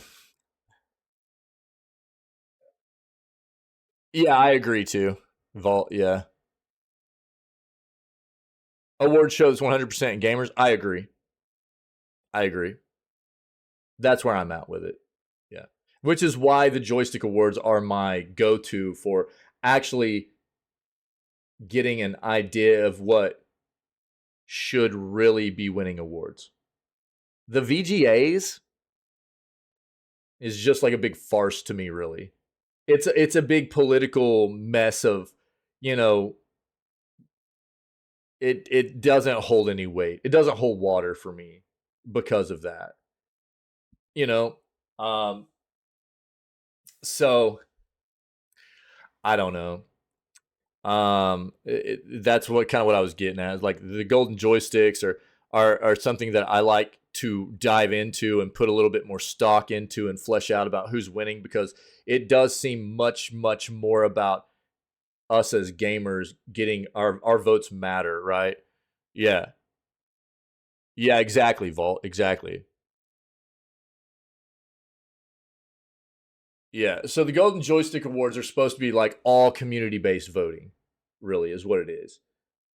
[SPEAKER 1] Yeah, I agree too. Vault, yeah. Award shows 100% gamers. I agree. I agree. That's where I'm at with it. Yeah. Which is why the joystick awards are my go-to for actually getting an idea of what should really be winning awards. The VGAs is just like a big farce to me, really. It's a big political mess of, you know, it doesn't hold any weight. It doesn't hold water for me because of that. You know, um, so I don't know. That's what kind of what I was getting at. Like the golden joysticks are something that I like to dive into and put a little bit more stock into and flesh out about who's winning, because it does seem much more about us as gamers getting our votes matter, right? Yeah. Yeah, exactly, Vault. Exactly. Yeah. So the Golden Joystick Awards are supposed to be like all community-based voting, really, is what it is.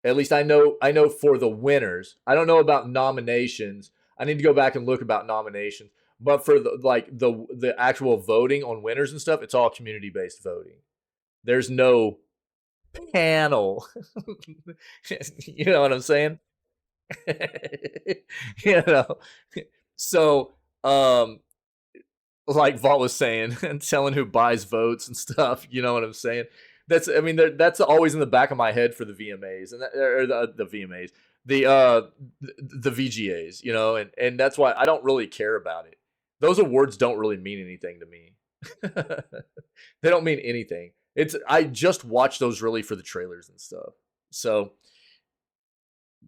[SPEAKER 1] At least I know for the winners. I don't know about nominations. I need to go back and look about nominations. But for the actual voting on winners and stuff, it's all community-based voting. There's no panel. You know what I'm saying? You know. So, like Vault was saying, and telling who buys votes and stuff. You know what I'm saying? I mean, that's always in the back of my head for the VMAs and or the VMAs, the VGAs. You know, and that's why I don't really care about it. Those awards don't really mean anything to me. They don't mean anything. I just watch those really for the trailers and stuff. So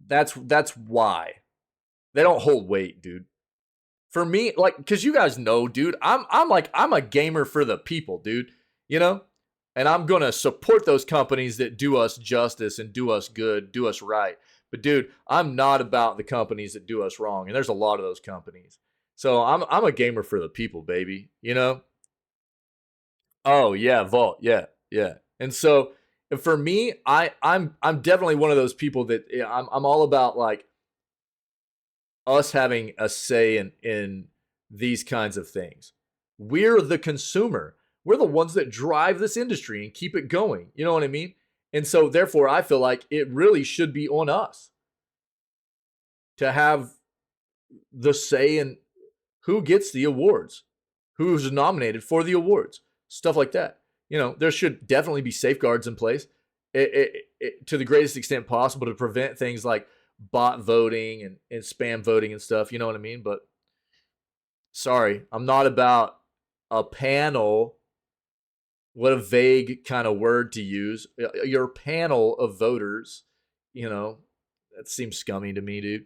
[SPEAKER 1] that's why they don't hold weight, dude. For me, like, because you guys know, dude, I'm a gamer for the people, dude. You know, and I'm gonna support those companies that do us justice and do us good, do us right. But dude, I'm not about the companies that do us wrong, and there's a lot of those companies. So I'm a gamer for the people, baby. You know. Oh yeah, Vault. Yeah, yeah. And so for me, I'm definitely one of those people that, yeah, I'm all about like us having a say in these kinds of things. We're the consumer. We're the ones that drive this industry and keep it going. You know what I mean? And so therefore I feel like it really should be on us to have the say in who gets the awards, who's nominated for the awards, stuff like that. You know, there should definitely be safeguards in place to the greatest extent possible to prevent things like bot voting and spam voting and stuff. You know what I mean? But sorry, I'm not about a panel. What a vague kind of word to use. Your panel of voters, you know, that seems scummy to me, dude.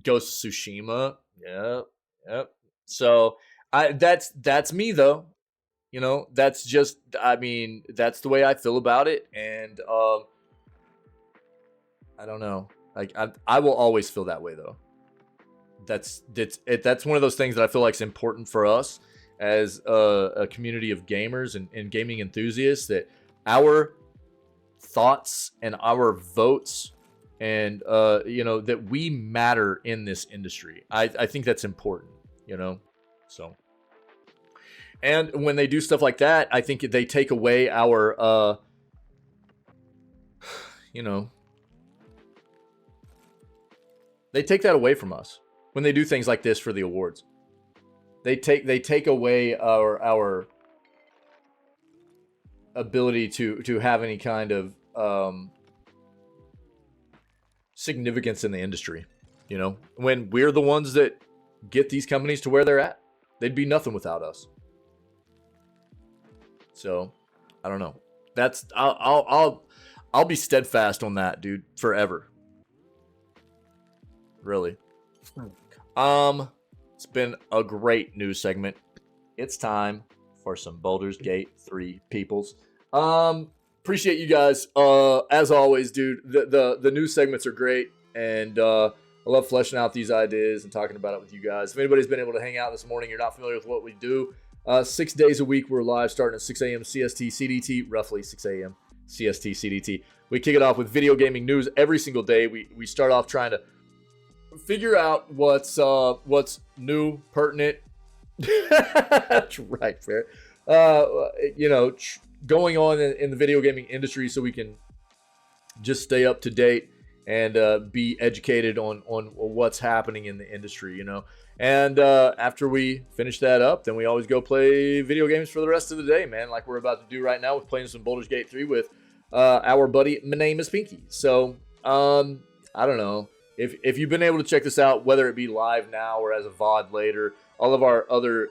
[SPEAKER 1] Ghost of Tsushima. Yep. Yep. So that's me though. You know, that's just, I mean, that's the way I feel about it. And I don't know. Like I will always feel that way though. That's one of those things that I feel like is important for us as a community of gamers and gaming enthusiasts, that our thoughts and our votes and you know, that we matter in this industry. I think that's important, you know. So, and when they do stuff like that, I think they take away our you know, they take that away from us when they do things like this for the awards. They take away our ability to have any kind of significance in the industry. You know, when we're the ones that get these companies to where they're at, they'd be nothing without us. So, I don't know. That's I'll be steadfast on that, dude, forever. Really. It's been a great news segment. It's time for some Baldur's Gate 3 peoples. Appreciate you guys. As always, dude, the news segments are great, and I love fleshing out these ideas and talking about it with you guys. If anybody's been able to hang out this morning, you're not familiar with what we do. 6 days a week, we're live starting at 6 a.m. CST CDT, roughly 6 a.m. CST CDT. We kick it off with video gaming news every single day. We start off trying to figure out what's new, pertinent. That's right, fair. Going on in the video gaming industry, so we can just stay up to date and be educated on what's happening in the industry, you know. And after we finish that up, then we always go play video games for the rest of the day, man, like we're about to do right now with playing some Baldur's Gate 3 with our buddy, my name is Pinky. So, I don't know. If you've been able to check this out, whether it be live now or as a VOD later, all of our other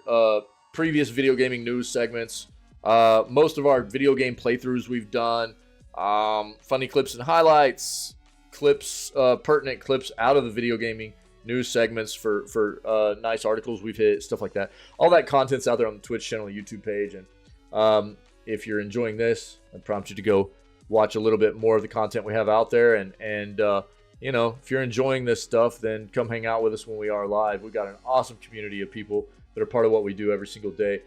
[SPEAKER 1] previous video gaming news segments, most of our video game playthroughs we've done, funny clips and highlights, clips, pertinent clips out of the video gaming news segments for nice articles we've hit, stuff like that. All that content's out there on the Twitch channel, YouTube page, and if you're enjoying this, I prompt you to go watch a little bit more of the content we have out there, and you know, if you're enjoying this stuff, then come hang out with us when we are live. We've got an awesome community of people that are part of what we do every single day.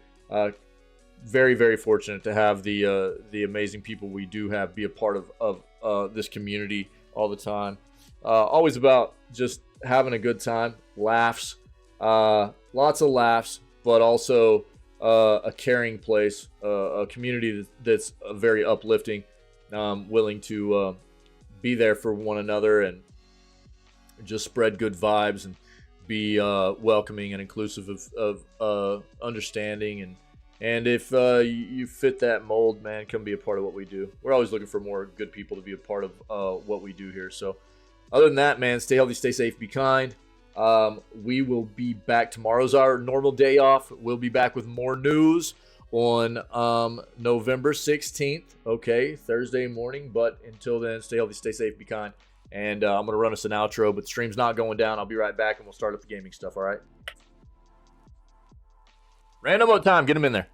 [SPEAKER 1] Very, very fortunate to have the amazing people we do have be a part of this community all the time. Always about just having a good time, laughs, lots of laughs, but also a caring place, a community that's very uplifting, willing to be there for one another and just spread good vibes and be welcoming and inclusive of understanding. And if you fit that mold, man, come be a part of what we do. We're always looking for more good people to be a part of what we do here. So other than that, man, stay healthy, stay safe, be kind. We will be back. Tomorrow's our normal day off. We'll be back with more news on November 16th, okay, Thursday morning. But until then, stay healthy, stay safe, be kind. And I'm going to run us an outro, but the stream's not going down. I'll be right back, and we'll start up the gaming stuff, all right? Random time. Get them in there.